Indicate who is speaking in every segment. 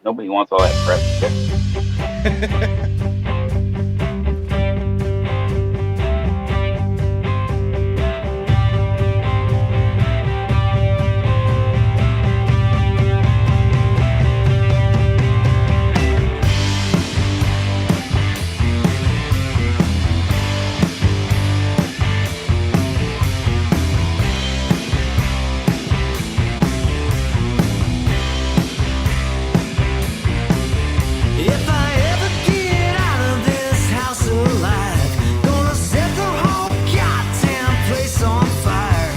Speaker 1: Nobody wants all that prep shit.
Speaker 2: If I ever get out of this house alive, gonna set the whole goddamn place on fire.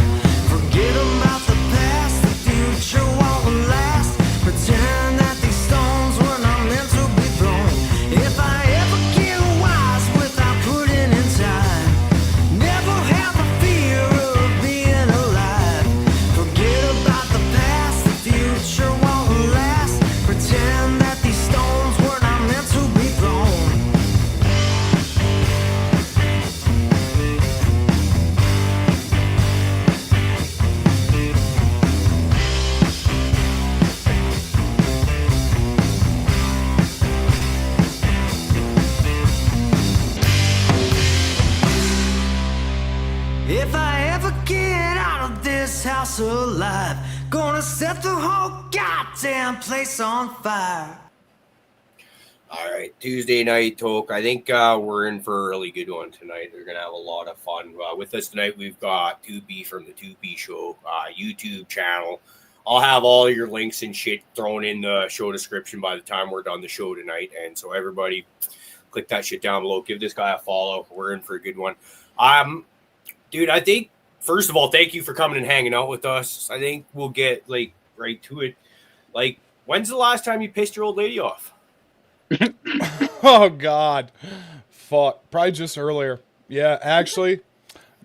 Speaker 2: Forget about the past, the future won't last. Pretend that these stones were not meant to be thrown. If I ever get wise without putting in time, never have a fear of being alive. Forget about the past, the future won't last. Pretend that these stones were not meant to be thrown. If I ever get out of this house alive, gonna set the whole goddamn place on fire.
Speaker 3: All right, Tuesday night Toke. I think we're in for a really good one tonight. They're gonna have a lot of fun with us tonight. We've got Tupy from the Tupy Show YouTube channel. I'll have all your links and shit thrown in the show description by the time we're done the show tonight. And so everybody, click that shit down below. Give this guy a follow. We're in for a good one. Dude, I think first of all, thank you for coming and hanging out with us. I think we'll get like right to it. Like, when's the last time you pissed your old lady off?
Speaker 4: Oh, God. Fuck. Probably just earlier. Yeah, actually,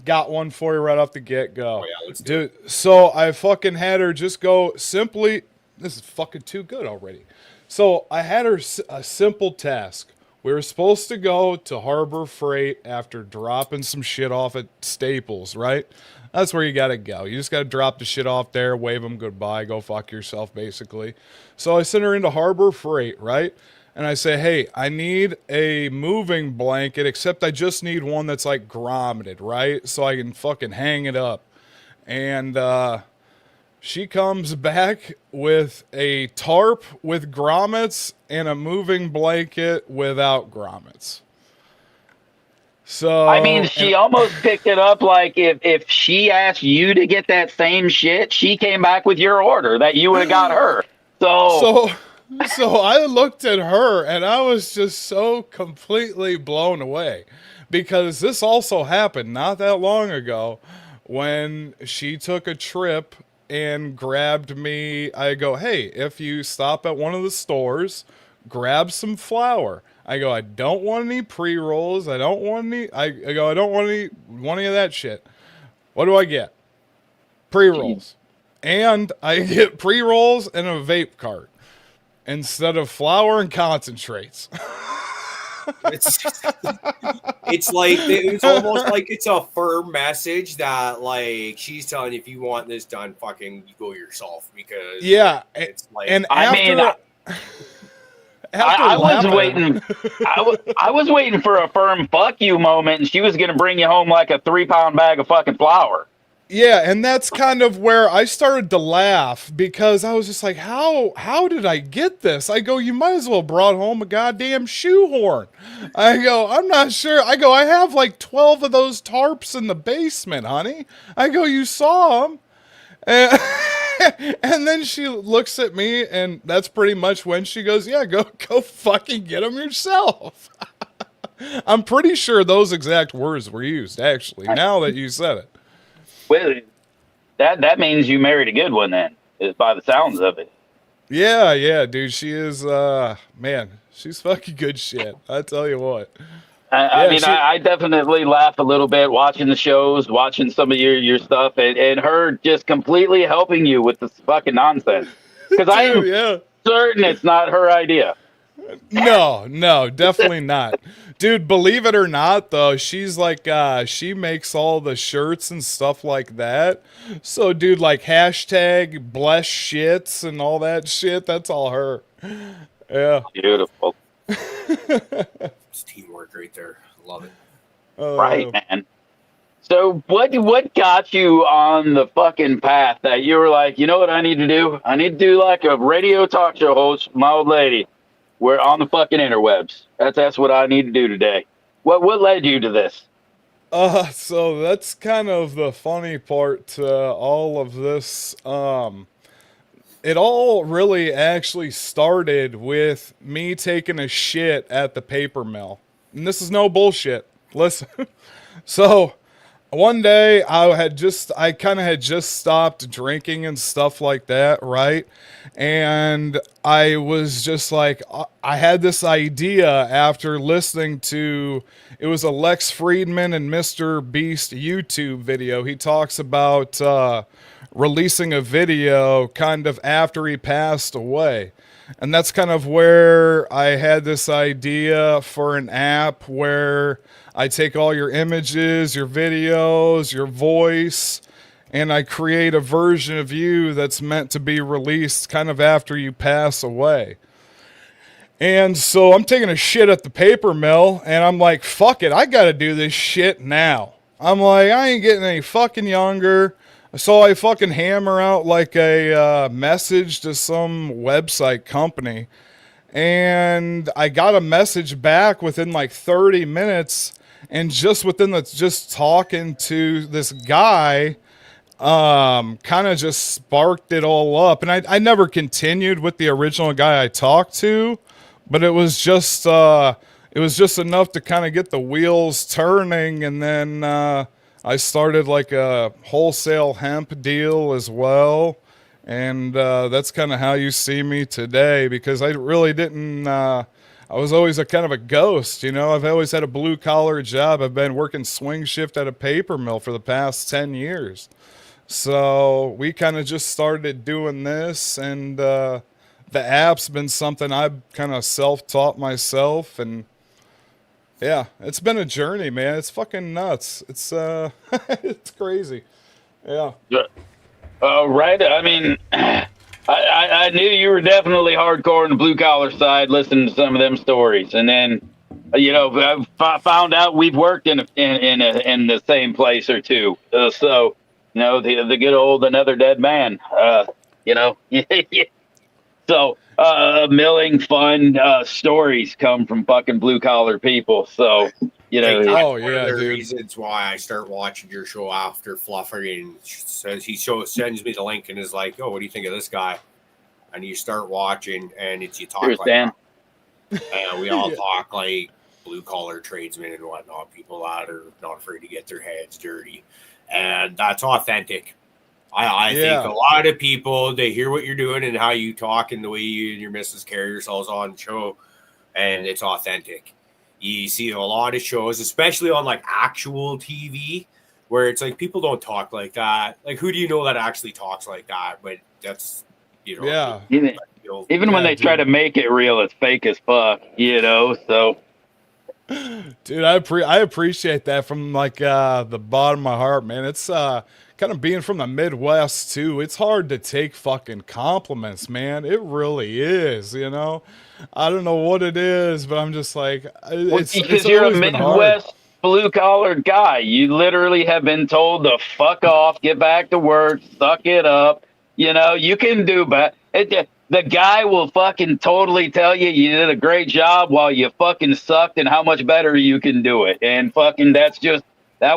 Speaker 4: got one for you right off the get-go.
Speaker 3: Oh, yeah, let's do it.
Speaker 4: Dude, so I fucking had her just go simply... This is fucking too good already. So I had her a simple task. We were supposed to go to Harbor Freight after dropping some shit off at Staples, right? That's where you gotta go. You just gotta drop the shit off there, wave them goodbye, go fuck yourself, basically. So I sent her into Harbor Freight, right? And I say, hey, I need a moving blanket, except I just need one that's like grommeted, right? So I can fucking hang it up. And she comes back with a tarp with grommets and a moving blanket without grommets. So
Speaker 1: I mean, she almost picked it up like if she asked you to get that same shit, she came back with your order that you would have got her.
Speaker 4: So I looked at her and I was just so completely blown away, because this also happened not that long ago when she took a trip and grabbed me. I go, hey, if you stop at one of the stores, grab some flour. I go, I don't want any pre-rolls. I don't want any. I go, I don't want any of that shit. What do I get? Pre-rolls. And I get pre-rolls and a vape cart instead of flour and concentrates.
Speaker 3: It's like it's almost like it's a firm message that like she's telling you, if you want this done, fucking you go yourself, because
Speaker 4: yeah,
Speaker 3: it's like,
Speaker 4: and
Speaker 1: I mean, I was waiting. I was waiting for a firm fuck you moment, and she was going to bring you home like a 3-pound bag of fucking flour.
Speaker 4: Yeah, and that's kind of where I started to laugh, because I was just like, how did I get this? I go, you might as well brought home a goddamn shoehorn. I go, I'm not sure. I go, I have like 12 of those tarps in the basement, honey. I go, you saw them. And then she looks at me, and that's pretty much when she goes, yeah, go fucking get them yourself. I'm pretty sure those exact words were used, actually, now that you said it.
Speaker 1: Well, that means you married a good one then, is by the sounds of it.
Speaker 4: Yeah, dude. She is, man, she's fucking good shit. I tell you what.
Speaker 1: I definitely laugh a little bit watching the shows, watching some of your stuff, and her just completely helping you with this fucking nonsense. Because I am certain it's not her idea.
Speaker 4: No, definitely not. Dude, believe it or not, though, she's like, she makes all the shirts and stuff like that. So, dude, like, hashtag bless shits and all that shit, that's all her. Yeah.
Speaker 1: Beautiful.
Speaker 3: It's teamwork right there. Love it.
Speaker 1: Right, man. So what got you on the fucking path that you were like, you know what I need to do? I need to do like a radio talk show host, my old lady. We're on the fucking interwebs. That's what I need to do today. What led you to this?
Speaker 4: So that's kind of the funny part to all of this. It all really actually started with me taking a shit at the paper mill. And this is no bullshit. Listen. So one day I kind of had just stopped drinking and stuff like that, right? And I was just like, I had this idea after listening to, it was a Lex Friedman and Mr. Beast YouTube video. He talks about releasing a video kind of after he passed away. And that's kind of where I had this idea for an app where I take all your images, your videos, your voice, and I create a version of you that's meant to be released kind of after you pass away. And so I'm taking a shit at the paper mill, and I'm like, fuck it, I gotta do this shit now. I'm like, I ain't getting any fucking younger. So I fucking hammer out like a message to some website company. And I got a message back within like 30 minutes. And just just talking to this guy, kind of just sparked it all up. And I never continued with the original guy I talked to, but it was just enough to kind of get the wheels turning. And then I started like a wholesale hemp deal as well. And that's kind of how you see me today, because I really didn't, I was always a kind of a ghost, you know. I've always had a blue collar job. I've been working swing shift at a paper mill for the past 10 years. So we kind of just started doing this, and the app's been something I've kind of self-taught myself, and yeah, it's been a journey, man. It's fucking nuts. It's it's crazy. Yeah.
Speaker 1: Right. I mean, I knew you were definitely hardcore on the blue collar side, listening to some of them stories, and then, you know, I found out we've worked in the same place or two. So, you know, the good old another dead man. You know, so milling fun stories come from fucking blue collar people. So, you know,
Speaker 4: oh yeah,
Speaker 3: one of the
Speaker 4: dude.
Speaker 3: reasons why I start watching your show after Fluffer and says sends me the link and is like, "Oh, what do you think of this guy?" And you start watching, and it's you talk
Speaker 1: Cheers,
Speaker 3: like
Speaker 1: Dan.
Speaker 3: that. And we all talk like blue collar tradesmen and whatnot, people that are not afraid to get their heads dirty, and that's authentic. I think a lot of people, they hear what you're doing and how you talk and the way you and your missus carry yourselves on the show, and it's authentic. You see a lot of shows, especially on like actual TV, where it's like people don't talk like that. Like, who do you know that actually talks like that? But that's, you know,
Speaker 1: even when they try to make it real, it's fake as fuck, you know. So,
Speaker 4: dude, I appreciate that from like the bottom of my heart, man. It's kind of being from the Midwest too. It's hard to take fucking compliments, man. It really is, you know. I don't know what it is, but I'm just like, it's
Speaker 1: because you're a Midwest blue collar guy. You literally have been told to fuck off, get back to work, suck it up. You know, you can do better. The guy will fucking totally tell you you did a great job while you fucking sucked and how much better you can do it. And fucking that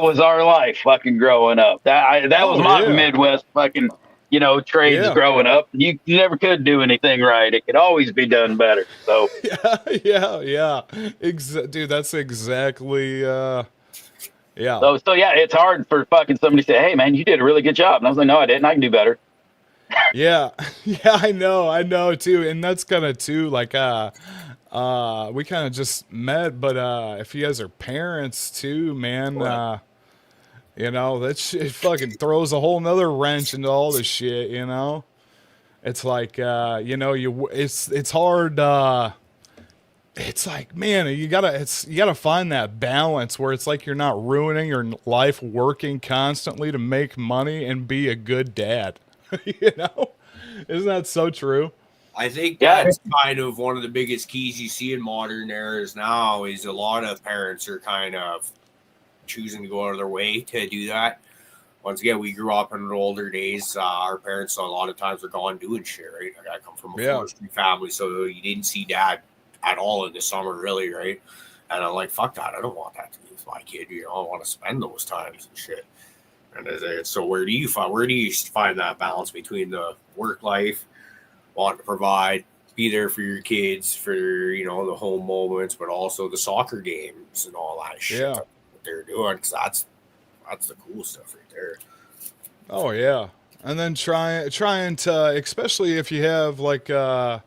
Speaker 1: was our life fucking growing up. That was my Midwest fucking, you know, trades growing up. You never could do anything right. It could always be done better. So
Speaker 4: yeah. Dude, that's exactly yeah.
Speaker 1: So yeah, it's hard for fucking somebody to say, "Hey man, you did a really good job." And I was like, "No, I didn't. I can do better."
Speaker 4: Yeah, I know too, and that's kind of too like we kind of just met, but if you guys are parents too, man, you know, that shit fucking throws a whole nother wrench into all this shit, you know. It's like you know, it's hard. It's like, man, you gotta find that balance where it's like you're not ruining your life working constantly to make money and be a good dad. You know, isn't that so true?
Speaker 3: I think that's kind of one of the biggest keys you see in modern eras now is a lot of parents are kind of choosing to go out of their way to do that. Once again, we grew up in the older days. Our parents, a lot of times, were gone doing shit, right? I come from a forestry family, so you didn't see dad at all in the summer, really, right? And I'm like, fuck that. I don't want that to be with my kid. You know, I want to spend those times and shit. And so where do you find that balance between the work life, wanting to provide, be there for your kids, for, you know, the home moments, but also the soccer games and all that shit that they're doing? Because that's the cool stuff right there.
Speaker 4: Oh yeah, and then trying to, especially if you have like a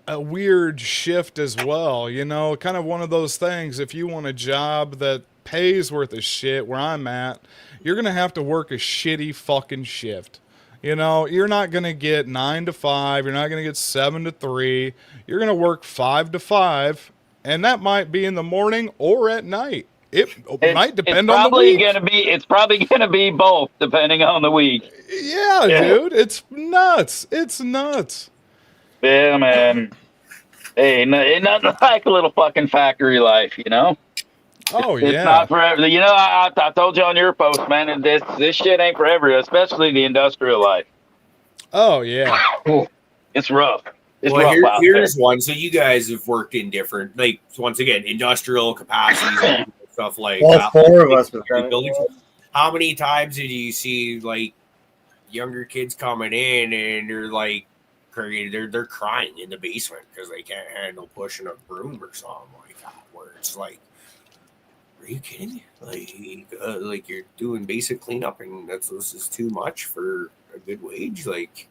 Speaker 4: weird shift as well, you know, kind of one of those things. If you want a job that pays worth of shit, where I'm at, you're gonna have to work a shitty fucking shift. You know, you're not gonna get 9 to 5. You're not gonna get 7 to 3. You're gonna work 5 to 5, and that might be in the morning or at night. It might depend on the week.
Speaker 1: It's probably gonna be both, depending on the week.
Speaker 4: Yeah, dude, it's nuts. It's nuts.
Speaker 1: Yeah, man. Hey, nothing like a little fucking factory life, you know. It's not for everything. You know, I told you on your post, man, and this shit ain't for everyone, especially the industrial life.
Speaker 4: Oh yeah,
Speaker 1: it's rough. It's
Speaker 3: well,
Speaker 1: rough
Speaker 3: here's one. So you guys have worked in different, like, once again, industrial capacities. Stuff like
Speaker 5: all four of us.
Speaker 3: How many times did you see like younger kids coming in and they're like, they're crying in the basement because they can't handle pushing a broom or something like that? Where it's like, are you kidding me? Like you're doing basic cleanup and this is too much for a good wage. Like,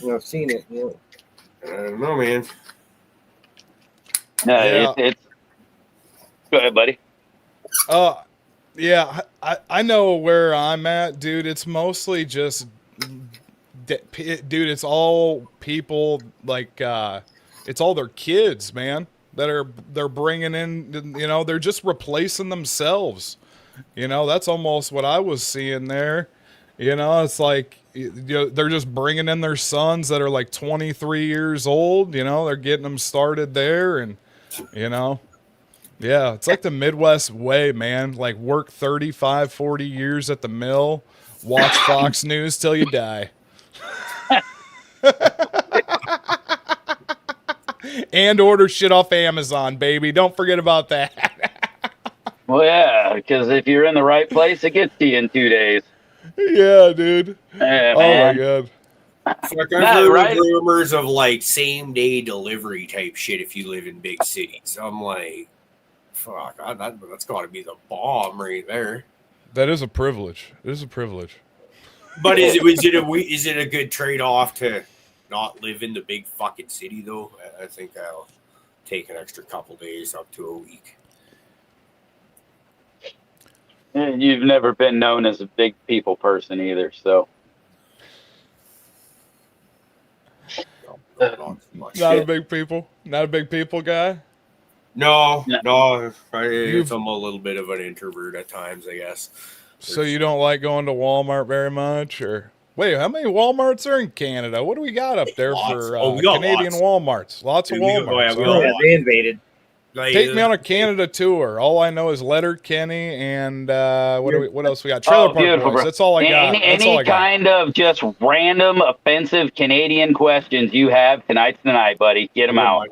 Speaker 5: I've seen it. Yeah.
Speaker 3: I don't know, man.
Speaker 1: No, it's. Go ahead, buddy.
Speaker 4: Yeah, I know where I'm at, dude. It's mostly just, dude, it's all people, like, it's all their kids, man, they're bringing in, you know, they're just replacing themselves. You know, that's almost what I was seeing there. You know, it's like, you know, they're just bringing in their sons that are like 23 years old, you know, they're getting them started there, and, you know. Yeah, it's like the Midwest way, man. Like, work 35, 40 years at the mill, watch Fox News till you die. And order shit off Amazon, baby. Don't forget about that.
Speaker 1: Well, yeah, because if you're in the right place, it gets to you in 2 days.
Speaker 4: Yeah, dude.
Speaker 1: Yeah,
Speaker 4: oh,
Speaker 1: man.
Speaker 4: my God.
Speaker 3: Like I've heard rumors of, like, same-day delivery type shit if you live in big cities. I'm like, fuck, that's got to be the bomb right there.
Speaker 4: That is a privilege. It is a privilege.
Speaker 3: But is it a good trade-off to not live in the big fucking city, though? I think I'll take an extra couple days up to a week.
Speaker 1: And you've never been known as a big people person either, so.
Speaker 4: Not a big people guy?
Speaker 3: No. I'm a little bit of an introvert at times, I guess.
Speaker 4: So you don't like going to Walmart very much, or wait? How many WalMarts are in Canada? What do we got up there for Canadian Walmarts? Lots of Walmarts.
Speaker 5: They invaded.
Speaker 4: Take me on a Canada tour. All I know is Letterkenny and what else we got? Trailer Park Boys. Bro. That's all I got.
Speaker 1: Any kind of just random offensive Canadian questions you have, tonight's the night, buddy. Get them out.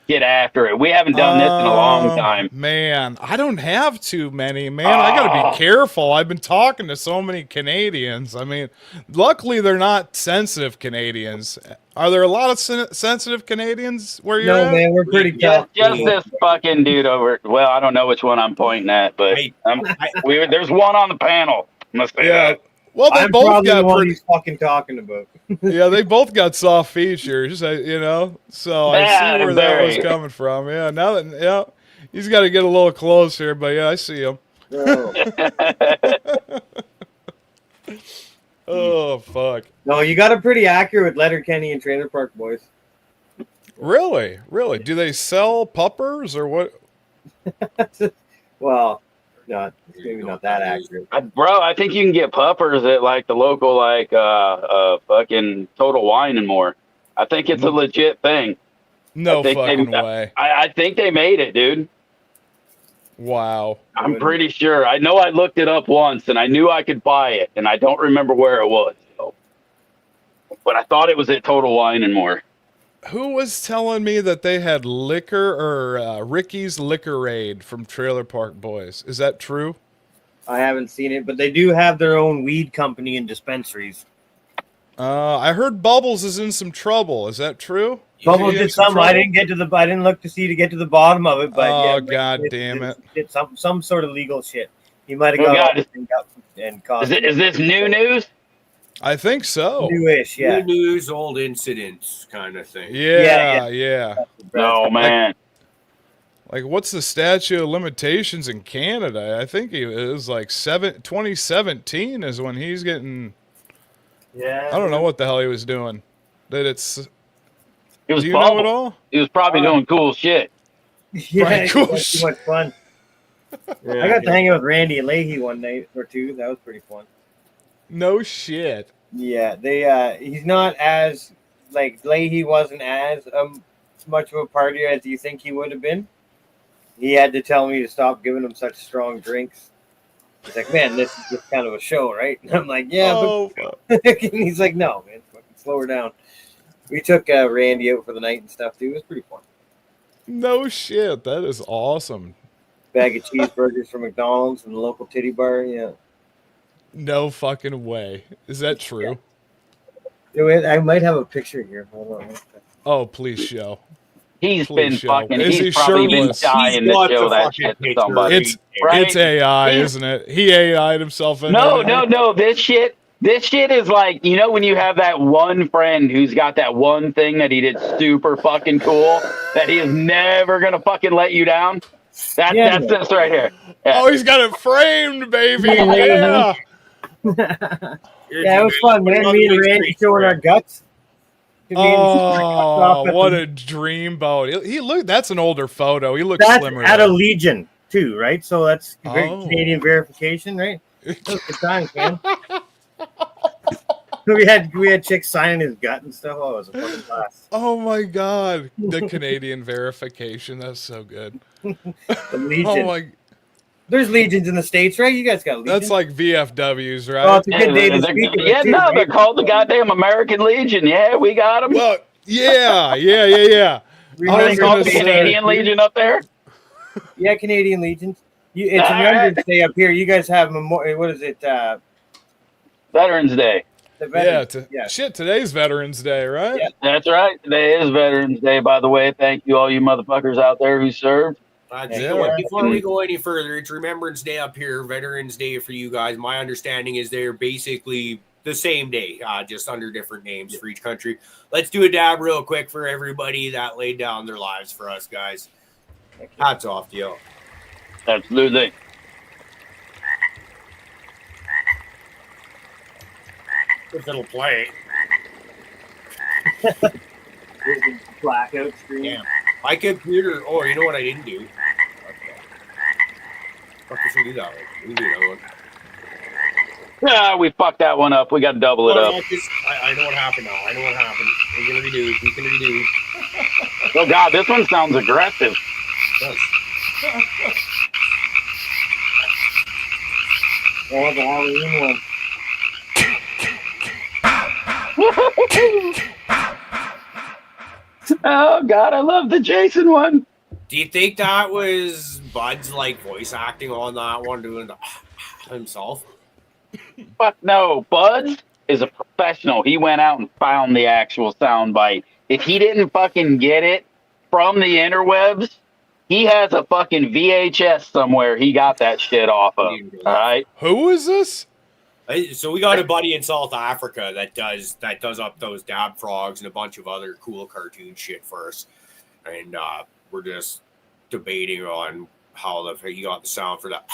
Speaker 1: Get after it. We haven't done this in a long time.
Speaker 4: Man, I don't have too many, man. I got to be careful. I've been talking to so many Canadians. I mean, luckily they're not sensitive Canadians. Are there a lot of sensitive Canadians where you're at?
Speaker 5: No, man, we're pretty tough.
Speaker 1: Just this fucking dude over. Well, I don't know which one I'm pointing at, but there's one on the panel. Must say that.
Speaker 4: Well, they both got
Speaker 5: what he's fucking talking about.
Speaker 4: Yeah, they both got soft features, you know. So I see where that was coming from. Yeah, now that he's got to get a little closer, but yeah, I see him. Oh, fuck.
Speaker 5: No, you got it pretty accurate with Letterkenny and Trailer Park Boys.
Speaker 4: Really? Do they sell puppers or what?
Speaker 5: Well, Maybe not that accurate.
Speaker 1: Bro, I think you can get puppers at like the local fucking Total Wine and More. I think it's a legit thing.
Speaker 4: No
Speaker 1: I think
Speaker 4: fucking way.
Speaker 1: I think they made it, dude.
Speaker 4: Wow.
Speaker 1: I'm pretty sure. I know I looked it up once and I knew I could buy it, and I don't remember where it was. So. But I thought it was at Total Wine and More.
Speaker 4: Who was telling me that they had liquor or Ricky's Liquorade from Trailer Park Boys? Is that true?
Speaker 5: I haven't seen it, but they do have their own weed company and dispensaries.
Speaker 4: I heard Bubbles is in some trouble. Is that true?
Speaker 5: Bubbles did some. I didn't look to get to the bottom of it, but
Speaker 4: oh, god damn it!
Speaker 5: Did some sort of legal shit. He might have and caused.
Speaker 1: Is this new news?
Speaker 4: I think so.
Speaker 5: Newish, yeah.
Speaker 3: New news, old incidents, kind of thing.
Speaker 4: Yeah.
Speaker 1: No, man.
Speaker 4: Like, what's the statute of limitations in Canada? I think it was like 2017 is when he's getting.
Speaker 5: Yeah.
Speaker 4: I don't know what the hell he was doing. That it's.
Speaker 1: It was
Speaker 4: Do you know it all?
Speaker 1: He was probably doing cool shit.
Speaker 5: Yeah,
Speaker 4: cool
Speaker 5: too much fun. I got to hang out with Randy and Leahy one night or two. That was pretty fun.
Speaker 4: No shit.
Speaker 5: Yeah, he's not as Leahy wasn't as much of a partier as you think he would have been. He had to tell me to stop giving him such strong drinks. He's like, man, this is just kind of a show, right? And I'm like, yeah, but and he's like, no, man, fucking slow her down. We took Randy out for the night and stuff too. It was pretty fun.
Speaker 4: No shit. That is awesome.
Speaker 5: Bag of cheeseburgers from McDonald's and the local titty bar. Yeah.
Speaker 4: No fucking way. Is that true?
Speaker 5: Yeah. I might have a picture here. Hold on.
Speaker 4: Oh, please show.
Speaker 1: He's
Speaker 4: Please
Speaker 1: been
Speaker 4: show.
Speaker 1: fucking.
Speaker 4: Is he
Speaker 1: He's probably been
Speaker 4: shirtless?
Speaker 1: dying to show that shit to somebody.
Speaker 4: It's AI, isn't it? He AI'd himself in.
Speaker 1: No. This shit is like, you know, when you have that one friend who's got that one thing that he did super fucking cool that he is never gonna fucking let you down. That's this right here. Yeah.
Speaker 4: Oh, he's got it framed, baby. Yeah.
Speaker 5: Yeah, it was fun, man. Me and Randy showing our guts.
Speaker 4: Oh, what a dreamboat! He look. That's an older photo. He looks
Speaker 5: that's
Speaker 4: slimmer.
Speaker 5: At a
Speaker 4: though.
Speaker 5: Legion too, right? So that's Canadian verification, right? Those good times, man. we had chicks signing his gut and stuff. Oh, it was a fucking blast.
Speaker 4: Oh my god, the Canadian verification. That's so good.
Speaker 5: The Legion.
Speaker 4: Oh my.
Speaker 5: There's Legions in the States, right? You guys got Legions.
Speaker 4: That's like VFWs, right?
Speaker 5: Oh, it's a good day to speak of it, too,
Speaker 1: they're
Speaker 5: right?
Speaker 1: called the goddamn American Legion. Yeah, we got them.
Speaker 4: Well, yeah.
Speaker 1: Are they called the
Speaker 4: say-
Speaker 1: Canadian Legion up there?
Speaker 5: Yeah, Canadian Legions. It's Remembrance Day up here. You guys have Memorial. What is it?
Speaker 1: Veterans Day.
Speaker 5: The Veterans.
Speaker 4: Shit, today's Veterans Day, right?
Speaker 5: Yeah.
Speaker 1: That's right. Today is Veterans Day, by the way. Thank you, all you motherfuckers out there who served.
Speaker 3: Before we go any further, it's Remembrance Day up here, Veterans Day for you guys. My understanding is they're basically the same day, just under different names for each country. Let's do a dab real quick for everybody that laid down their lives for us, guys. Hats off to you.
Speaker 1: Absolutely.
Speaker 3: If it'll play.
Speaker 5: Blackout screen.
Speaker 3: Damn. My computer. Oh, you know what I didn't do? Okay. Fuck, we do that one. We can do that one.
Speaker 1: Yeah, we fucked that one up. We got to double it up.
Speaker 3: I know what happened now. I know what happened. We can redo.
Speaker 1: Oh, God, this one sounds aggressive.
Speaker 3: Yes.
Speaker 5: Oh, the Halloween one.
Speaker 1: Oh, God, I love the Jason one.
Speaker 3: Do you think that was Bud's like voice acting on that one, doing the himself?
Speaker 1: Fuck no. Buzz is a professional. He went out and found the actual soundbite. If he didn't fucking get it from the interwebs, he has a fucking VHS somewhere he got that shit off of. All right.
Speaker 4: Who is this?
Speaker 3: So we got a buddy in South Africa that does up those dab frogs and a bunch of other cool cartoon shit for us, and we're just debating on how he got the sound for that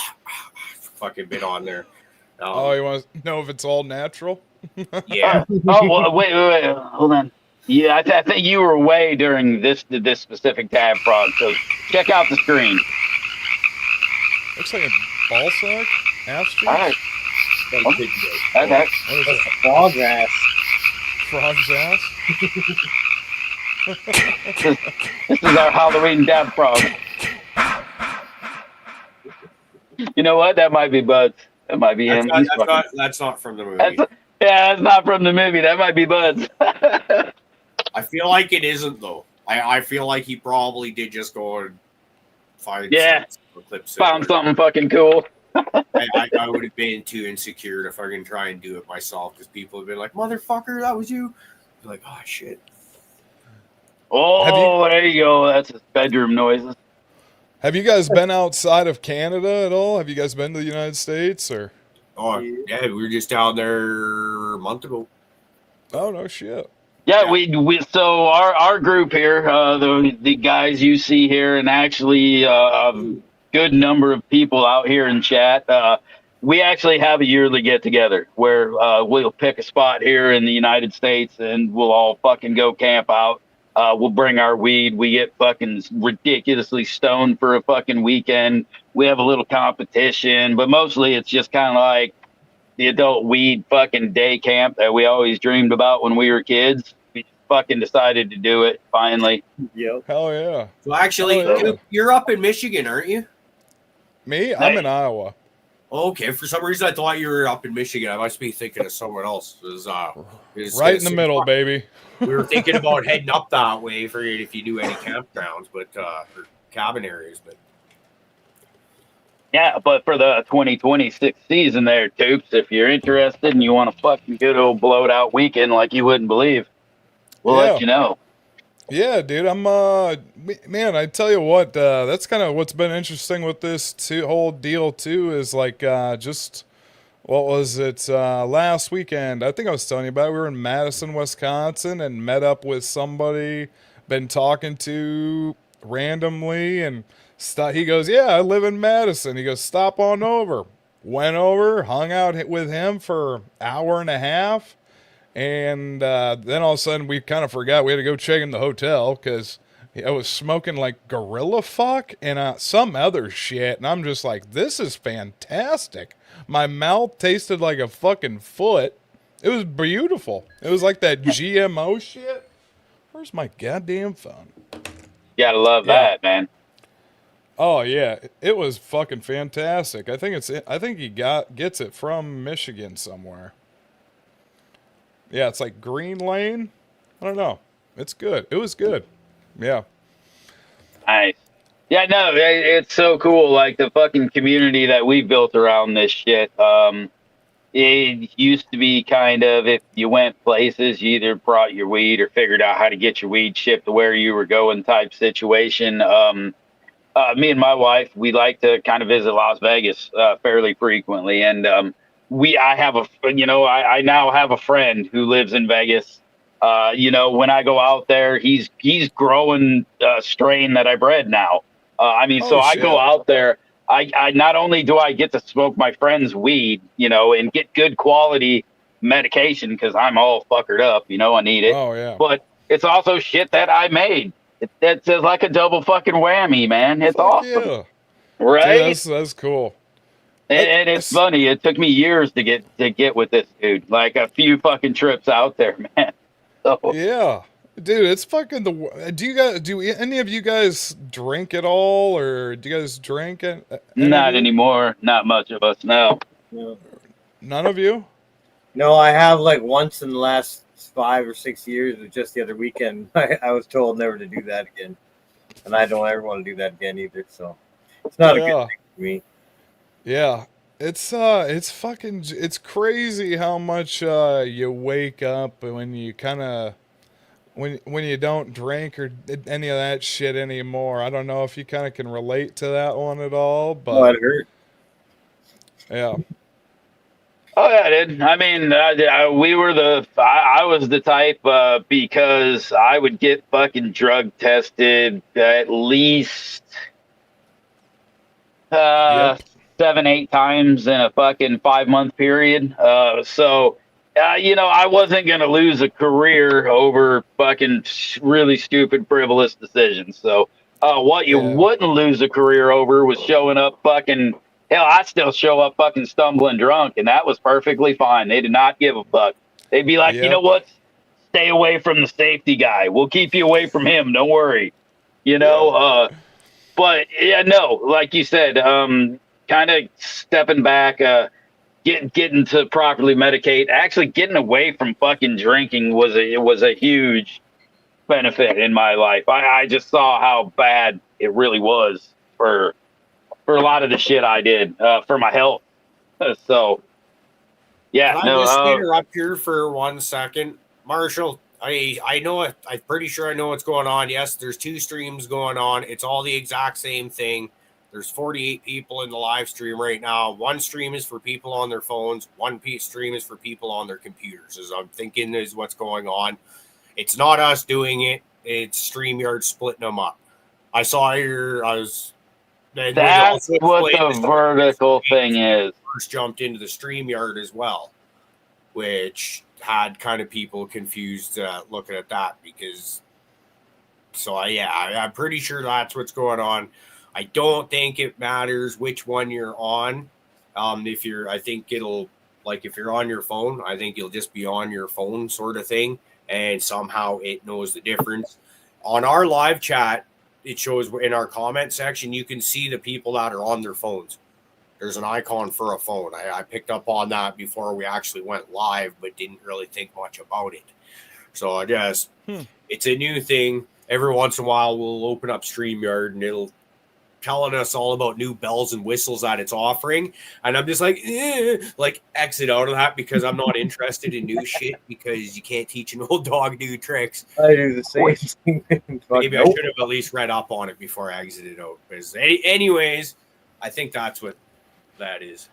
Speaker 3: fucking bit on there.
Speaker 4: You want to know if it's all natural?
Speaker 3: Yeah.
Speaker 1: Oh, well, wait, hold on. Yeah, I think you were away during this specific dab frog. So check out the screen.
Speaker 4: Looks like a Ball sack? Ass cheeks?
Speaker 1: All right.
Speaker 3: That could be it.
Speaker 1: Okay.
Speaker 4: What is it?
Speaker 5: Frog's ass.
Speaker 4: Frog's ass?
Speaker 1: This is our Halloween dab frog. You know what? That might be Buds. That might be him.
Speaker 3: That's not from the movie.
Speaker 1: That's not from the movie. That might be Buds.
Speaker 3: I feel like it isn't though. I feel like he probably did just go and find some clips.
Speaker 1: Found something fucking cool.
Speaker 3: I would have been too insecure to fucking try and do it myself because people have been like, "Motherfucker, that was you." Be like, oh shit.
Speaker 1: Oh, there you go. That's his bedroom noises.
Speaker 4: Have you guys been outside of Canada at all? Have you guys been to the United States or?
Speaker 3: Oh yeah, we were just down there a month ago.
Speaker 4: Oh no shit.
Speaker 1: Yeah, we so our group here, the guys you see here, and actually a good number of people out here in chat. We actually have a yearly get together where we'll pick a spot here in the United States and we'll all fucking go camp out. We'll bring our weed. We get fucking ridiculously stoned for a fucking weekend. We have a little competition, but mostly it's just kind of like the adult weed fucking day camp that we always dreamed about when we were kids. We fucking decided to do it finally.
Speaker 5: Yep.
Speaker 4: Hell yeah.
Speaker 3: So actually, you're up in Michigan, aren't you?
Speaker 4: Me? I'm in Iowa.
Speaker 3: Okay, for some reason I thought you were up in Michigan. I must be thinking of someone else.
Speaker 4: Right in the middle, baby.
Speaker 3: We were thinking about heading up that way for if you do any campgrounds, or cabin areas. But
Speaker 1: yeah, but for the 2026 season there, Tupes, if you're interested and you want a fucking good old blowed out weekend like you wouldn't believe, we'll let you know.
Speaker 4: Yeah, dude, I'm man, I tell you what, that's kind of what's been interesting with this whole deal too is like just what was it last weekend? I think I was telling you about it. We were in Madison, Wisconsin and met up with somebody been talking to randomly and he goes, "Yeah, I live in Madison." He goes, "Stop on over." Went over, hung out with him for an hour and a half. And then all of a sudden we kind of forgot we had to go check in the hotel because I was smoking like gorilla fuck and some other shit. And I'm just like, this is fantastic. My mouth tasted like a fucking foot. It was beautiful. It was like that GMO shit. Where's my goddamn phone?
Speaker 1: You gotta love that, man.
Speaker 4: Oh yeah, it was fucking fantastic. I think he gets it from Michigan somewhere. Yeah, it's like Green Lane. I don't know. It's good. It was good. Yeah.
Speaker 1: Nice. Yeah, no, it's so cool. Like the fucking community that we built around this shit. It used to be kind of if you went places, you either brought your weed or figured out how to get your weed shipped to where you were going type situation. Me and my wife, we like to kind of visit Las Vegas fairly frequently, and I now have a friend who lives in Vegas. When I go out there, he's growing a strain that I bred now. I go out there. I not only do I get to smoke my friend's weed, and get good quality medication because I'm all fuckered up, I need it.
Speaker 4: Oh yeah.
Speaker 1: But it's also shit that I made. It's like a double fucking whammy, man. It's awesome.
Speaker 4: Yeah.
Speaker 1: Right?
Speaker 4: Dude, that's cool.
Speaker 1: And it's funny. It took me years to get with this dude. Like a few fucking trips out there, man. So,
Speaker 4: yeah, dude, it's fucking do any of you guys drink at all, or do you guys drink?
Speaker 1: Not anymore. Not much of us. No.
Speaker 4: None of you?
Speaker 5: No, I have like once in the last 5 or 6 years. It was just the other weekend. I was told never to do that again, and I don't ever want to do that again either. So it's not a good thing for me.
Speaker 4: Yeah, it's crazy how much you wake up when you kind of when you don't drink or any of that shit anymore. I don't know if you kind of can relate to that one at all, but
Speaker 5: it hurt.
Speaker 4: Yeah.
Speaker 1: Oh yeah, dude. I mean, I was the type because I would get fucking drug tested at least 7-8 times in a fucking 5-month period. I wasn't going to lose a career over fucking really stupid, frivolous decisions. So what you wouldn't lose a career over was showing up fucking Hell, I still show up fucking stumbling drunk, and that was perfectly fine. They did not give a fuck. They'd be like, you know
Speaker 4: Yep.
Speaker 1: what? Stay away from the safety guy. We'll keep you away from him. Don't worry. You know, but yeah, no, like you said, kind of stepping back, getting to properly medicate, actually getting away from fucking drinking was a huge benefit in my life. I just saw how bad it really was for a lot of the shit I did for my health. So yeah,
Speaker 3: Can I
Speaker 1: no,
Speaker 3: just interrupt here for 1 second, Marshall? I know it. I'm pretty sure I know what's going on. Yes, there's 2 streams going on. It's all the exact same thing. There's 48 people in the live stream right now. One stream is for people on their phones. One stream is for people on their computers. As I'm thinking is what's going on. It's not us doing it. It's StreamYard splitting them up. I saw your.
Speaker 1: that's what the vertical thing is.
Speaker 3: First jumped into the StreamYard as well, which had kind of people confused looking at that because. So I'm pretty sure that's what's going on. I don't think it matters which one you're on. If you're, I think it'll like if you're on your phone, I think you'll just be on your phone sort of thing, and somehow it knows the difference. On our live chat, it shows in our comment section, you can see the people that are on their phones. There's an icon for a phone. I picked up on that before we actually went live, but didn't really think much about it. So I guess it's a new thing. Every once in a while, we'll open up StreamYard and it'll telling us all about new bells and whistles that it's offering. And I'm just like exit out of that because I'm not interested in new shit because you can't teach an old dog new tricks.
Speaker 5: I do the same thing.
Speaker 3: Maybe I should have at least read up on it before I exited out. Because anyways, I think that's what that is.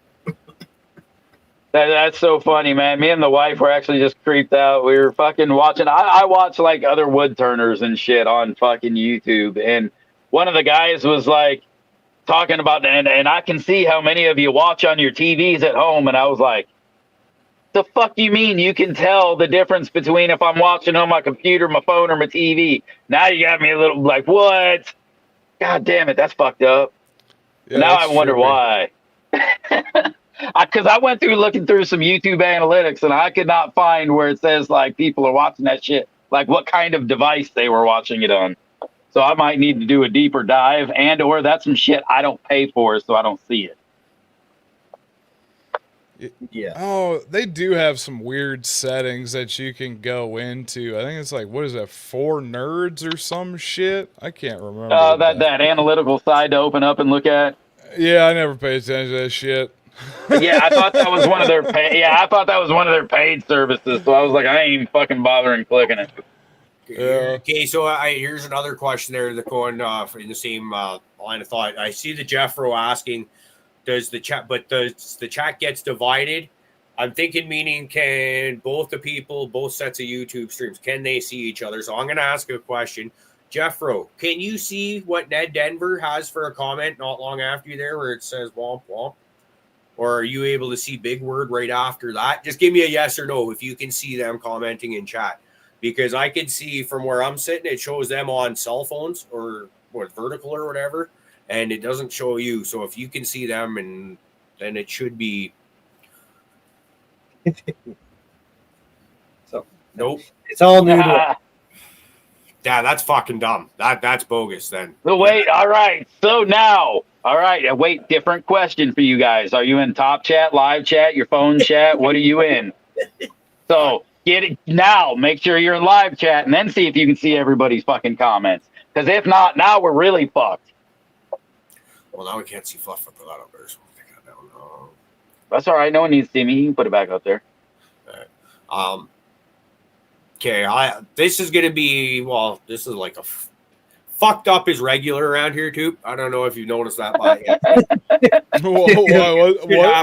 Speaker 1: That's so funny, man. Me and the wife were actually just creeped out. We were fucking watching. I watch like other wood turners and shit on fucking YouTube. And one of the guys was like talking about, and I can see how many of you watch on your TVs at home. And I was like, the fuck do you mean you can tell the difference between if I'm watching on my computer, my phone, or my TV? Now you got me a little like, what? God damn it, that's fucked up.
Speaker 4: Yeah,
Speaker 1: now I
Speaker 4: that's
Speaker 1: wonder
Speaker 4: trippy.
Speaker 1: why. Because I went through looking through some YouTube analytics and I could not find where it says like people are watching that shit, like what kind of device they were watching it on. So I might need to do a deeper dive, and or that's some shit I don't pay for, so I don't see it.
Speaker 5: Yeah.
Speaker 4: Oh, they do have some weird settings that you can go into. I think it's like, what is that, 4 nerds or some shit? I can't remember.
Speaker 1: That analytical side to open up and look at.
Speaker 4: Yeah, I never paid attention to that shit.
Speaker 1: Yeah, I thought that was one of their paid services. So I was like, I ain't even fucking bothering clicking it.
Speaker 4: Yeah.
Speaker 3: Okay, so here's another question there that's going in the same line of thought. I see the Jeffro asking, does the chat gets divided? I'm thinking meaning can both sets of YouTube streams, can they see each other? So I'm going to ask a question. Jeffro, can you see what Ned Denver has for a comment not long after you there where it says womp womp? Or are you able to see Big Word right after that? Just give me a yes or no if you can see them commenting in chat. Because I can see from where I'm sitting, it shows them on cell phones or vertical or whatever, and it doesn't show you. So if you can see them, and then it should be.
Speaker 5: So
Speaker 3: nope,
Speaker 5: it's all new. To
Speaker 3: yeah, that's fucking dumb. That's bogus. Then.
Speaker 1: So wait, all right. So now, all right. Wait, different question for you guys. Are you in top chat, live chat, your phone chat? What are you in? So. Get it now. Make sure you're in live chat and then see if you can see everybody's fucking comments. Because if not, now we're really fucked.
Speaker 3: Well, now we can't see Fluff put that up there. So I don't know.
Speaker 1: That's all right. No one needs to see me. You can put it back up there.
Speaker 3: All right. Okay. This is gonna be this is like a fucked up is regular around here too. I don't know if you've noticed that by yet.
Speaker 4: What?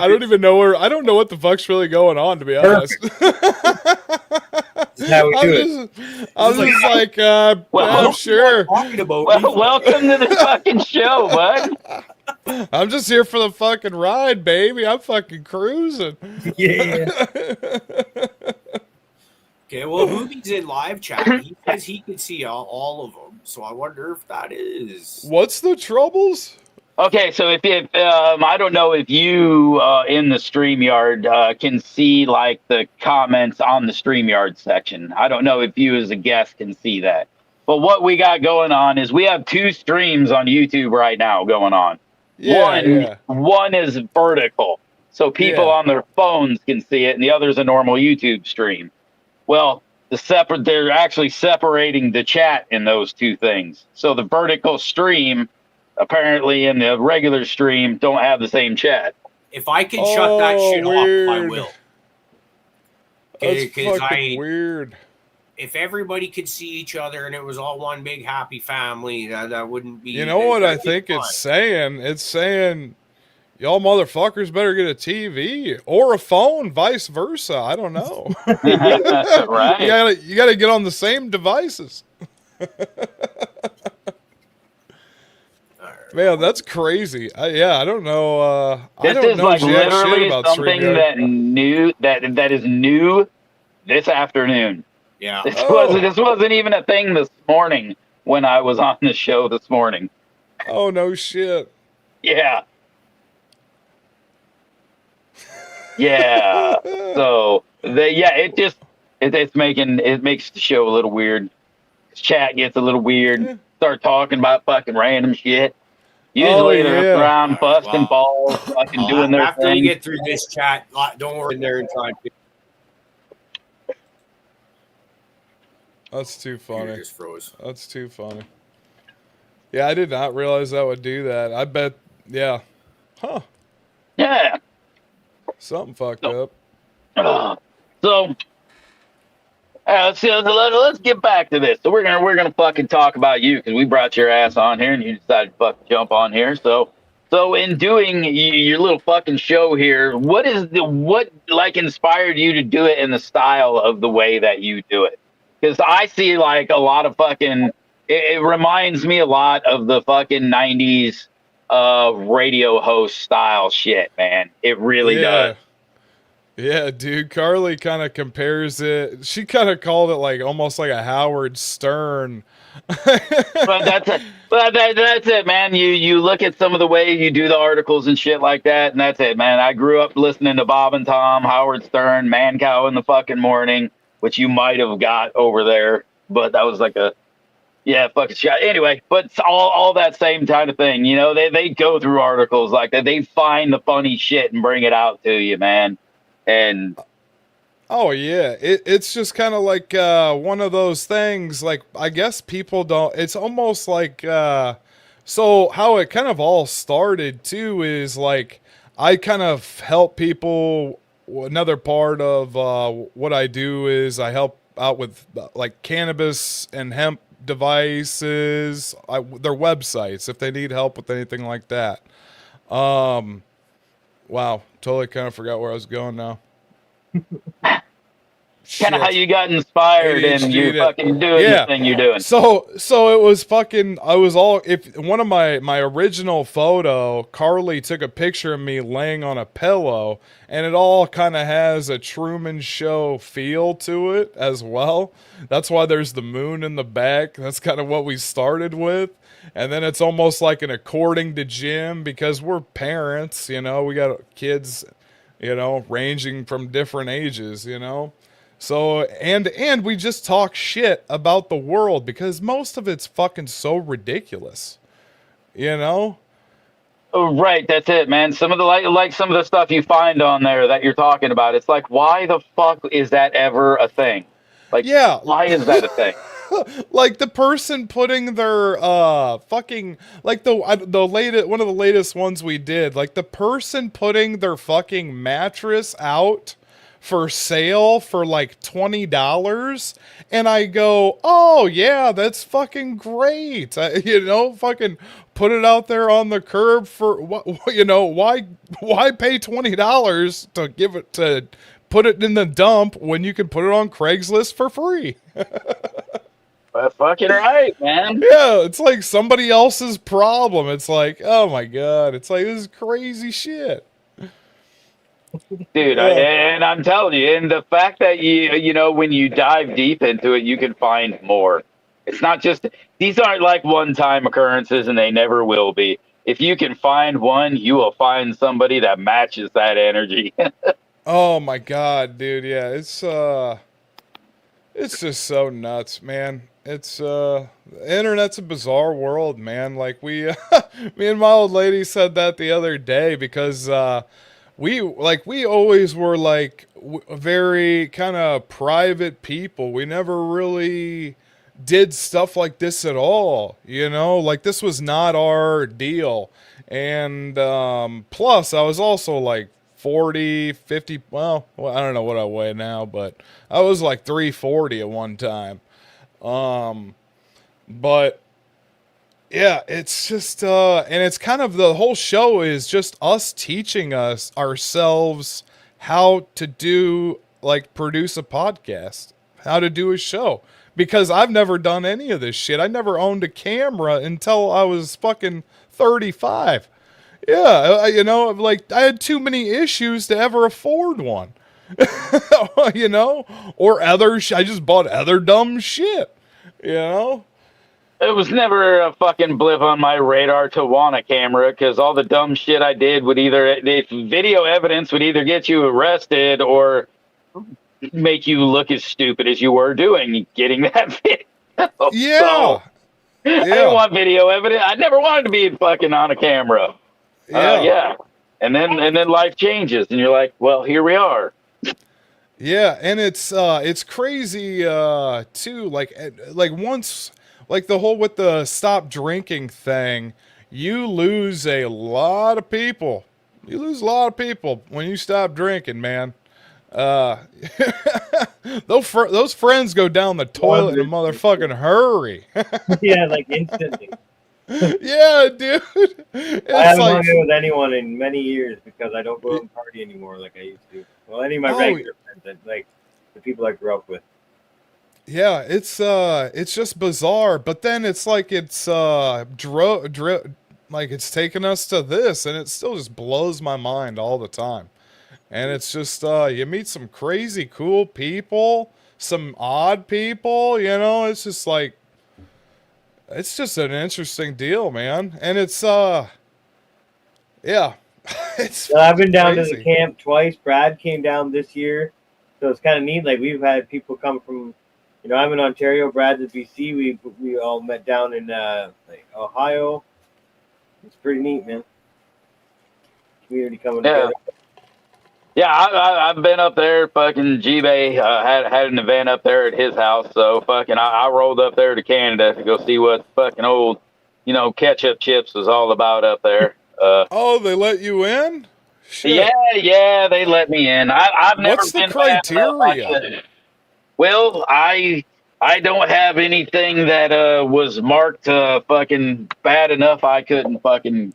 Speaker 4: I don't even know where. I don't know what the fuck's really going on, to be honest.
Speaker 5: how we do it.
Speaker 4: I'm just like, I'm sure.
Speaker 3: Talking about
Speaker 1: Welcome to the fucking show, bud.
Speaker 4: I'm just here for the fucking ride, baby. I'm fucking cruising.
Speaker 5: Yeah.
Speaker 3: Okay, well, Hoobie's in live chat. He says he can see all of them, so I wonder if that is.
Speaker 4: What's the troubles?
Speaker 1: Okay, so if I don't know if you in the StreamYard can see like the comments on the StreamYard section. I don't know if you as a guest can see that. But what we got going on is we have two streams on YouTube right now going on.
Speaker 4: Yeah, yeah,
Speaker 1: One is vertical, so people
Speaker 4: yeah.
Speaker 1: on their phones can see it, and the other is a normal YouTube stream. Well, they're actually separating the chat in those two things. So the vertical stream apparently and the regular stream don't have the same chat.
Speaker 3: If I can shut that shit off, I will.
Speaker 4: That's fucking weird.
Speaker 3: If everybody could see each other and it was all one big happy family, that wouldn't be.
Speaker 4: You know what I think it's saying? It's saying y'all motherfuckers better get a TV or a phone, vice versa. I don't know.
Speaker 1: Right.
Speaker 4: You gotta get on the same devices. Man, that's crazy. I don't know. I
Speaker 1: This
Speaker 4: don't
Speaker 1: is
Speaker 4: know
Speaker 1: like
Speaker 4: jack shit
Speaker 1: literally
Speaker 4: about
Speaker 1: something that is new this afternoon.
Speaker 3: Yeah.
Speaker 1: This wasn't even a thing this morning when I was on the show this morning.
Speaker 4: Oh no shit.
Speaker 1: Yeah. Yeah. So it makes the show a little weird. Chat gets a little weird. Start talking about fucking random shit. Usually they're around busting balls, fucking doing their
Speaker 3: after
Speaker 1: thing.
Speaker 3: we get through this chat, don't worry in there and try to.
Speaker 4: That's too funny.
Speaker 3: Just froze.
Speaker 4: That's too funny. Yeah, I did not realize that would do that. I bet. Yeah. Huh.
Speaker 1: Yeah.
Speaker 4: Something fucked up.
Speaker 1: So let's get back to this. So we're gonna fucking talk about you because we brought your ass on here and you decided to fucking jump on here. So in doing your little fucking show here, what like inspired you to do it in the style of the way that you do it? Because I see like a lot of fucking. It reminds me a lot of the fucking 90s radio host style shit, man. It really does.
Speaker 4: Yeah, dude. Carly kind of compares it. She kind of called it like almost like a Howard Stern.
Speaker 1: But that's it, man. You look at some of the way you do the articles and shit like that, and that's it, man. I grew up listening to Bob and Tom, Howard Stern, Man Cow in the fucking morning, which you might have got over there, but that was like a fucking shot. Anyway, but it's all that same kind of thing. You know, they go through articles like that. They find the funny shit and bring it out to you, man. And
Speaker 4: oh yeah, it's just kind of like one of those things. Like I guess people don't. It's almost like so how it kind of all started too is like I kind of help people. Another part of what I do is I help out with like cannabis and hemp devices, their websites if they need help with anything like that. Wow, totally kind of forgot where I was going now.
Speaker 1: kind of how you got inspired and you're fucking doing the thing you're doing.
Speaker 4: So it was fucking, I was all, if one of my original photo, Carly took a picture of me laying on a pillow and it all kind of has a Truman Show feel to it as well. That's why there's the moon in the back. That's kind of what we started with. And then it's almost like an according to Jim because we're parents, you know, we got kids, you know, ranging from different ages, you know. So, and we just talk shit about the world because most of it's fucking so ridiculous, you know?
Speaker 1: Oh, right, that's it, man. Some of the like some of the stuff you find on there that you're talking about, it's like, why the fuck is that ever a thing? Like,
Speaker 4: yeah,
Speaker 1: why is that a thing?
Speaker 4: Like the person putting their fucking like the latest one of the latest ones we did, like the person putting their fucking mattress out for sale for like $20, and I go, oh yeah, that's fucking great. You know, fucking put it out there on the curb for what, you know, why pay $20 to give it to put it in the dump when you can put it on Craigslist for free?
Speaker 1: That's fucking right, man.
Speaker 4: Yeah, it's like somebody else's problem. It's like, oh my god, it's like this is crazy shit.
Speaker 1: Dude, and I'm telling you, and the fact that you know, when you dive deep into it, you can find more. It's not just, these aren't like one-time occurrences and they never will be. if you can find one, you will find somebody that matches that energy.
Speaker 4: Oh my god, dude, yeah, it's just so nuts, man. It's the internet's a bizarre world, man. Like we me and my old lady said that the other day because we always were like very kind of private people. We never really did stuff like this at all, you know? Like this was not our deal. And plus I was also like 40, 50, I don't know what I weigh now, but I was like 340 at one time. But yeah, it's just and it's kind of the whole show is just us teaching us ourselves how to do like produce a podcast, how to do a show. Because I've never done any of this shit. I never owned a camera until I was fucking 35. Yeah, you know, like I had too many issues to ever afford one. You know, or I just bought other dumb shit. You know.
Speaker 1: It was never a fucking blip on my radar to want a camera because all the dumb shit I did would either video evidence would either get you arrested or make you look as stupid as you were doing getting that video.
Speaker 4: Yeah.
Speaker 1: So,
Speaker 4: Yeah.
Speaker 1: I didn't want video evidence. I never wanted to be fucking on a camera. Yeah. And then life changes and you're like, well, here we are.
Speaker 4: Yeah, and it's crazy too. Like once, like the whole with the stop drinking thing, you lose a lot of people. You lose a lot of people when you stop drinking, man. Those friends go down the toilet in a motherfucking hurry.
Speaker 5: Yeah, like instantly.
Speaker 4: Yeah, dude. It's
Speaker 5: I haven't
Speaker 4: like,
Speaker 5: hung out with anyone in many years because I don't go out and party anymore like I used to. Well, any of my regular friends, like the people I grew up with.
Speaker 4: yeah, it's just bizarre. But then it's like it's like it's taken us to this, and it still just blows my mind all the time. And it's just you meet some crazy cool people, some odd people, you know. It's just like it's just an interesting deal, man. And it's yeah. It's
Speaker 5: Well, I've been down
Speaker 4: crazy.
Speaker 5: to the camp twice. Brad came down this year, so it's kind of neat. Like we've had people come from, you know, I'm in Ontario, Brad's in BC. We all met down in like Ohio. It's pretty neat, man. Community coming together.
Speaker 1: Yeah, I've been up there. Fucking G-Bay had an event up there at his house. So fucking I rolled up there to Canada to go see what fucking old, you know, ketchup chips was all about up there.
Speaker 4: Oh, they let you in? Shit.
Speaker 1: Yeah, they let me in. I've never
Speaker 4: What's the
Speaker 1: been bad enough.
Speaker 4: criteria?
Speaker 1: Well, I don't have anything that was marked fucking bad enough I couldn't fucking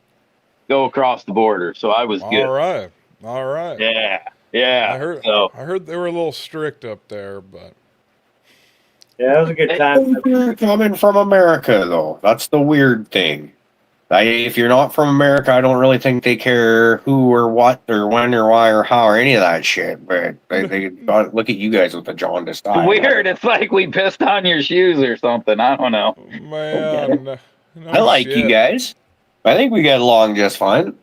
Speaker 1: go across the border. So I was good.
Speaker 4: All right.
Speaker 1: Yeah.
Speaker 4: I heard they were a little strict up there, but
Speaker 5: Yeah, that was a good time.
Speaker 3: You're coming from America, though. That's the weird thing. If you're not from America, I don't really think they care who or what or when or why or how or any of that shit. But they look at you guys with the jaundiced eye.
Speaker 1: Weird. It's like we pissed on your shoes or something. I don't know.
Speaker 4: man, no
Speaker 3: I like
Speaker 4: shit.
Speaker 3: you guys. I think we get along just fine.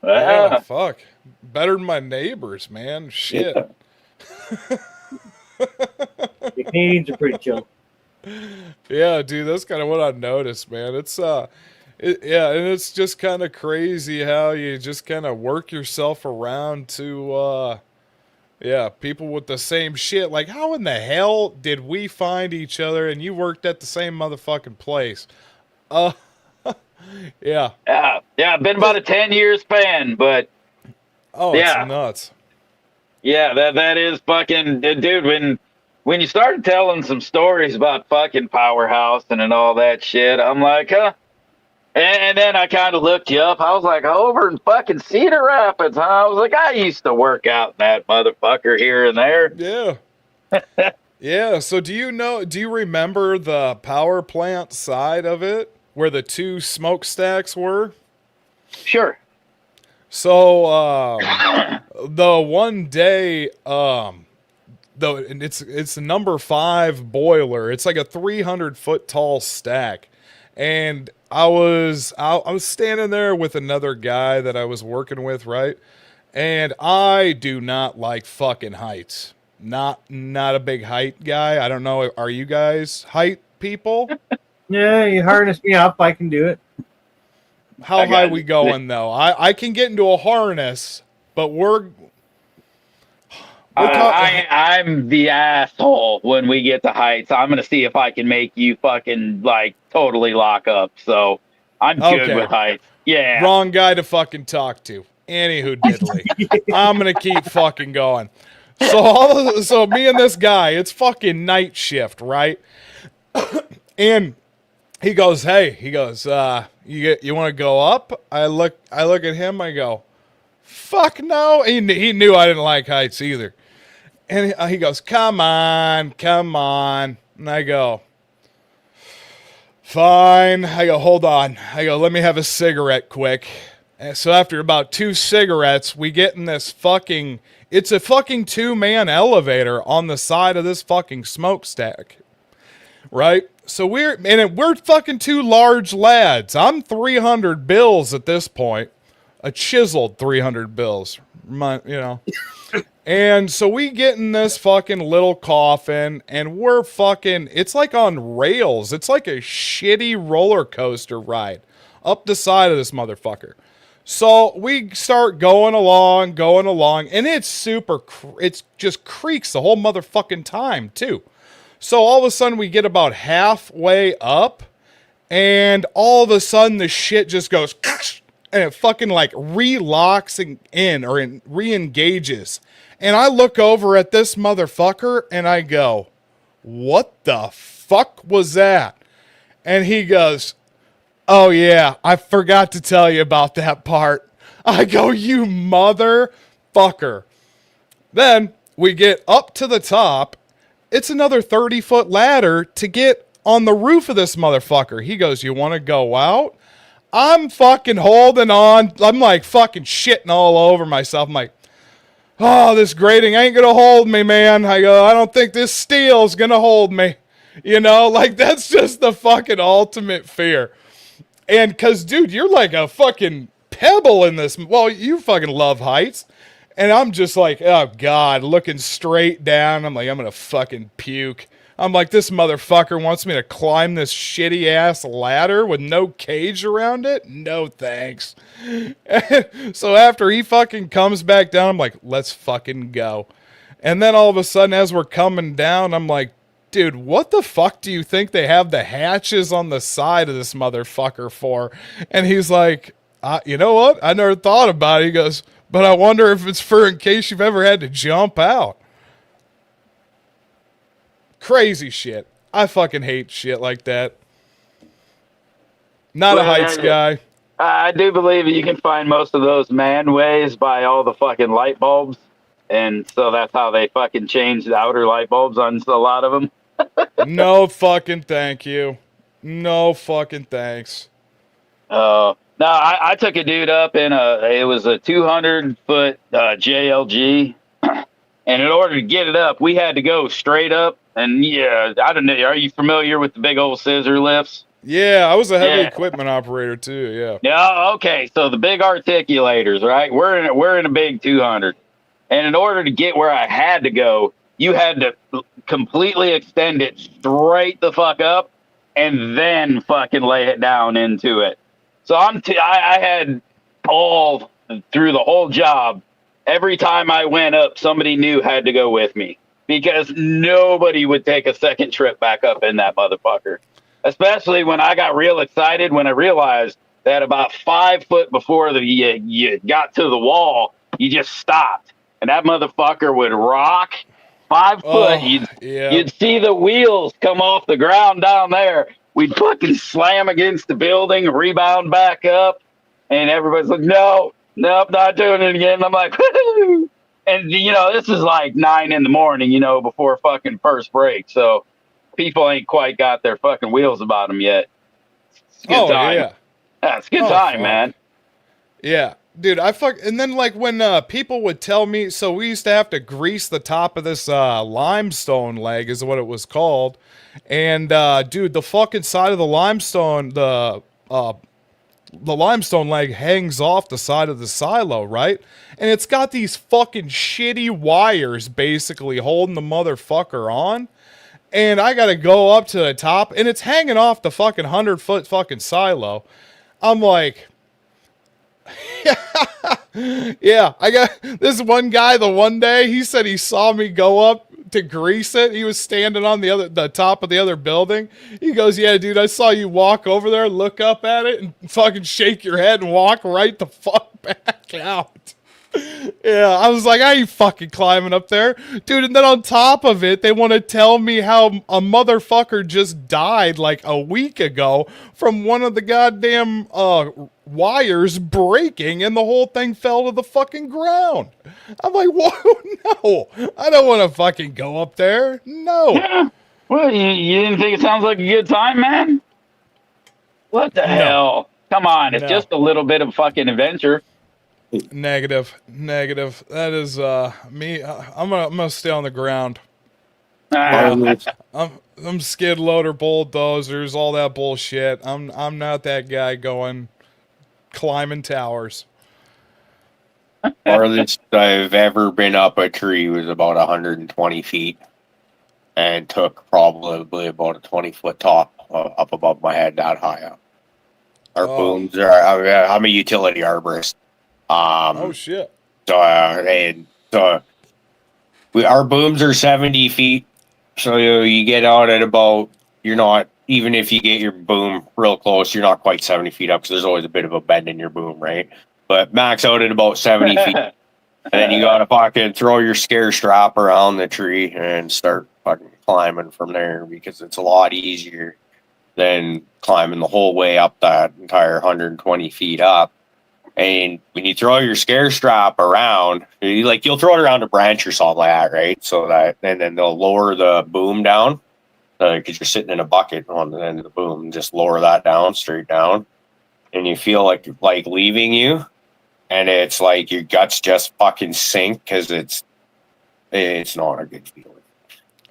Speaker 4: Yeah, fuck. Better than my neighbors, man. Shit.
Speaker 3: Yeah.
Speaker 5: The Canadians are pretty chill.
Speaker 4: Yeah, dude, that's kind of what I noticed, man. It's yeah, and it's just kind of crazy how you just kind of work yourself around to yeah, people with the same shit. Like, how in the hell did we find each other and you worked at the same motherfucking place? Yeah.
Speaker 1: Yeah, been about a 10-year span, but
Speaker 4: Oh,
Speaker 1: yeah.
Speaker 4: it's nuts.
Speaker 1: yeah, that is fucking dude. When you started telling some stories about fucking Powerhouse and all that shit, I'm like, huh. And then I kind of looked you up. I was like, over in fucking Cedar Rapids, huh? I was like, I used to work out in that motherfucker here and there.
Speaker 4: Yeah. Yeah, so do you remember the power plant side of it where the two smokestacks were?
Speaker 1: Sure.
Speaker 4: So the one day it's a number 5 boiler. It's like a 300-foot tall stack. And I was standing there with another guy that I was working with, right? And I do not like fucking heights. Not a big height guy. I don't know. Are you guys height people?
Speaker 5: Yeah, you harness me up, I can do it.
Speaker 4: How high we going though? I can get into a harness, but
Speaker 1: I'm the asshole when we get to heights. I'm gonna see if I can make you fucking like totally lock up. So I'm good with heights. Yeah.
Speaker 4: Wrong guy to fucking talk to. Anywho diddly. I'm gonna keep fucking going. So me and this guy, it's fucking night shift, right? And he goes, "Hey," he goes, you want to go up?" I look at him. I go, "Fuck no." He knew I didn't like heights either. And he goes, come on. And I go, fine. I go, hold on. I go, let me have a cigarette quick. And so after about 2 cigarettes, we get in this it's a fucking 2-man elevator on the side of this fucking smokestack. Right? So we're fucking 2 large lads. I'm 300 bills at this point. A chiseled 300 bills. And so we get in this fucking little coffin, and we're fucking, it's like on rails. It's like a shitty roller coaster ride up the side of this motherfucker. So we start going along, and it's it's just creaks the whole motherfucking time, too. So all of a sudden we get about halfway up, and all of a sudden the shit just goes, and it fucking like re-locks in or re-engages. And I look over at this motherfucker and I go, what the fuck was that? And he goes, oh yeah, I forgot to tell you about that part. I go, you motherfucker. Then we get up to the top. It's another 30-foot ladder to get on the roof of this motherfucker. He goes, you want to go out? I'm fucking holding on. I'm like fucking shitting all over myself. I'm like, oh, this grating ain't gonna hold me, man. I go, I don't think this steel's gonna hold me. Like that's just the fucking ultimate fear. And cause dude, you're like a fucking pebble in this. Well, you fucking love heights. And I'm just like, oh God, looking straight down. I'm like, I'm gonna fucking puke. I'm like, this motherfucker wants me to climb this shitty ass ladder with no cage around it? No thanks. So after he fucking comes back down, I'm like, let's fucking go. And then all of a sudden, as we're coming down, I'm like, dude, what the fuck do you think they have the hatches on the side of this motherfucker for? And he's like, you know what? I never thought about it. He goes, but I wonder if it's for in case you've ever had to jump out. Crazy shit. I fucking hate shit like that. Not a heights guy.
Speaker 1: I do believe you can find most of those manways by all the fucking light bulbs. And so that's how they fucking changed the outer light bulbs on a lot of them.
Speaker 4: No fucking thank you. No fucking thanks.
Speaker 1: No, I took a dude up it was a 200-foot JLG. And in order to get it up, we had to go straight up. And yeah, I don't know. Are you familiar with the big old scissor lifts?
Speaker 4: Yeah, I was a heavy equipment operator too. Yeah.
Speaker 1: Yeah. Okay. So the big articulators, right? We're in a big 200, and in order to get where I had to go, you had to completely extend it straight the fuck up, and then fucking lay it down into it. So I had all through the whole job. Every time I went up, somebody new had to go with me because nobody would take a second trip back up in that motherfucker. Especially when I got real excited when I realized that about 5 foot before you got to the wall, you just stopped. And that motherfucker would rock 5 foot. You'd see the wheels come off the ground down there. We'd fucking slam against the building, rebound back up. And everybody's like, nope, not doing it again. I'm like, woo! And, this is like 9 a.m, before fucking first break. So people ain't quite got their fucking wheels about them yet. It's a good time.
Speaker 4: Yeah.
Speaker 1: Yeah, it's a good time, man.
Speaker 4: Yeah. Dude, and then like when people would tell me, so we used to have to grease the top of this limestone leg is what it was called, and dude, the fucking side of the limestone leg hangs off the side of the silo, right? And it's got these fucking shitty wires basically holding the motherfucker on. And I gotta go up to the top, and it's hanging off the fucking 100-foot fucking silo. I'm like, yeah, I got this one guy the one day, he said he saw me go up to grease it. He was standing on the top of the other building. He goes, yeah, dude, I saw you walk over there, look up at it, and fucking shake your head and walk right the fuck back out. Yeah, I was like, I ain't fucking climbing up there. Dude, and then on top of it, they want to tell me how a motherfucker just died like a week ago from one of the goddamn wires breaking and the whole thing fell to the fucking ground. I'm like, whoa, no, I don't want to fucking go up there. No.
Speaker 1: Yeah. Well, you didn't think it sounds like a good time, man? What the hell? Come on, it's just a little bit of fucking adventure.
Speaker 4: Negative. That is me. I'm gonna stay on the ground. I'm skid loader, bulldozers, all that bullshit. I'm not that guy going climbing towers.
Speaker 3: Farthest I've ever been up a tree was about 120 feet, and took probably about a 20-foot top up above my head, that high up. Our booms are. I'm a utility arborist.
Speaker 4: Oh shit!
Speaker 3: Our booms are 70 feet, so you get out at about, you're not, even if you get your boom real close, you're not quite 70 feet up because there's always a bit of a bend in your boom, right? But max out at about 70 feet, and then you gotta fucking throw your scare strap around the tree and start fucking climbing from there, because it's a lot easier than climbing the whole way up that entire 120 feet up. And when you throw your scare strap around, you'll throw it around a branch or something like that, right? So that, and then they'll lower the boom down, because you're sitting in a bucket on the end of the boom. Just lower that down, straight down, and you feel like leaving you, and it's like your guts just fucking sink because it's not a good feeling.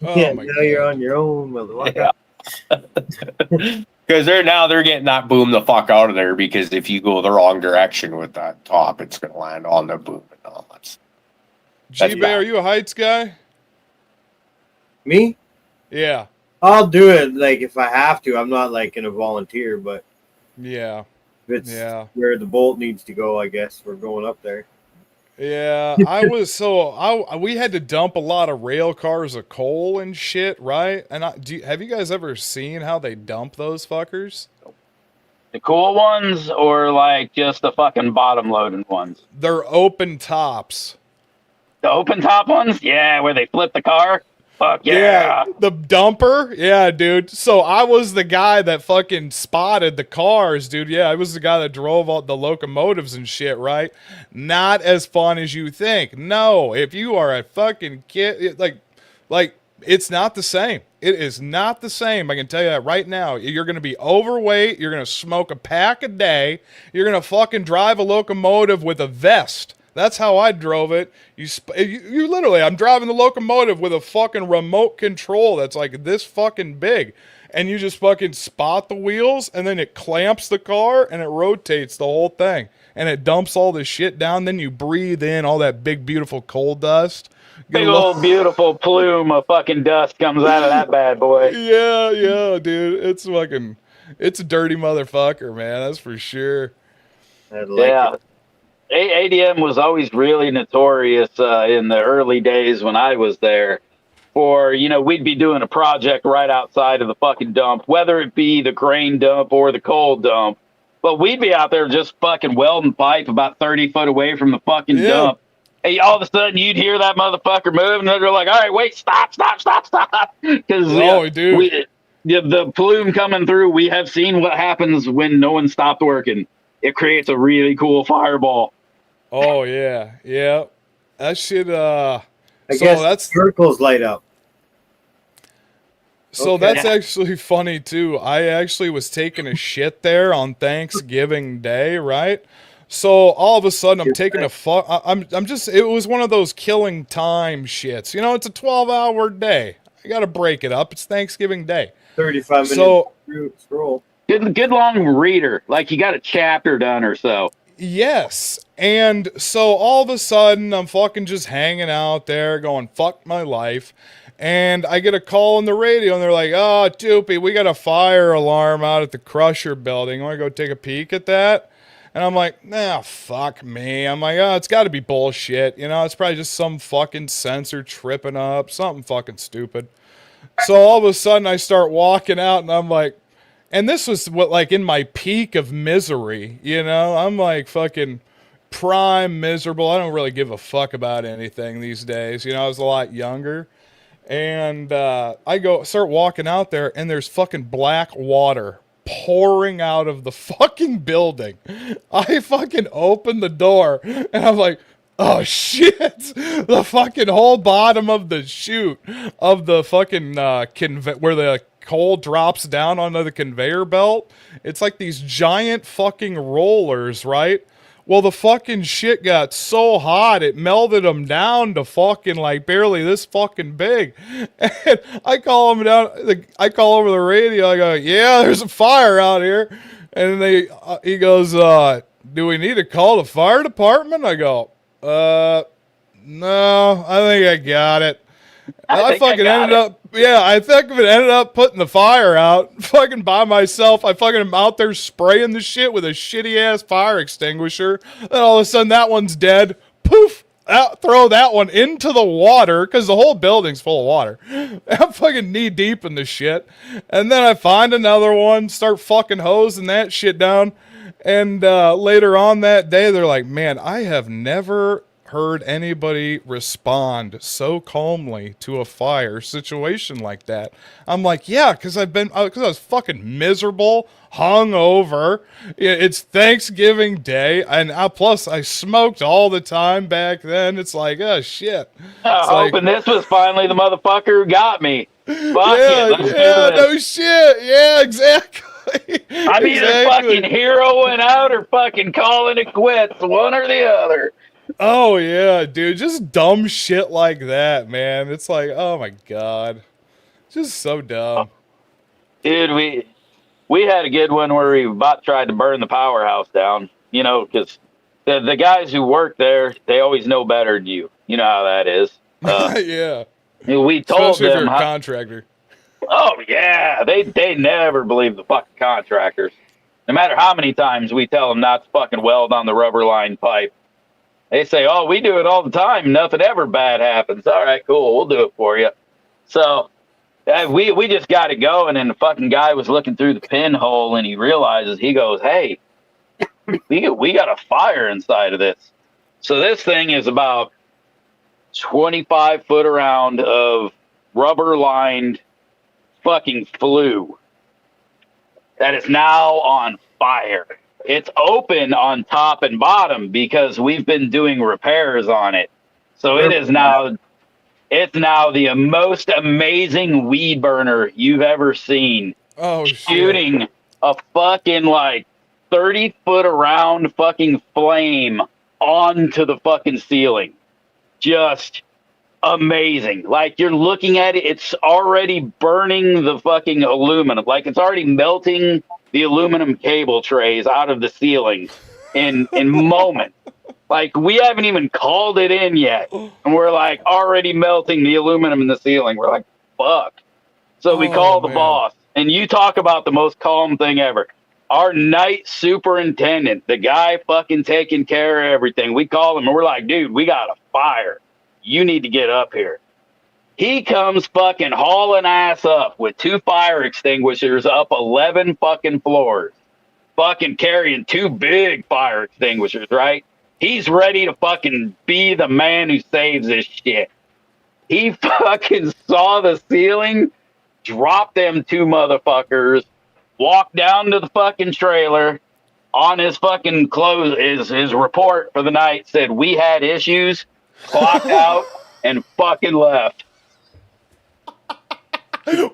Speaker 5: Oh yeah, now God. You're on your own, motherfucker.
Speaker 3: Yeah. Because they're getting that boom the fuck out of there, because if you go the wrong direction with that top, it's going to land on the boom and all that.
Speaker 4: G-Bay, are you a heights guy?
Speaker 5: Me?
Speaker 4: Yeah.
Speaker 5: I'll do it, like, if I have to. I'm not, like, going to volunteer, but...
Speaker 4: Yeah.
Speaker 5: If it's where the bolt needs to go, I guess we're going up there.
Speaker 4: Yeah, we had to dump a lot of rail cars of coal and shit, right? And have you guys ever seen how they dump those fuckers?
Speaker 1: The cool ones, or like just the fucking bottom loading ones?
Speaker 4: They're open tops.
Speaker 1: The open top ones? Yeah, where they flip the car? Fuck yeah.
Speaker 4: The dumper? Yeah, dude. So I was the guy that fucking spotted the cars, dude. Yeah, I was the guy that drove all the locomotives and shit, right? Not as fun as you think. No, if you are a fucking kid, like it's not the same. It is not the same. I can tell you that right now. You're going to be overweight. You're going to smoke a pack a day. You're going to fucking drive a locomotive with a vest. That's how I drove it. You literally, I'm driving the locomotive with a fucking remote control that's like this fucking big. And you just fucking spot the wheels, and then it clamps the car, and it rotates the whole thing. And it dumps all this shit down. Then you breathe in all that big, beautiful coal dust.
Speaker 1: Big old beautiful plume of fucking dust comes out of that bad boy.
Speaker 4: Yeah, dude. It's a dirty motherfucker, man. That's for sure.
Speaker 1: Yeah. ADM was always really notorious in the early days when I was there for, we'd be doing a project right outside of the fucking dump, whether it be the grain dump or the coal dump. But we'd be out there just fucking welding pipe about 30 foot away from the fucking dump. And all of a sudden you'd hear that motherfucker move, and they're like, all right, wait, stop. Because the plume coming through, we have seen what happens when no one stopped working. It creates a really cool fireball.
Speaker 4: Oh yeah. That shit.
Speaker 5: I guess that's circles light up.
Speaker 4: So that's actually funny too. I actually was taking a shit there on Thanksgiving Day, right? So all of a sudden, I'm taking I'm just. It was one of those killing time shits. You know, it's a 12-hour day. I got to break it up. It's Thanksgiving Day.
Speaker 5: 35
Speaker 4: So
Speaker 5: minute scroll.
Speaker 1: Good long reader. Like you got a chapter done or so.
Speaker 4: yes, and so all of a sudden, I'm fucking just hanging out there, going fuck my life. And I get a call on the radio, and they're like, "Oh, Tupy, we got a fire alarm out at the Crusher building. Want to go take a peek at that?" And I'm like, "Nah, fuck me." I'm like, "Oh, it's got to be bullshit. You know, it's probably just some fucking sensor tripping up, something fucking stupid." So all of a sudden, I start walking out, and I'm like, and this was what, like, in my peak of misery, you know? I'm like fucking prime miserable. I don't really give a fuck about anything these days. You know, I was a lot younger. And I start walking out there, and there's fucking black water pouring out of the fucking building. I fucking open the door, and I'm like, oh shit! The fucking whole bottom of the chute of the fucking where the coal drops down onto the conveyor belt. It's like these giant fucking rollers, right? Well, the fucking shit got so hot, it melted them down to fucking like barely this fucking big. And I call him down, I call over the radio, I go, yeah, there's a fire out here. And he goes, do we need to call the fire department? I go, no, I think I got it. I fucking ended up putting the fire out fucking by myself. I fucking am out there spraying the shit with a shitty ass fire extinguisher. Then all of a sudden that one's dead. Poof! Throw that one into the water because the whole building's full of water. I'm fucking knee deep in the shit. And then I find another one, start fucking hosing that shit down. And later on that day, they're like, man, I have never heard anybody respond so calmly to a fire situation like that. I'm like, yeah, because I was fucking miserable, hungover. It's Thanksgiving Day, and plus I smoked all the time back then. It's like, oh shit.
Speaker 1: Hoping this was finally the motherfucker who got me. Fuck it, let's do this.
Speaker 4: No shit. Yeah, exactly.
Speaker 1: I'm either fucking heroing out or fucking calling it quits, one or the other.
Speaker 4: Oh yeah, dude, just dumb shit like that, man. It's like, oh my god, just so dumb.
Speaker 1: Dude, we had a good one where we about tried to burn the powerhouse down. You know, because the guys who work there, they always know better than you. You know how that is.
Speaker 4: Yeah.
Speaker 1: We told
Speaker 4: Especially
Speaker 1: them
Speaker 4: if you're a contractor.
Speaker 1: Oh yeah, they never believe the fucking contractors. No matter how many times we tell them not to fucking weld on the rubber line pipe. They say, oh, we do it all the time. Nothing ever bad happens. All right, cool. We'll do it for you. So we just got it going, and the fucking guy was looking through the pinhole, and he realizes, he goes, hey, we got a fire inside of this. So this thing is about 25 foot around of rubber-lined fucking flue that is now on fire. It's open on top and bottom because we've been doing repairs on it. So it's now the most amazing weed burner you've ever seen.
Speaker 4: Oh,
Speaker 1: shooting a fucking like 30 foot around fucking flame onto the fucking ceiling. Just amazing. Like you're looking at it, it's already burning the fucking aluminum. Like it's already melting the aluminum cable trays out of the ceiling in moments. Like we haven't even called it in yet, and we're like already melting the aluminum in the ceiling. We're like, fuck. So we call the boss, and you talk about the most calm thing ever. Our night superintendent, the guy fucking taking care of everything. We call him and we're like, dude, we got a fire. You need to get up here. He comes fucking hauling ass up with 2 fire extinguishers up 11 fucking floors. Fucking carrying 2 big fire extinguishers, right? He's ready to fucking be the man who saves this shit. He fucking saw the ceiling, dropped them 2 motherfuckers, walked down to the fucking trailer. On his fucking close, his report for the night said, we had issues, clocked out, and fucking left.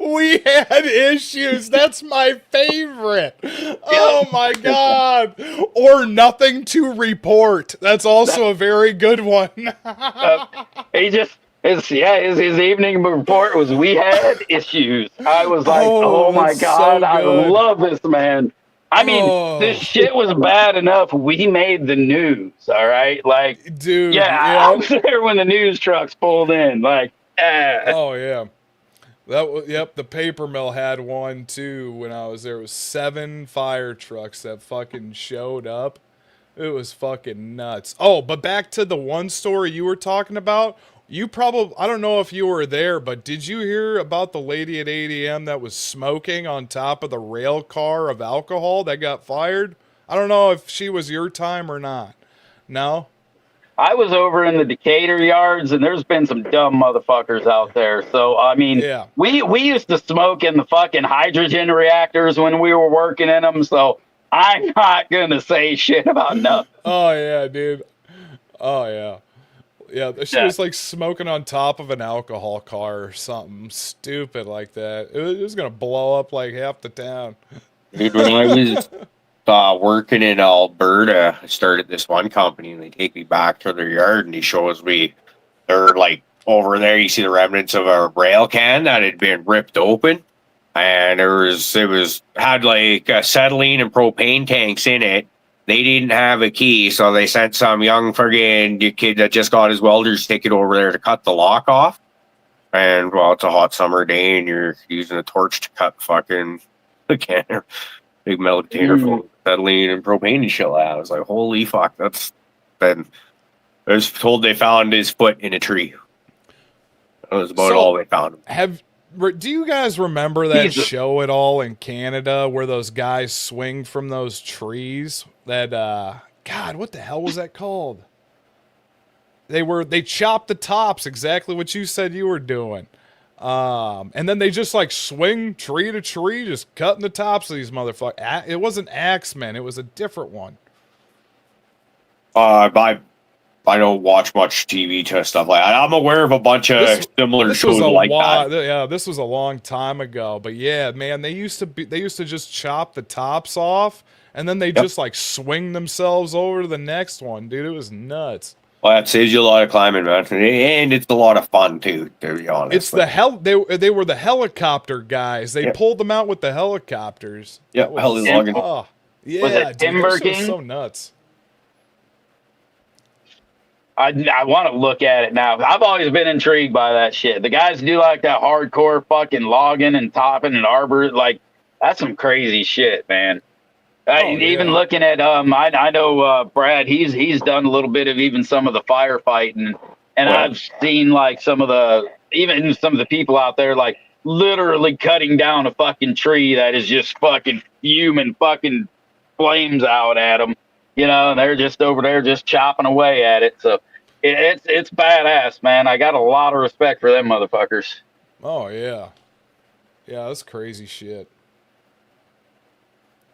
Speaker 4: We had issues. That's my favorite. Oh my god. Or nothing to report. That's also a very good one.
Speaker 1: He just his evening report was we had issues. I was like,
Speaker 4: Oh,
Speaker 1: oh my
Speaker 4: that's
Speaker 1: god,
Speaker 4: so
Speaker 1: I
Speaker 4: good.
Speaker 1: love this man. I mean, this
Speaker 4: Oh,
Speaker 1: shit was bad enough. We made the news. All right, like
Speaker 4: dude.
Speaker 1: yeah, I
Speaker 4: Yep.
Speaker 1: was there when the news trucks pulled in. Like,
Speaker 4: Oh yeah. That was, yep, the paper mill had one too when I was there. It was 7 fire trucks that fucking showed up. It was fucking nuts. Oh, but back to the one story you were talking about. You probably, I don't know if you were there, but did you hear about the lady at ADM that was smoking on top of the rail car of alcohol that got fired? I don't know if she was your time or not. No?
Speaker 1: I was over in the Decatur yards, and there's been some dumb motherfuckers out there. So I mean,
Speaker 4: Yeah.
Speaker 1: we used to smoke in the fucking hydrogen reactors when we were working in them. So I'm not gonna say shit about nothing.
Speaker 4: Oh, yeah, dude. Oh, yeah. Yeah, she
Speaker 1: Yeah.
Speaker 4: was like smoking on top of an alcohol car or something stupid like that. It was going to blow up like half the town.
Speaker 3: Dude, when I was working in Alberta, I started this one company, and they take me back to their yard, and he shows me they're like over there. You see the remnants of a rail can that had been ripped open, and it had like acetylene and propane tanks in it. They didn't have a key, so they sent some young friggin' kid that just got his welder's ticket over there to cut the lock off. And well, it's a hot summer day, and you're using a torch to cut fucking the can, big metal container full of acetylene and propane and shit. I was like, holy fuck, that's. Then I was told they found his foot in a tree. That was about all they found.
Speaker 4: Do you guys remember that
Speaker 1: Jesus.
Speaker 4: show at all in Canada where those guys swing from those trees? That God, what the hell was that called? They chopped the tops, exactly what you said you were doing. And then they just like swing tree to tree, just cutting the tops of these motherfuckers. It wasn't Axemen, it was a different one.
Speaker 3: I don't watch much TV to stuff like that. I'm aware of a bunch of similar shows like that.
Speaker 4: Yeah, this was a long time ago, but yeah, man, they used to just chop the tops off, and then they just like swing themselves over to the next one, dude. It was nuts.
Speaker 3: Well, that saves you a lot of climbing, man, and it's a lot of fun too. To be honest,
Speaker 4: It's they were the helicopter guys. They pulled them out with the helicopters.
Speaker 3: Yeah, heli logging.
Speaker 4: Oh, yeah,
Speaker 1: Was it
Speaker 4: dude,
Speaker 1: Timber
Speaker 4: this was
Speaker 1: King?
Speaker 4: so nuts.
Speaker 1: I want to look at it now. I've always been intrigued by that shit. The guys do like that hardcore fucking logging and topping and arbor. Like, that's some crazy shit, man. Even looking at I know Brad. He's done a little bit of even some of the firefighting, and I've seen like some of the people out there like literally cutting down a fucking tree that is just fucking fuming fucking flames out at them. You know, and they're just over there just chopping away at it. So it's badass, man. I got a lot of respect for them motherfuckers.
Speaker 4: Oh yeah, yeah, that's crazy shit.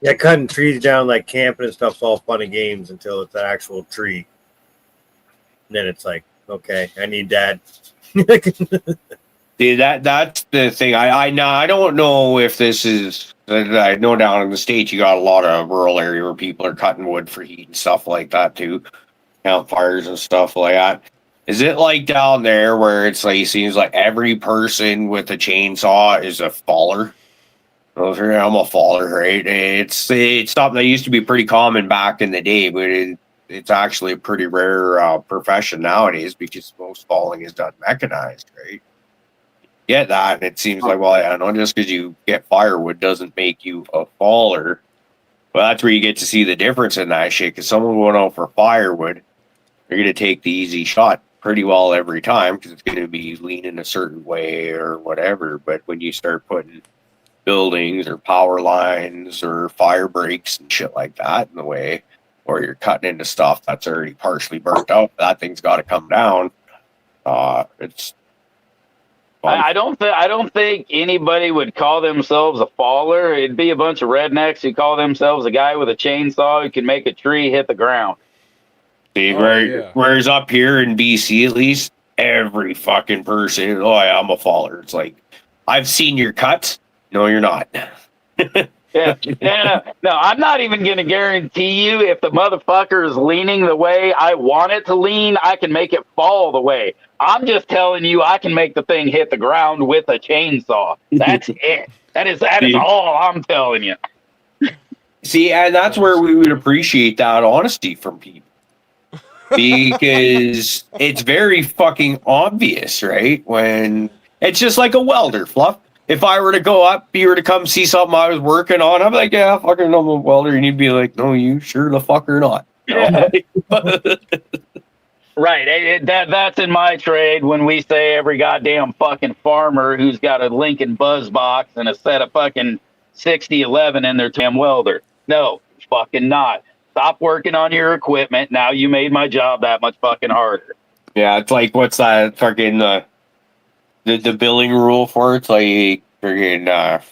Speaker 5: Yeah, cutting trees down like camping and stuff's all fun and games until it's an actual tree. And then it's like, okay, I need that.
Speaker 3: See, that's the thing. I don't know if this is. I know down in the States you got a lot of rural area where people are cutting wood for heat and stuff like that too, campfires and stuff like that. Is it like down there where it's like it seems like every person with a chainsaw is a faller? I'm a faller, right? It's something that used to be pretty common back in the day, but it's actually a pretty rare profession nowadays because most falling is done mechanized, right? Get that, and it seems like, well, I don't know, just because you get firewood doesn't make you a faller. Well, that's where you get to see the difference in that shit, because someone going out for firewood, they're going to take the easy shot pretty well every time because it's going to be leaning a certain way or whatever. But when you start putting buildings or power lines or fire breaks and shit like that in the way, or you're cutting into stuff that's already partially burnt out, that thing's got to come down. It's
Speaker 1: I don't think anybody would call themselves a faller. It'd be a bunch of rednecks who call themselves a guy with a chainsaw who can make a tree hit the ground.
Speaker 3: See, whereas up here in BC, at least, every fucking person, oh yeah, I'm a faller. It's like, I've seen your cuts. No, you're not.
Speaker 1: Yeah, no, I'm not even going to guarantee you if the motherfucker is leaning the way I want it to lean, I can make it fall the way. I'm just telling you, I can make the thing hit the ground with a chainsaw. That's it. That is all I'm telling you.
Speaker 3: See, and that's where we would appreciate that honesty from people. Because it's very fucking obvious, right? When it's just like a welder, Fluff. If I were to go up, you were to come see something I was working on, I'm like, yeah, fucking I'm a welder. And you'd be like, no, you sure the fuck are not.
Speaker 1: Yeah. Right. That's in my trade when we say every goddamn fucking farmer who's got a Lincoln Buzz box and a set of fucking 6011 in their damn welder. No, fucking not. Stop working on your equipment. Now you made my job that much fucking harder.
Speaker 3: Yeah, it's like, what's that fucking the billing rule for it? It's like freaking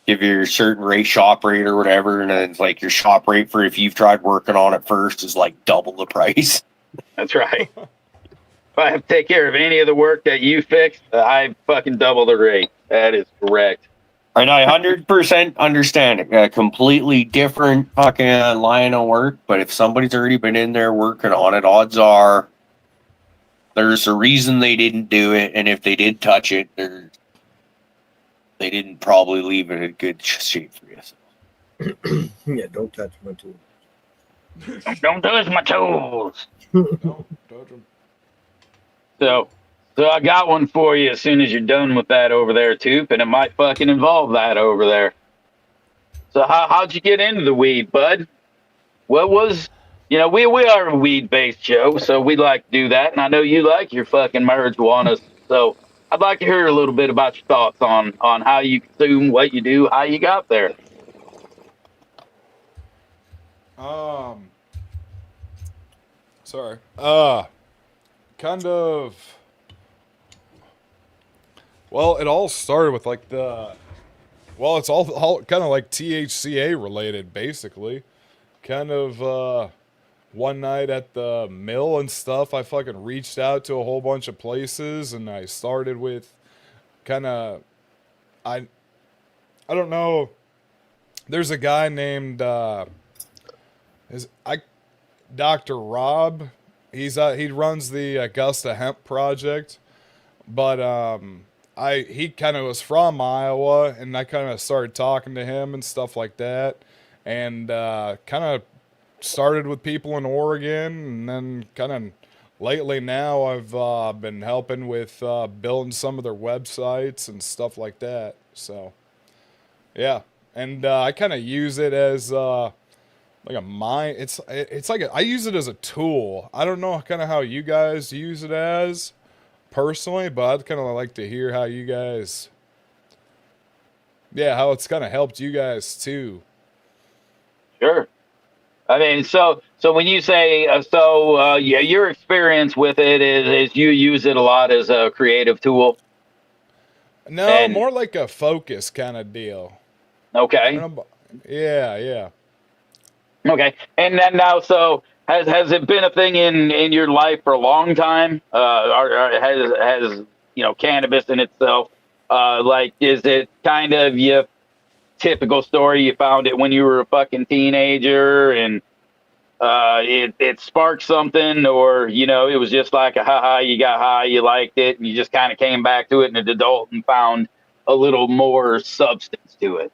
Speaker 3: give your certain rate shop rate or whatever, and then it's like your shop rate for if you've tried working on it first is like double the price.
Speaker 1: That's right. If I have to take care of any of the work that you fixed, I fucking double the rate. That is correct.
Speaker 3: And I 100% understand it. A completely different fucking line of work, but if somebody's already been in there working on it, odds are there's a reason they didn't do it, and if they did touch it, they didn't probably leave it in good shape for you.
Speaker 5: Yeah, don't touch my tools.
Speaker 1: Don't touch my toes.
Speaker 4: Don't touch 'em.
Speaker 1: So I got one for you as soon as you're done with that over there, Toop, and it might fucking involve that over there. So how'd you get into the weed, bud? What was, we are a weed-based show, so we like to do that, and I know you like your fucking marijuana, so I'd like to hear a little bit about your thoughts on how you consume, what you do, how you got there.
Speaker 4: Sorry. Kind of. Well, it all started with like it's all kind of like THCA related, basically. Kind of, one night at the mill and stuff, I fucking reached out to a whole bunch of places, and I started with kind of, I don't know. There's a guy named, Dr. Rob. He runs the Augusta Hemp Project, but he kind of was from Iowa, and I kind of started talking to him and stuff like that, and kind of started with people in Oregon, and then kind of lately now I've been helping with building some of their websites and stuff like that. So yeah, and I kind of use it as like a mind. It's like I use it as a tool. I don't know kind of how you guys use it as personally, but I'd kind of like to hear how you guys, how it's kind of helped you guys too.
Speaker 1: Sure. I mean, so when you say, your experience with it is you use it a lot as a creative tool?
Speaker 4: No, more like a focus kind of deal.
Speaker 1: Okay.
Speaker 4: Yeah.
Speaker 1: Okay. And then now, so has it been a thing in your life for a long time? Or has cannabis in itself, is it kind of your typical story? You found it when you were a fucking teenager and it sparked something, or it was just like a haha, you got high, you liked it, and you just kind of came back to it as an adult and found a little more substance to it.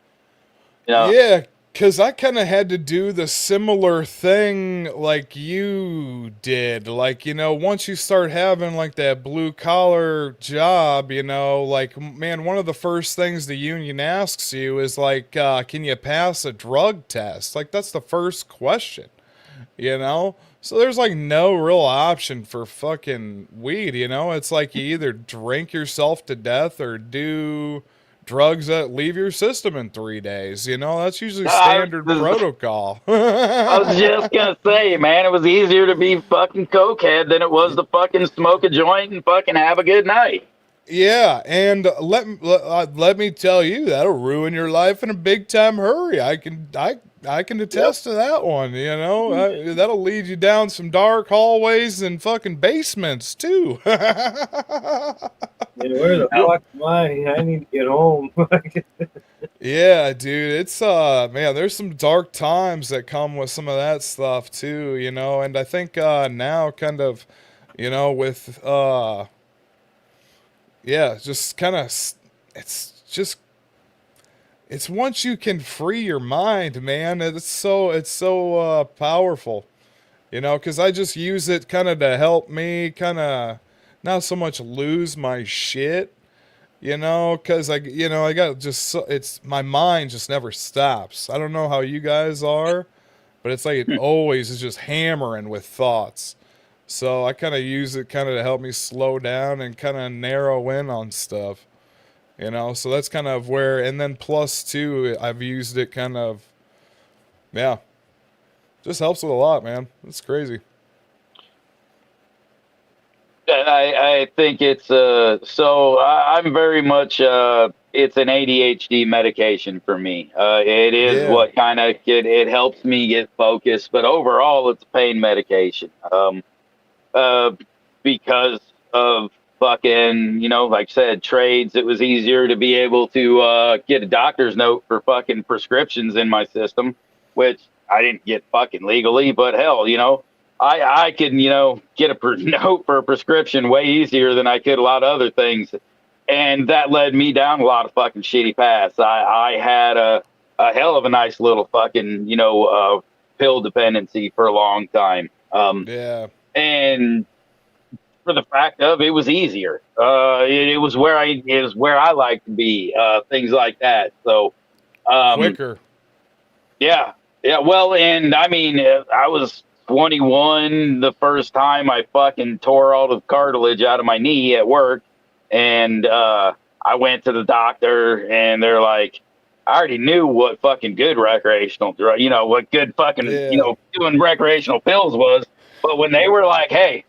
Speaker 4: Yeah, because I kind of had to do the similar thing like you did. Like, once you start having like that blue collar job, like, man, one of the first things the union asks you is like, can you pass a drug test? Like, that's the first question, So there's like no real option for fucking weed, It's like you either drink yourself to death or do drugs that leave your system in 3 days. That's usually standard protocol.
Speaker 1: I was just gonna say, man, it was easier to be fucking cokehead than it was to fucking smoke a joint and fucking have a good night.
Speaker 4: Yeah, and let me tell you, that'll ruin your life in a big time hurry. I can attest to that one. You know, that'll lead you down some dark hallways and fucking basements too.
Speaker 5: Yeah, where the
Speaker 1: Yep.
Speaker 5: fuck am I? I need to get home.
Speaker 4: Yeah, dude, it's man, there's some dark times that come with some of that stuff too, you know, and I think now kind of, you know, with yeah, just kind of it's just it's once you can free your mind, man, it's so powerful, you know, cuz I just use it kind of to help me kind of not so much lose my shit, you know, because I got just it's my mind just never stops. I don't know how you guys are, but it's like it always is just hammering with thoughts. So I kind of use it kind of to help me slow down and kind of narrow in on stuff, you know. So that's kind of where, and then plus two, I've used it kind of, yeah, just helps with a lot, man. It's crazy.
Speaker 1: And I think it's I'm very much it's an ADHD medication for me. It is
Speaker 4: Yeah,
Speaker 1: what kind of it helps me get focused, but overall it's a pain medication. Uh, because of fucking, like I said, trades, it was easier to be able to get a doctor's note for fucking prescriptions in my system, which I didn't get fucking legally, but hell, I can, get a note for a prescription way easier than I could a lot of other things. And that led me down a lot of fucking shitty paths. I had a hell of a nice little fucking, pill dependency for a long time.
Speaker 4: yeah,
Speaker 1: And for the fact of it was easier. It was where I like to be. Things like that. So, um,
Speaker 4: quicker.
Speaker 1: yeah, yeah. Well, and I mean, I was 21 the first time I fucking tore all the cartilage out of my knee at work, and I went to the doctor, and they're like, I already knew what fucking good recreational drug, what good fucking,
Speaker 4: Yeah,
Speaker 1: doing recreational pills was. But when they were like, hey,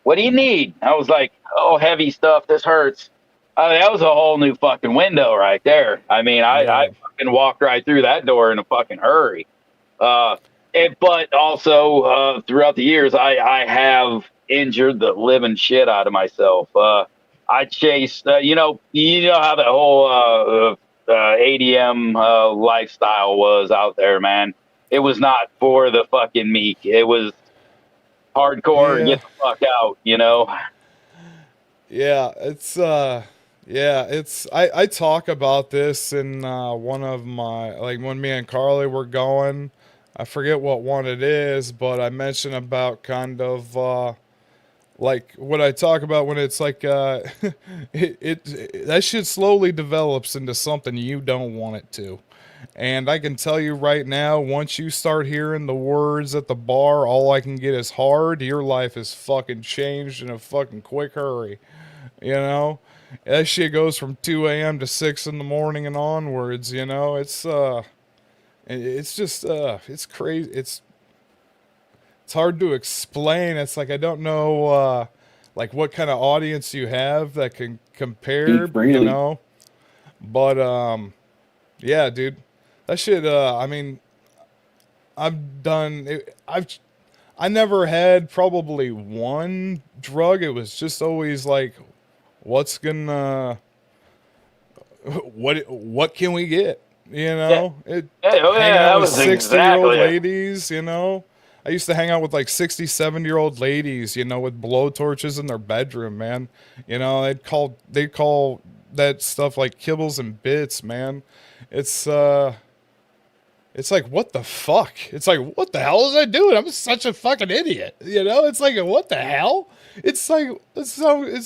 Speaker 1: what do you need? I was like, oh, heavy stuff. This hurts. That was a whole new fucking window right there. I mean, I
Speaker 4: yeah,
Speaker 1: fucking walked right through that door in a fucking hurry. Uh, but also, throughout the years, I have injured the living shit out of myself. I chased, you know how that whole ADM lifestyle was out there, man. It was not for the fucking meek. It was hardcore,
Speaker 4: yeah.
Speaker 1: get the fuck out, you know?
Speaker 4: Yeah, I talk about this in one of my, like, when me and Carly were going, I forget what one it is, but I mentioned about kind of like what I talk about when it's like it that shit slowly develops into something you don't want it to. And I can tell you right now, once you start hearing the words at the bar, all I can get is hard, your life is fucking changed in a fucking quick hurry. You know, that shit goes from 2 a.m. to 6 in the morning and onwards. You know, it's just it's crazy. It's hard to explain. It's like I don't know like what kind of audience you have that can compare.
Speaker 3: Speak
Speaker 4: You
Speaker 3: freely.
Speaker 4: know, but yeah, dude, that shit. I mean, I've done. I never had probably one drug. It was just always like, what's gonna what can we get? You
Speaker 1: Yeah,
Speaker 4: know, it
Speaker 1: yeah, oh
Speaker 4: hanging
Speaker 1: yeah,
Speaker 4: out
Speaker 1: that
Speaker 4: with
Speaker 1: was
Speaker 4: 60-year-old
Speaker 1: exactly it.
Speaker 4: ladies, you know. I used to hang out with like 60, 70-year-old ladies, you know, with blowtorches in their bedroom, man. You know, they'd call that stuff like kibbles and bits, man. It's it's like, what the fuck? It's like, what the hell was I doing? I'm such a fucking idiot. You know, it's like, what the hell? It's like, it's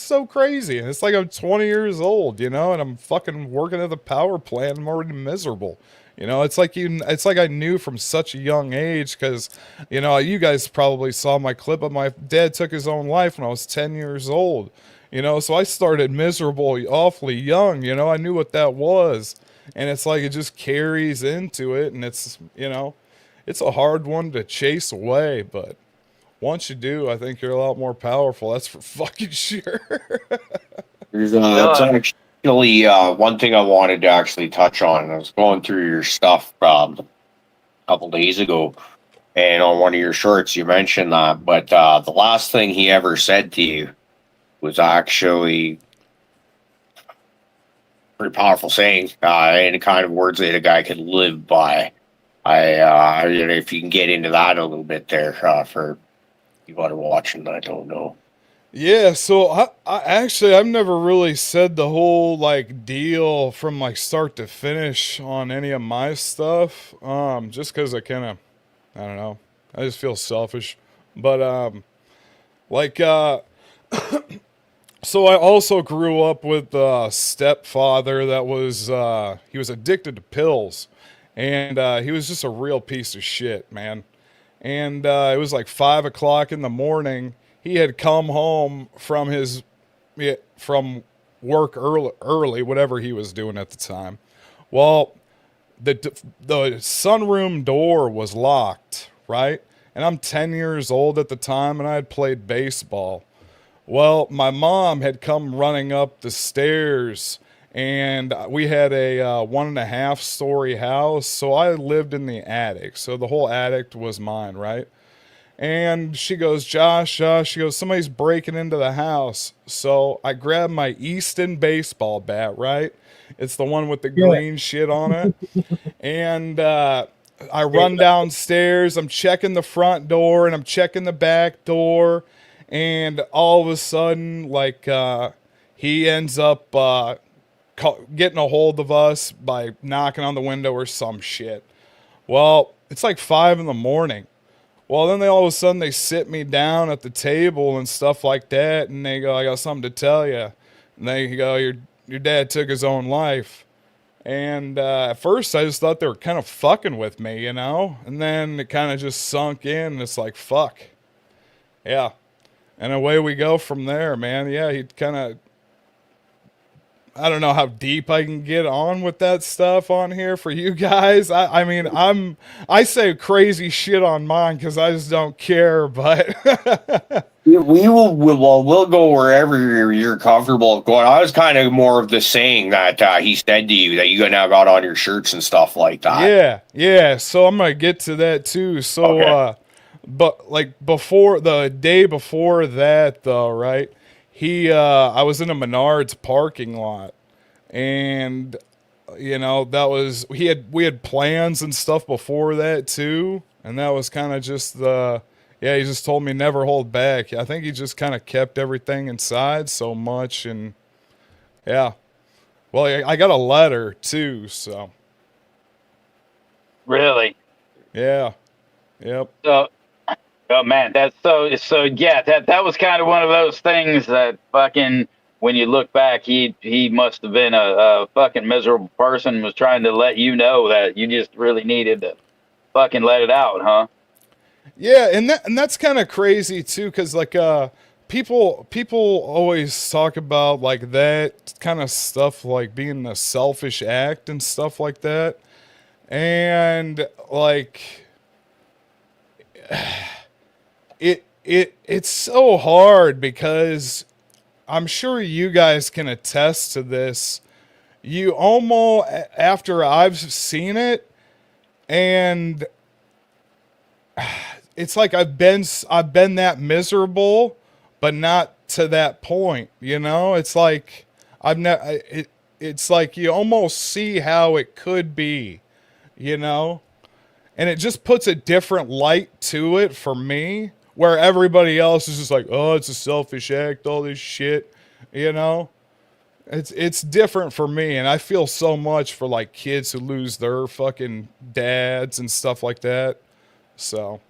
Speaker 4: so crazy. And it's like I'm 20 years old, you know, and I'm fucking working at the power plant. I'm already miserable. You know, it's like I knew from such a young age because, you know, you guys probably saw my clip of my dad took his own life when I was 10 years old. You know, so I started miserable awfully young. You know, I knew what that was. And it's like it just carries into it. And it's, you know, it's a hard one to chase away. But once you do, I think you're a lot more powerful. That's for fucking sure.
Speaker 3: There's it's actually one thing I wanted to actually touch on. I was going through your stuff a couple days ago, and on one of your shorts you mentioned that. But the last thing he ever said to you was actually pretty powerful saying, and the kind of words that a guy could live by. If you can get into that a little bit there for people that are watching, I don't know.
Speaker 4: Yeah, so I've never really said the whole like deal from like start to finish on any of my stuff. Just because I kind of, I don't know, I just feel selfish. But like so I also grew up with a stepfather that was he was addicted to pills, and he was just a real piece of shit, man. And it was like 5 o'clock in the morning. He had come home from from work early, whatever he was doing at the time. Well, the sunroom door was locked, right? And I'm 10 years old at the time, and I had played baseball. Well, my mom had come running up the stairs, and we had a 1.5 story house, so I lived in the attic. So the whole attic was mine, right? And she goes, Josh, she goes, somebody's breaking into the house. So I grabbed my Easton baseball bat, right? It's the one with the green shit on it. And I run downstairs. I'm checking the front door and I'm checking the back door. And all of a sudden, like, he ends up getting a hold of us by knocking on the window or some shit. Well, it's like 5 in the morning. Well, then all of a sudden they sit me down at the table and stuff like that, and they go, I got something to tell you. And they go, your dad took his own life. And at first I just thought they were kind of fucking with me, you know? And then it kind of just sunk in, and it's like, fuck. Yeah. And away we go from there, man. Yeah, he kind of, I don't know how deep I can get on with that stuff on here for you guys. I mean, I say crazy shit on mine because I just don't care, but
Speaker 3: we'll go wherever you're comfortable going. I was kind of more of the saying that he said to you that you now got on your shirts and stuff like that.
Speaker 4: Yeah. So I'm gonna get to that too. So, okay. But like before the day before that, though, right? I was in a Menards parking lot, and you know that was we had plans and stuff before that too, and that was kind of just he just told me never hold back. I think he just kind of kept everything inside so much, and yeah, well, I got a letter too, so
Speaker 1: really,
Speaker 4: yeah, yep.
Speaker 1: So, oh man, that's so yeah. That was kind of one of those things that fucking when you look back, he must have been a fucking miserable person. Was trying to let you know that you just really needed to fucking let it out, huh?
Speaker 4: Yeah, and that's kind of crazy too, because like people always talk about like that kind of stuff, like being a selfish act and stuff like that, and like. It's so hard because I'm sure you guys can attest to this. You almost, after I've seen it, and it's like I've been that miserable, but not to that point, you know? It's like it's like you almost see how it could be, you know? And it just puts a different light to it for me, where everybody else is just like, oh, it's a selfish act, all this shit, you know? It's different for me, and I feel so much for like kids who lose their fucking dads and stuff like that. So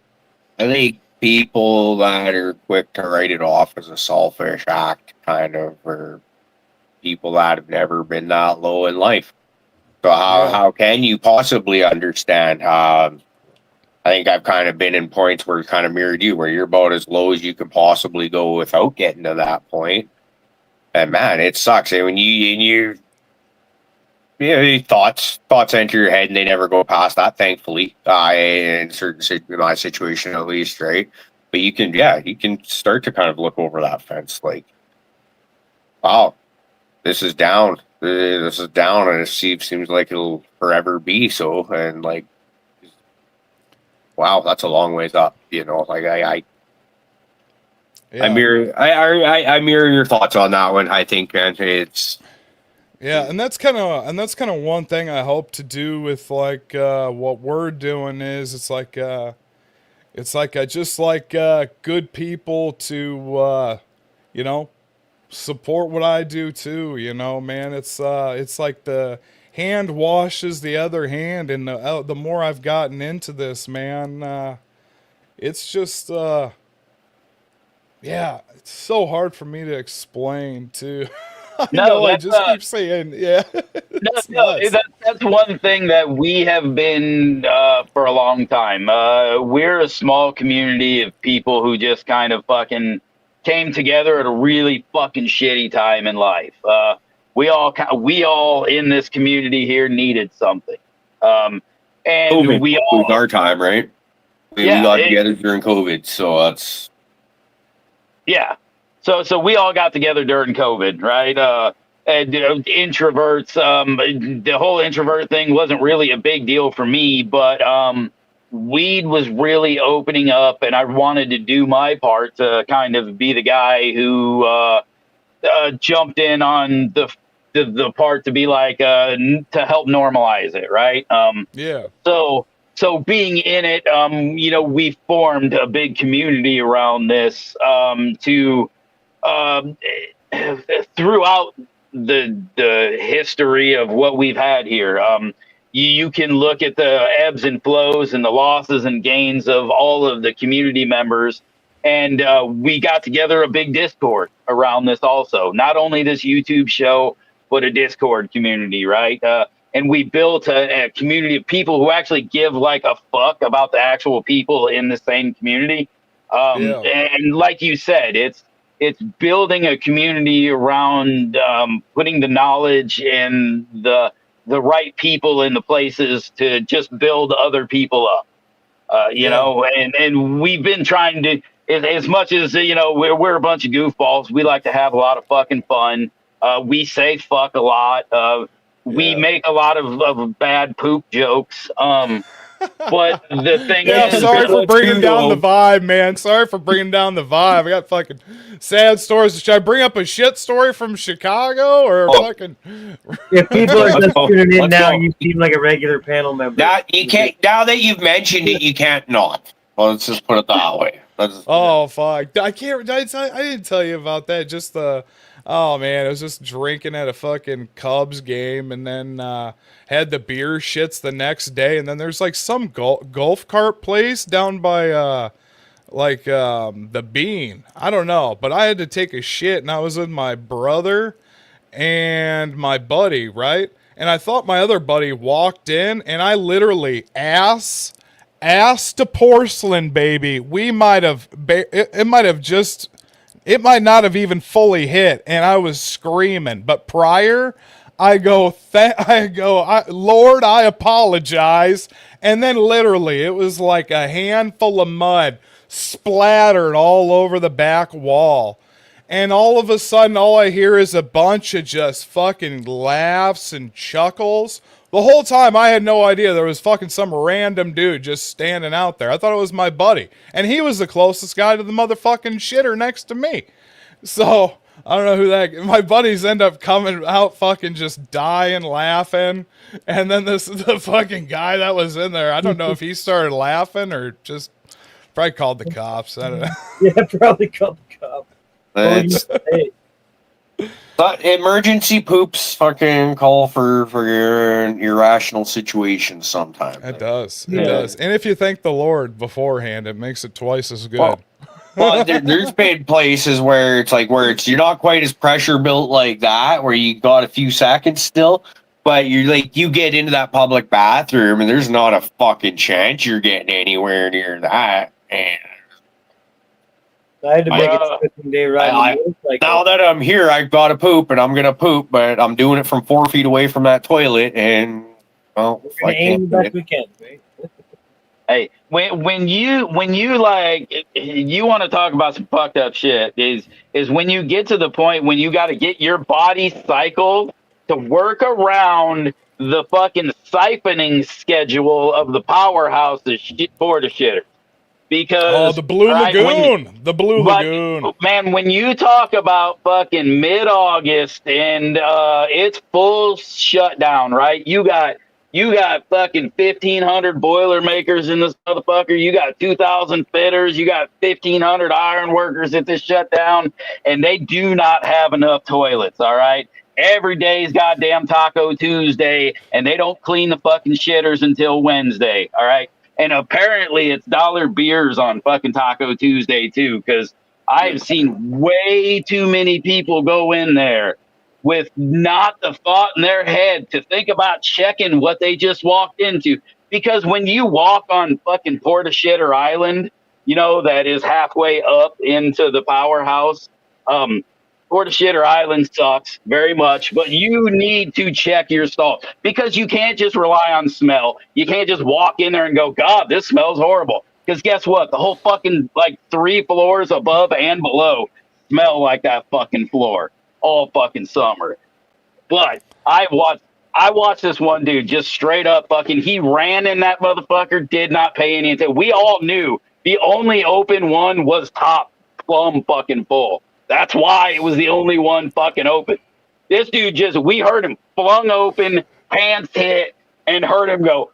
Speaker 3: I think people that are quick to write it off as a selfish act kind of are people that have never been that low in life. So how can you possibly understand? I think I've kind of been in points where it kind of mirrored you, where you're about as low as you can possibly go without getting to that point. And man, it sucks. And when you thoughts enter your head and they never go past that, thankfully, in my situation at least, right? But you can start to kind of look over that fence, like, wow, this is down. This is down, and it seems like it'll forever be so. And like, wow, that's a long ways up. You know, like I mirror your thoughts on that one. I think, man, it's
Speaker 4: and that's kind of one thing I hope to do with like what we're doing is it's like I just like good people to you know, support what I do too. You know, man, it's like the hand washes the other hand, and the more I've gotten into this, man, it's just yeah, it's so hard for me to explain too. I just keep saying, yeah.
Speaker 1: That's one thing that we have been for a long time. We're a small community of people who just kind of fucking came together at a really fucking shitty time in life. We all in this community here needed something, and
Speaker 3: COVID
Speaker 1: we
Speaker 3: was
Speaker 1: all
Speaker 3: our time, right? We got together during COVID, so that's
Speaker 1: yeah. So we all got together during COVID, right? And introverts. The whole introvert thing wasn't really a big deal for me, but weed was really opening up, and I wanted to do my part to kind of be the guy who jumped in on the part to be like to help normalize it, right?
Speaker 4: Yeah.
Speaker 1: So being in it, you know, we formed a big community around this to throughout the history of what we've had here. You can look at the ebbs and flows and the losses and gains of all of the community members. And we got together a big Discord around this also. Not only this YouTube show, but a Discord community, right? And we built a community of people who actually give like a fuck about the actual people in the same community. And like you said, it's building a community around putting the knowledge and the right people in the places to just build other people up. You know, and we've been trying to, as much as, you know, we're a bunch of goofballs. We like to have a lot of fucking fun. We say fuck a lot. We make a lot of bad poop jokes. But the thing is,
Speaker 4: sorry for bringing down the vibe, man. Sorry for bringing down the vibe. I got fucking sad stories. Should I bring up a shit story from Chicago or fucking?
Speaker 5: If people are just tuning in now, you seem like a regular panel member.
Speaker 3: now you can't. Now that you've mentioned it, you can't not. Well, let's just put it that way.
Speaker 4: Fuck! I can't. I didn't tell you about that. Just the. Oh man, I was just drinking at a fucking Cubs game, and then had the beer shits the next day, and then there's like some golf cart place down by the Bean. I don't know, but I had to take a shit, and I was with my brother and my buddy, right? And I thought my other buddy walked in, and I literally ass to porcelain, baby. We might have it might not have even fully hit, and I was screaming. But prior, I go, Lord, I apologize. And then literally, it was like a handful of mud splattered all over the back wall. And all of a sudden, all I hear is a bunch of just fucking laughs and chuckles. The whole time, I had no idea there was fucking some random dude just standing out there. I thought it was my buddy. And he was the closest guy to the motherfucking shitter next to me. So, I don't know who that... My buddies end up coming out fucking just dying, laughing. And then the fucking guy that was in there, I don't know if he started laughing or just... Probably called the cops. I don't know.
Speaker 5: Yeah, probably called the cops.
Speaker 3: But emergency poops fucking call for your irrational situations sometimes.
Speaker 4: It does. It does. And if you thank the Lord beforehand, it makes it twice as good.
Speaker 3: Well, there's been places where it's you're not quite as pressure built like that, where you got a few seconds still, but you're like, you get into that public bathroom and there's not a fucking chance you're getting anywhere near that. And
Speaker 5: I had to make a 15-day ride.
Speaker 3: Now that I'm here, I've got to poop, and I'm going to poop, but I'm doing it from 4 feet away from that toilet, and, well,
Speaker 5: we're going to aim the best we can, right?
Speaker 1: Hey, when you like you want to talk about some fucked up shit is when you get to the point when you got to get your body cycled to work around the fucking siphoning schedule of the powerhouse of shit for the shitter.
Speaker 4: Oh,
Speaker 1: Because
Speaker 4: the Blue
Speaker 1: right when
Speaker 4: Lagoon. The Blue
Speaker 1: but
Speaker 4: Lagoon.
Speaker 1: man, when you talk about fucking mid-August and it's full shutdown, right? You got fucking 1,500 Boilermakers in this motherfucker. You got 2,000 fitters. You got 1,500 iron workers at this shutdown, and they do not have enough toilets. All right. Every day is goddamn Taco Tuesday, and they don't clean the fucking shitters until Wednesday. All right. And apparently it's dollar beers on fucking Taco Tuesday too, because I've seen way too many people go in there with not the thought in their head to think about checking what they just walked into. Because when you walk on fucking Port of Shitter Island, that is halfway up into the powerhouse. Port of Shitter Island sucks very much, but you need to check your stall because you can't just rely on smell. You can't just walk in there and go, God, this smells horrible. Because guess what? The whole fucking 3 floors above and below smell like that fucking floor all fucking summer. But I watched this one dude just straight up fucking. He ran in that motherfucker, did not pay any attention. We all knew the only open one was top plumb fucking full. That's why it was the only one fucking open. This dude we heard him flung open, pants hit, and heard him go,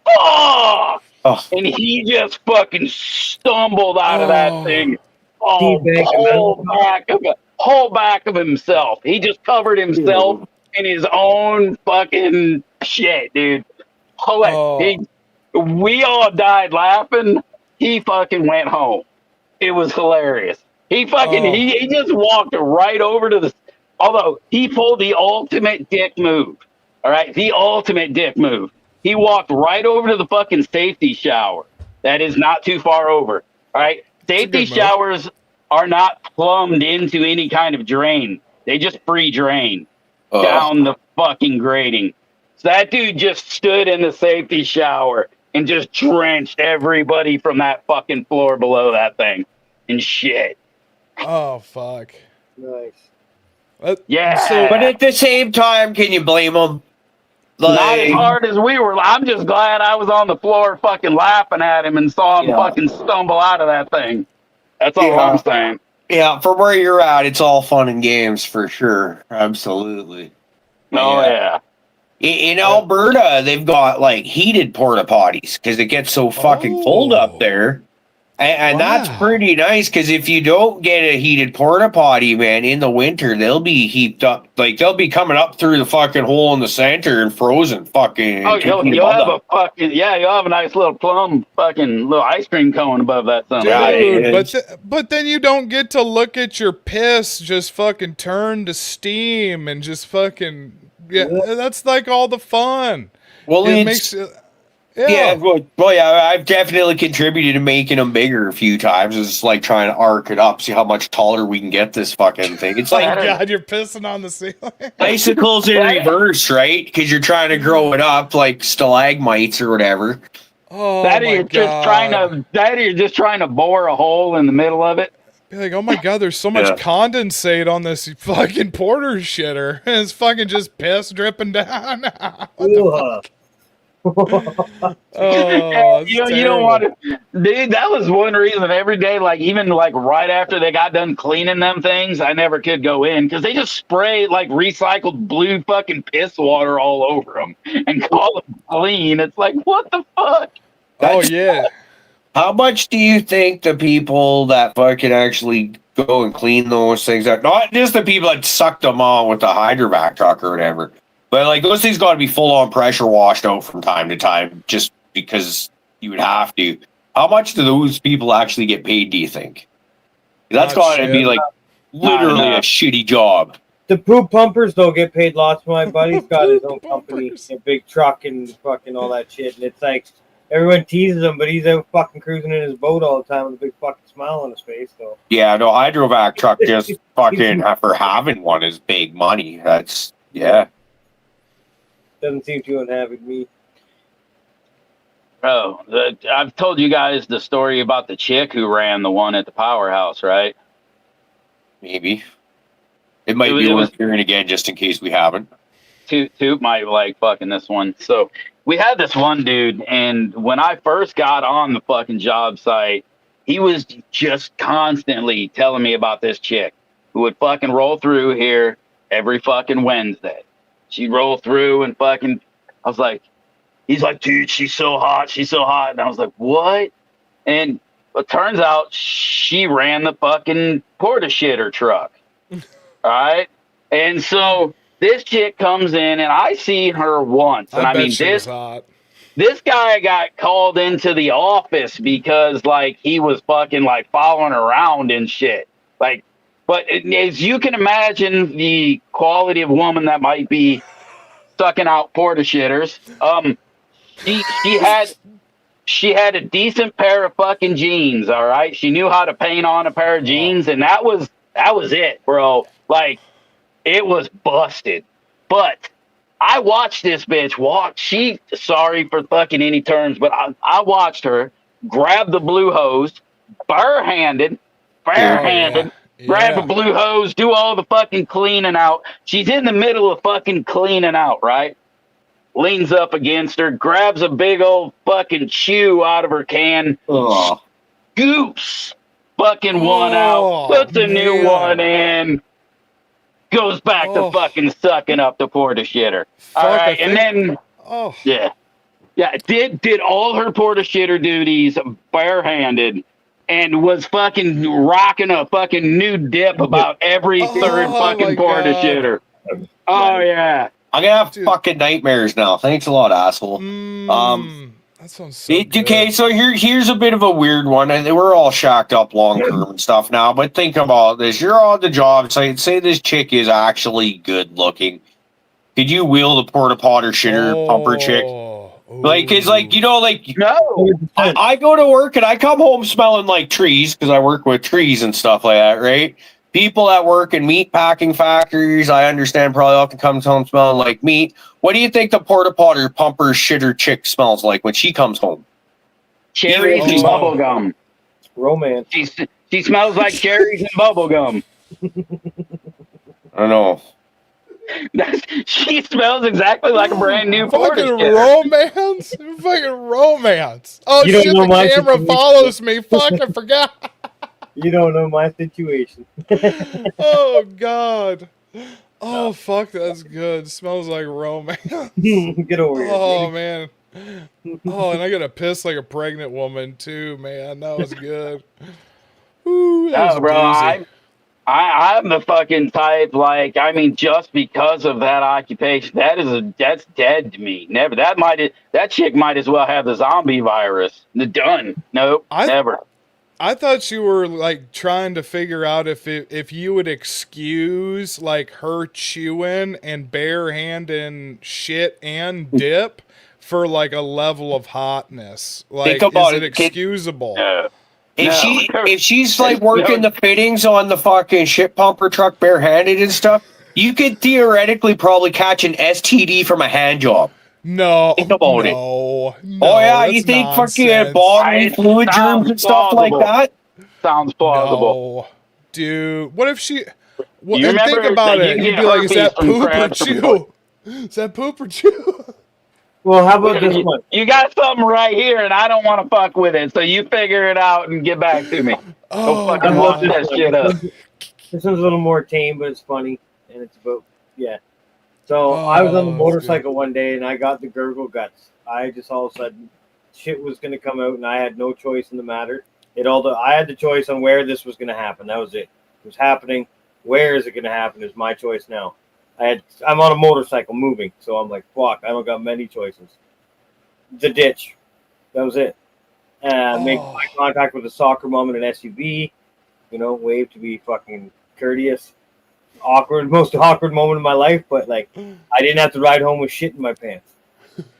Speaker 1: fuck! Oh. And he just fucking stumbled out of that thing. Oh, whole back of himself. He just covered himself in his own fucking shit, dude. We all died laughing. He fucking went home. It was hilarious. He fucking he just walked right over to although he pulled the ultimate dick move. All right, the ultimate dick move. He walked right over to the fucking safety shower. That is not too far over. All right, safety showers are not plumbed into any kind of drain. They just free drain down the fucking grating. So that dude just stood in the safety shower and just drenched everybody from that fucking floor below that thing and shit.
Speaker 4: Oh, fuck.
Speaker 5: Nice.
Speaker 1: Yeah.
Speaker 3: But at the same time, can you blame him?
Speaker 1: Not as hard as we were. I'm just glad I was on the floor fucking laughing at him and saw him fucking stumble out of that thing. That's all I'm saying.
Speaker 3: Yeah, from where you're at, it's all fun and games for sure. Absolutely.
Speaker 1: Oh, yeah.
Speaker 3: In Alberta, they've got heated porta potties because it gets so fucking cold up there. And that's pretty nice because if you don't get a heated porta potty, man, in the winter, they'll be heaped up. They'll be coming up through the fucking hole in the center and frozen fucking. Oh,
Speaker 1: you'll have a fucking, you'll have a nice little plum fucking little ice cream cone above that something.
Speaker 4: Dude, but then you don't get to look at your piss just fucking turn to steam and just fucking, that's all the fun.
Speaker 3: Well, it makes I've definitely contributed to making them bigger a few times. It's like trying to arc it up, see how much taller we can get this fucking thing. It's like,
Speaker 4: God, you're pissing on the ceiling.
Speaker 3: Icicles in reverse, right? Because you're trying to grow it up like stalagmites or whatever.
Speaker 4: Oh,
Speaker 1: you're just trying to bore a hole in the middle of it.
Speaker 4: Be like, oh my God, there's so much condensate on this fucking porter shitter. And it's fucking just piss dripping down. What the fuck?
Speaker 1: You don't want to, dude. That was one reason every day, even right after they got done cleaning them things, I never could go in because they just spray recycled blue fucking piss water all over them and call them clean. It's like, what the fuck?
Speaker 3: How much do you think the people that fucking actually go and clean those things out, not just the people that suck them on with the hydrovac truck or whatever, but those things got to be full on pressure washed out from time to time just because you would have to. How much do those people actually get paid, do you think? That's got to be literally a shitty job.
Speaker 5: The poop pumpers don't get paid lots. My buddy's got his own company, a big truck and fucking all that shit. And it's like everyone teases him, but he's out fucking cruising in his boat all the time with a big fucking smile on his face. So
Speaker 3: yeah, no, hydrovac truck just fucking for having one is big money. That's
Speaker 5: doesn't seem to inhabit me.
Speaker 1: Oh, I've told you guys the story about the chick who ran the one at the powerhouse, right?
Speaker 3: Maybe. It might be worth hearing again just in case we haven't.
Speaker 1: Toot might like fucking this one. So we had this one dude, and when I first got on the fucking job site, he was just constantly telling me about this chick who would fucking roll through here every fucking Wednesday. She'd roll through and fucking, I was like, he's like, dude, she's so hot. She's so hot. And I was like, what? And it turns out she ran the fucking porta shitter truck. All right. And so this chick comes in and I see her once. And I mean, this guy got called into the office because like he was fucking like following around and shit. Like, but as you can imagine, the quality of woman that might be sucking out porta shitters. She had a decent pair of fucking jeans. All right, she knew how to paint on a pair of jeans, and that was it, bro. Like, it was busted. But I watched this bitch walk. Sorry for fucking any terms, but I watched her grab the blue hose, barehanded, grab a blue hose, do all the fucking cleaning out. She's in the middle of fucking cleaning out, right? Leans up against her, grabs a big old fucking chew out of her can, scoops fucking one out, puts a new one in, goes back to fucking sucking up the porta shitter. All right, and then, did all her porta shitter duties barehanded, and was fucking rocking a fucking new dip about every third fucking porta shitter. Oh yeah.
Speaker 3: I'm gonna have fucking nightmares now. Thanks a lot, asshole.
Speaker 4: That sounds so good.
Speaker 3: Okay, so here's a bit of a weird one, and we're all shacked up long term and stuff now. But think about this: you're on the job site. Say this chick is actually good looking. Could you wheel the porta potter shitter pumper chick? Like, it's like, you know, like,
Speaker 1: no.
Speaker 3: I go to work and I come home smelling like trees because I work with trees and stuff like that, right? People that work in meat packing factories, I understand, probably often comes home smelling like meat. What do you think the porta potter pumper shitter chick smells like when she comes home?
Speaker 1: Cherries and bubble gum.
Speaker 5: Romance.
Speaker 1: She smells like cherries and bubble gum.
Speaker 3: I don't know.
Speaker 1: She smells exactly like a brand new porta
Speaker 4: fucking romance. Fucking romance. Oh
Speaker 5: You
Speaker 4: shit!
Speaker 5: don't know
Speaker 4: The
Speaker 5: my
Speaker 4: camera
Speaker 5: situation.
Speaker 4: follows me. Fuck! I forgot.
Speaker 5: You don't know my situation.
Speaker 4: Oh god. Oh fuck! That's good. Smells like romance.
Speaker 5: Get over here.
Speaker 4: Oh man. Oh, and I gotta piss like a pregnant woman too, man. That was good. Ooh, that was
Speaker 1: bro,
Speaker 4: boozy.
Speaker 1: I'm the fucking type, like, I mean, just because of that occupation, that's dead to me. Never. That chick might as well have the zombie virus. Done. Nope. Never.
Speaker 4: I thought you were like trying to figure out if you would excuse like her chewing and barehanding shit and dip for like a level of hotness. Like, is it excusable?
Speaker 1: No.
Speaker 3: If she's like working the fittings on the fucking shit pumper truck barehanded and stuff, you could theoretically probably catch an STD from a hand job.
Speaker 4: No.
Speaker 3: Think about it.
Speaker 4: No,
Speaker 3: oh yeah, you think fucking bodily fluid germs and stuff like that?
Speaker 1: Sounds plausible.
Speaker 4: No. Dude, what if she... Well,
Speaker 1: You
Speaker 4: and think
Speaker 1: remember
Speaker 4: about
Speaker 1: that
Speaker 4: it.
Speaker 1: you
Speaker 4: You'd
Speaker 1: get
Speaker 4: be like, is that
Speaker 1: herpes from
Speaker 4: poop or
Speaker 1: crabs from
Speaker 4: chew? Is that poop or chew?
Speaker 5: Well, how about this one?
Speaker 1: You got something right here, and I don't want to fuck with it, so you figure it out and get back to me.
Speaker 4: Oh,
Speaker 1: Go fucking
Speaker 4: God.
Speaker 1: wash that shit up.
Speaker 5: This one's a little more tame, but it's funny, and it's about So I was on the
Speaker 4: that's
Speaker 5: motorcycle one day, and I got the gurgle guts. I just all of a sudden shit was gonna come out, and I had no choice in the matter. I had the choice on where this was gonna happen. That was it. It was happening. Where is it gonna happen? Is my choice now. I'm on a motorcycle moving, so I'm like, fuck, I don't got many choices. The ditch. That was it. Make eye contact with a soccer mom in an SUV. Wave to be fucking courteous. Most awkward moment of my life, but like, I didn't have to ride home with shit in my pants.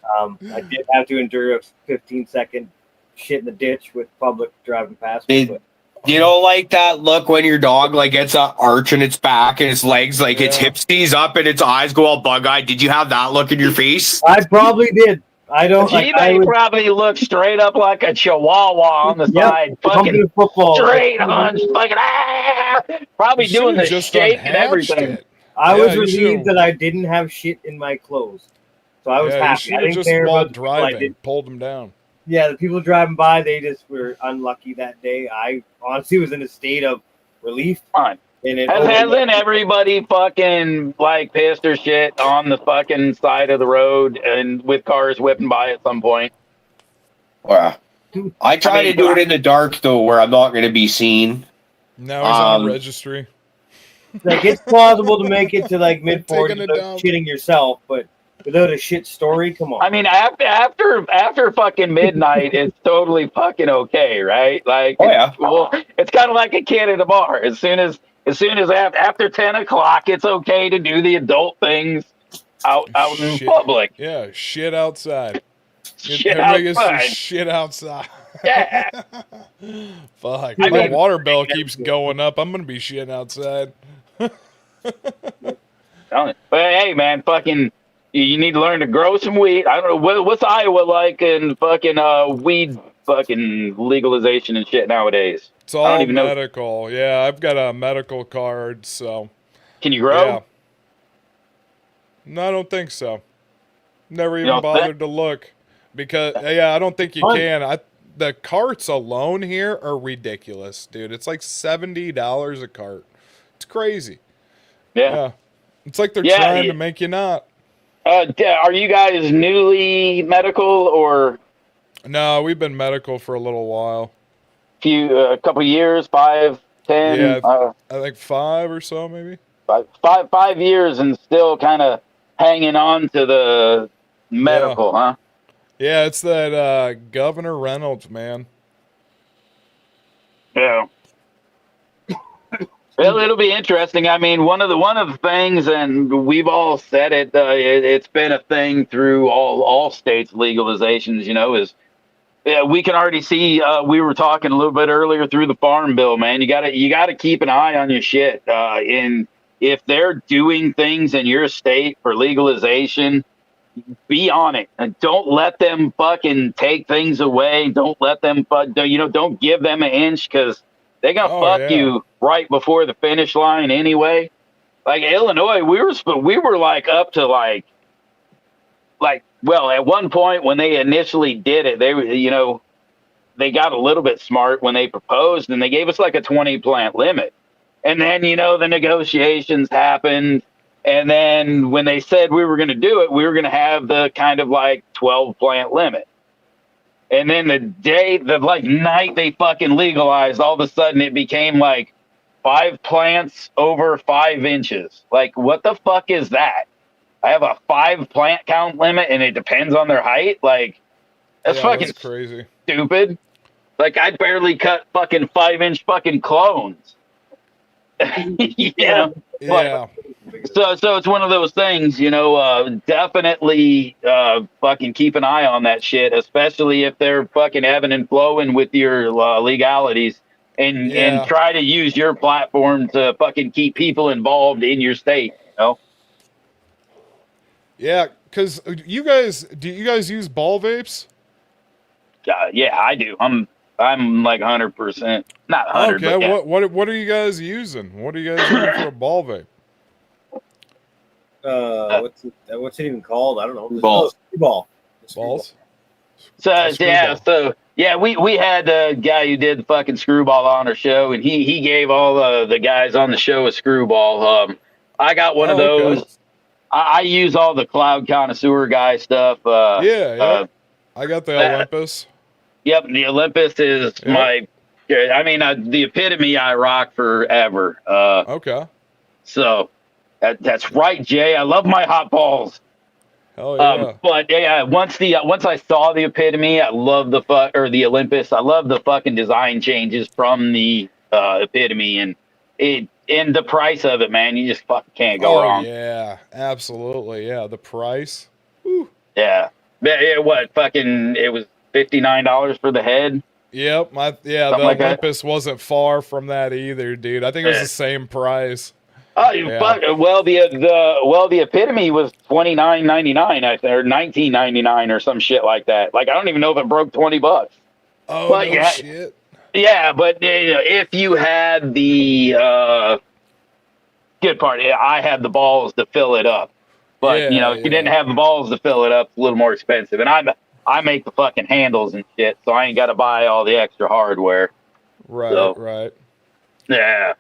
Speaker 5: I did have to endure a 15-second shit in the ditch with public driving past me. But
Speaker 3: you know, like that look when your dog like gets an arch in its back and its legs, like its hips seize up and its eyes go all bug-eyed. Did you have that look in your face?
Speaker 5: I probably did. I don't like.
Speaker 1: G-Bay probably looks straight up like a chihuahua on the side,
Speaker 5: pumping
Speaker 1: fucking
Speaker 5: a football.
Speaker 1: straight on, fucking probably
Speaker 4: You
Speaker 1: doing
Speaker 4: should've
Speaker 1: the
Speaker 4: just
Speaker 1: shake and
Speaker 4: unhatched
Speaker 1: everything.
Speaker 4: it.
Speaker 5: I
Speaker 4: Yeah,
Speaker 5: was
Speaker 4: you
Speaker 5: relieved
Speaker 4: should've-
Speaker 5: that I didn't have shit in my clothes, so I was
Speaker 4: Yeah, you
Speaker 5: happy.
Speaker 4: should
Speaker 5: I
Speaker 4: have
Speaker 5: didn't
Speaker 4: just,
Speaker 5: care
Speaker 4: while
Speaker 5: about the people I
Speaker 4: driving,
Speaker 5: did.
Speaker 4: pulled them down.
Speaker 5: Yeah, the people driving by, they just were unlucky that day. I honestly was in a state of relief.
Speaker 1: Fine.
Speaker 5: And it
Speaker 1: Hasn't everybody fucking like pissed their shit on the fucking side of the road and with cars whipping by at some point?
Speaker 3: Wow. I try to do it in the dark though, where I'm not going to be seen.
Speaker 4: Now he's on the registry.
Speaker 5: Like, it's plausible to make it to like mid
Speaker 4: Taking
Speaker 5: 40s
Speaker 4: it
Speaker 5: without
Speaker 4: down.
Speaker 5: shitting yourself, but without a shit story, come on.
Speaker 1: I mean, after fucking midnight, it's totally fucking okay, right? Like, well, it's kind of like a kid at a bar. As soon as after 10 o'clock, it's okay to do the adult things out in public.
Speaker 4: Yeah, shit outside.
Speaker 1: Shit
Speaker 4: Everybody gets
Speaker 1: outside.
Speaker 4: to shit outside.
Speaker 1: Yeah.
Speaker 4: Fuck.
Speaker 1: I
Speaker 4: My
Speaker 1: mean-
Speaker 4: water bill keeps going up. I'm gonna be shitting outside.
Speaker 1: But hey, man, fucking, you need to learn to grow some weed. I don't know what's Iowa like in fucking weed fucking legalization and shit nowadays.
Speaker 4: It's
Speaker 1: I
Speaker 4: all
Speaker 1: don't even know.
Speaker 4: medical. Yeah, I've got a medical card, so.
Speaker 1: Can you grow?
Speaker 4: Yeah. No, I don't think so. Never even
Speaker 1: don't think-
Speaker 4: bothered to look. Because, yeah, I don't think you can. The carts alone here are ridiculous, dude. It's like $70 a cart. It's crazy.
Speaker 1: Yeah.
Speaker 4: It's like they're
Speaker 1: Yeah,
Speaker 4: trying
Speaker 1: yeah.
Speaker 4: to make you not.
Speaker 1: Are you guys newly medical or
Speaker 4: No, we've been medical for a little while.
Speaker 1: a couple years, 5, 10?
Speaker 4: Yeah, I think 5 or so, maybe.
Speaker 1: 5 years and still kind of hanging on to the medical, huh?
Speaker 4: Yeah, it's that Governor Reynolds, man.
Speaker 1: Yeah. Well, it'll be interesting. I mean, one of the things, and we've all said it. It's been a thing through all states' legalizations. You know, is we can already see. We were talking a little bit earlier through the farm bill, man. You gotta keep an eye on your shit. And if they're doing things in your state for legalization, be on it and don't let them fucking take things away. Don't let them, don't give them an inch because they're gonna fuck you right before the finish line anyway. Like Illinois, we were like up to like well, at one point when they initially did it, they were they got a little bit smart when they proposed and they gave us like a 20 plant limit, and then the negotiations happened. And then when they said we were going to do it, we were going to have the kind of like 12 plant limit. And then the night they fucking legalized, all of a sudden it became like 5 plants over 5 inches. Like, what the fuck is that? I have a 5 plant count limit and it depends on their height. Like, that's fucking
Speaker 4: crazy.
Speaker 1: Stupid. Like, I barely cut fucking 5-inch fucking clones.
Speaker 4: Yeah.
Speaker 1: So it's one of those things, definitely fucking keep an eye on that shit, especially if they're fucking ebbing and flowing with your legalities and try to use your platform to fucking keep people involved in your state,
Speaker 4: Yeah, because do you guys use ball vapes?
Speaker 1: Yeah, I do. I'm like 100%, not 100.
Speaker 4: Okay,
Speaker 1: but yeah.
Speaker 4: what are you guys using? What are you guys using for a ball vape?
Speaker 5: What's it even called? I don't know.
Speaker 3: Balls.
Speaker 4: Balls.
Speaker 1: So we had a guy who did the fucking screwball on our show, and he gave all the guys on the show a screwball. I got one of those.
Speaker 4: Okay.
Speaker 1: I use all the cloud connoisseur guy stuff.
Speaker 4: I got the Olympus.
Speaker 1: Yep, the Olympus is the epitome I rock forever.
Speaker 4: Okay.
Speaker 1: So that's right, Jay. I love my hot balls.
Speaker 4: Hell yeah.
Speaker 1: But yeah, once I saw the epitome, I love the Olympus. I love the fucking design changes from the epitome and the price of it, man. You just fucking can't go wrong.
Speaker 4: Yeah, absolutely. Yeah, the price.
Speaker 1: Whew. Yeah. It was $59 for the head.
Speaker 4: Yep. The
Speaker 1: Something like
Speaker 4: Olympus wasn't far from that either, dude. I think it was the same price.
Speaker 1: Oh,
Speaker 4: Yeah.
Speaker 1: well, the epitome was $29.99, I think, or $19.99 or some shit like that. Like, I don't even know if it broke $20.
Speaker 4: Oh
Speaker 1: But
Speaker 4: no
Speaker 1: yeah,
Speaker 4: shit.
Speaker 1: yeah. But if you had the good part, I had the balls to fill it up. But
Speaker 4: Yeah,
Speaker 1: if you didn't
Speaker 4: yeah.
Speaker 1: have the balls to fill it up, it's a little more expensive. And I make the fucking handles and shit, so I ain't got to buy all the extra hardware.
Speaker 4: Right,
Speaker 1: So
Speaker 4: right.
Speaker 1: yeah.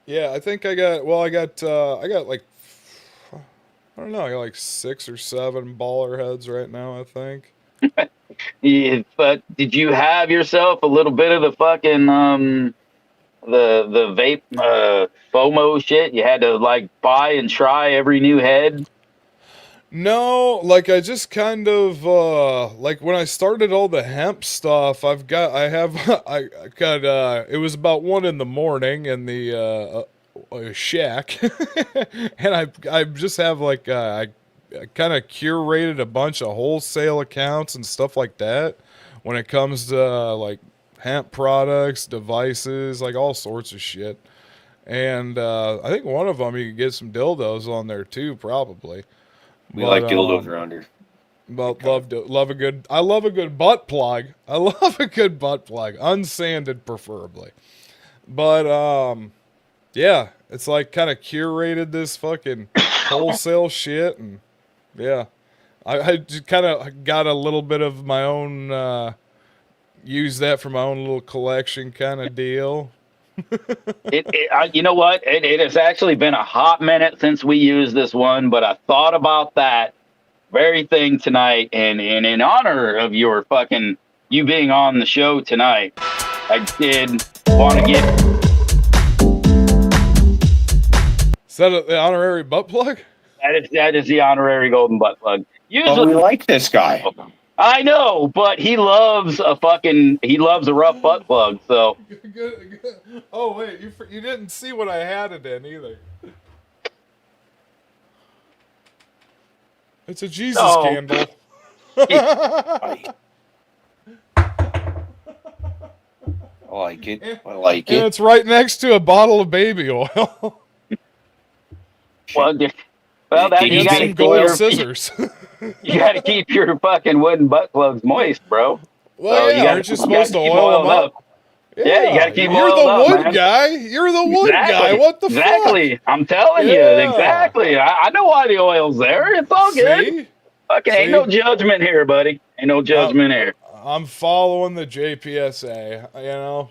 Speaker 4: Yeah, I think I got like I don't know, I got like 6 or 7 baller heads right now, I think.
Speaker 1: Yeah, but did you have yourself a little bit of the fucking the vape FOMO shit? You had to like buy and try every new head.
Speaker 4: No, like I just kind of like when I started all the hemp stuff, I got it was about 1 a.m. in the shack. And I just have like I kind of curated a bunch of wholesale accounts and stuff like that when it comes to like hemp products, devices, like all sorts of shit. And I think one of them you could get some dildos on there too, probably.
Speaker 3: We
Speaker 4: But
Speaker 3: like dildos around here.
Speaker 4: well, I love a good butt plug. I love a good butt plug, unsanded preferably. But yeah, it's like kind of curated this fucking wholesale shit, and yeah, I just kind of got a little bit of my own, use that for my own little collection kind of deal.
Speaker 1: You know what? It has actually been a hot minute since we used this one, but I thought about that very thing tonight, and in honor of you being on the show tonight, I did want to give.
Speaker 4: Is that the honorary butt plug?
Speaker 1: That is the honorary golden butt plug.
Speaker 3: But we like this guy.
Speaker 1: I know, but he loves a rough butt plug. So
Speaker 4: Good. Oh wait, you didn't see what I had it in either. It's a Jesus candle.
Speaker 3: I like it. I like
Speaker 4: And
Speaker 3: it.
Speaker 4: it's right next to a bottle of baby oil.
Speaker 1: well,
Speaker 3: Did
Speaker 1: you
Speaker 3: he
Speaker 1: got
Speaker 4: Some
Speaker 3: make
Speaker 4: gold scissors.
Speaker 1: you got to keep your fucking wooden butt plugs moist, bro.
Speaker 4: Well,
Speaker 1: So
Speaker 4: yeah, aren't you supposed to
Speaker 1: keep
Speaker 4: oil them
Speaker 1: oiled
Speaker 4: up?
Speaker 1: Yeah, you got to keep
Speaker 4: You're
Speaker 1: oiled
Speaker 4: the
Speaker 1: up,
Speaker 4: wood
Speaker 1: man.
Speaker 4: guy. You're the wood guy.
Speaker 1: Exactly.
Speaker 4: What the
Speaker 1: Exactly.
Speaker 4: fuck?
Speaker 1: I'm telling you,
Speaker 4: Yeah.
Speaker 1: exactly. I know why the oil's there. It's all good.
Speaker 4: See?
Speaker 1: Fucking ain't no judgment here, buddy. Ain't no judgment here.
Speaker 4: I'm following the JPSA, you know?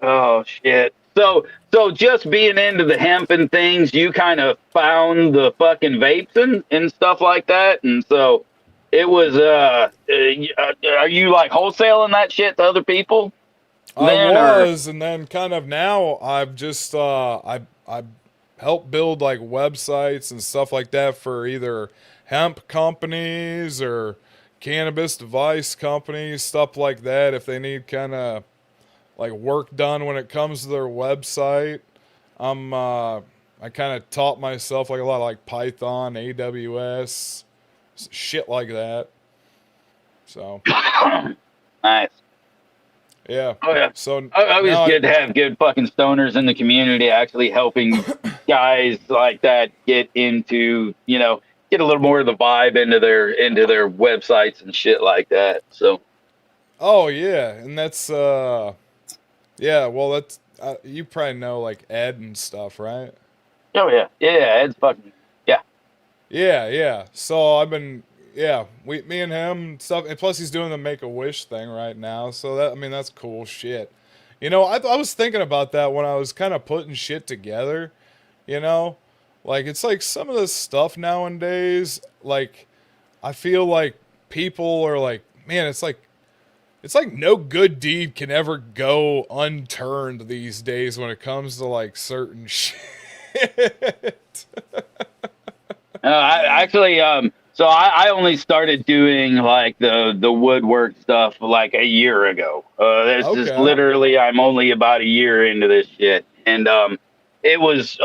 Speaker 1: Oh shit. So just being into the hemp and things, you kind of found the fucking vapes and stuff like that, and so it was. Are you like wholesaling that shit to other people?
Speaker 4: I
Speaker 1: Then or
Speaker 4: was, and then kind of now I've just I help build like websites and stuff like that for either hemp companies or cannabis device companies, stuff like that. If they need kind of like work done when it comes to their website, I kind of taught myself like a lot of like Python, AWS, shit like that. So
Speaker 1: nice.
Speaker 4: yeah.
Speaker 1: Oh yeah.
Speaker 4: So
Speaker 1: I always
Speaker 4: now
Speaker 1: good to have good fucking stoners in the community actually helping guys like that get into, get a little more of the vibe into their websites and shit like that. So
Speaker 4: oh yeah, and that's yeah, well that's you probably know like Ed and stuff, right?
Speaker 1: oh yeah. Yeah, it's fucking yeah.
Speaker 4: Yeah. So I've been me and him and stuff, and plus he's doing the Make-A-Wish thing right now. So that, I mean, that's cool shit. I was thinking about that when I was kind of putting shit together, you know? Like it's like some of this stuff nowadays, like I feel like people are like, man, it's like no good deed can ever go unturned these days when it comes to like certain shit.
Speaker 1: I actually so I only started doing like the woodwork stuff like a year ago. This is
Speaker 4: Okay.
Speaker 1: literally I'm only about a year into this shit, and it was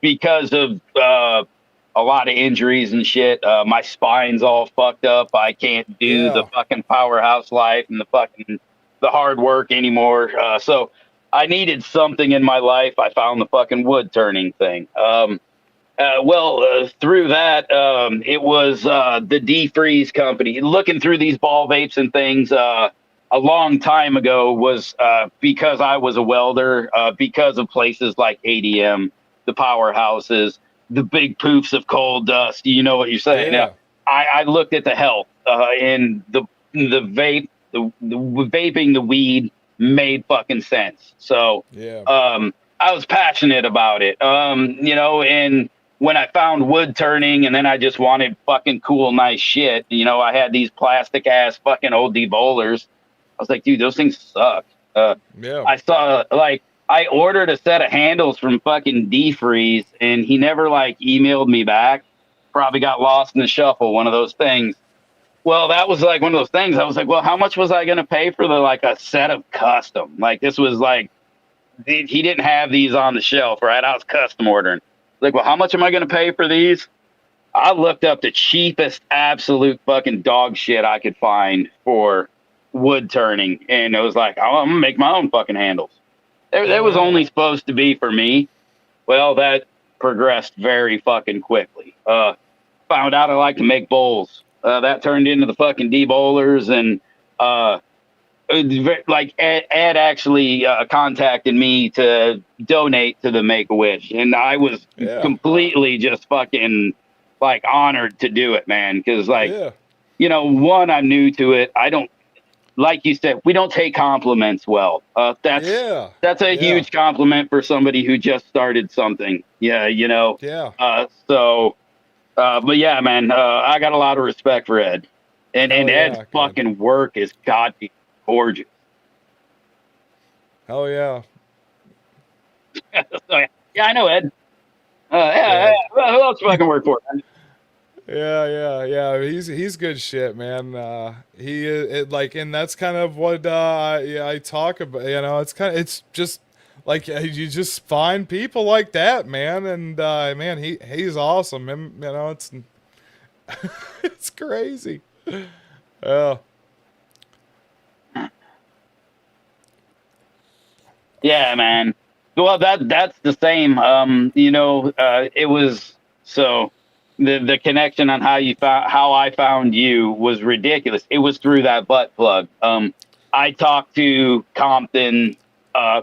Speaker 1: because of a lot of injuries and shit. My spine's all fucked up. I can't do the
Speaker 4: Yeah.
Speaker 1: fucking powerhouse life and the the hard work anymore. So I needed something in my life. I found the fucking wood turning thing. Through that, it was the defreeze company. Looking through these ball vapes and things a long time ago was because I was a welder, because of places like ADM, the powerhouses, the big poofs of coal dust. You know what you're saying?
Speaker 4: Yeah.
Speaker 1: I looked at the health and the vape, the vaping the weed made fucking sense. So
Speaker 4: Yeah.
Speaker 1: I was passionate about it. And when I found wood turning, and then I just wanted fucking cool, nice shit. I had these plastic ass fucking old bowlers. I was like, dude, those things suck.
Speaker 4: Yeah.
Speaker 1: I saw I ordered a set of handles from fucking Defreeze, and he never emailed me back. Probably got lost in the shuffle, one of those things. Well, that was one of those things. I was like, well, how much was I gonna pay for a set of custom? This was he didn't have these on the shelf, right? I was custom ordering. Well, how much am I gonna pay for these? I looked up the cheapest absolute fucking dog shit I could find for wood turning, and it was I'm gonna make my own fucking handles. That was only supposed to be for me. Well, that progressed very fucking quickly. Found out I like to make bowls. That turned into the fucking D-bowlers, and Ed actually contacted me to donate to the Make-A-Wish, and I was completely just fucking honored to do it, man. Because one, I'm new to it. I don't, like you said, we don't take compliments well. That's a huge compliment for somebody who just started something. Yeah. But yeah, man, I got a lot of respect for Ed, and Ed's fucking work is goddamn gorgeous.
Speaker 4: Hell yeah.
Speaker 1: Yeah, I know Ed. Who else fucking work for?
Speaker 4: Yeah. He's good shit, man. He and that's kind of what I talk about. It's just you just find people like that, man, and man, he's awesome. And, it's it's crazy.
Speaker 1: Yeah, man. Well, that's the same. It was so the connection on how I found you was ridiculous. It was through that butt plug. I talked to Compton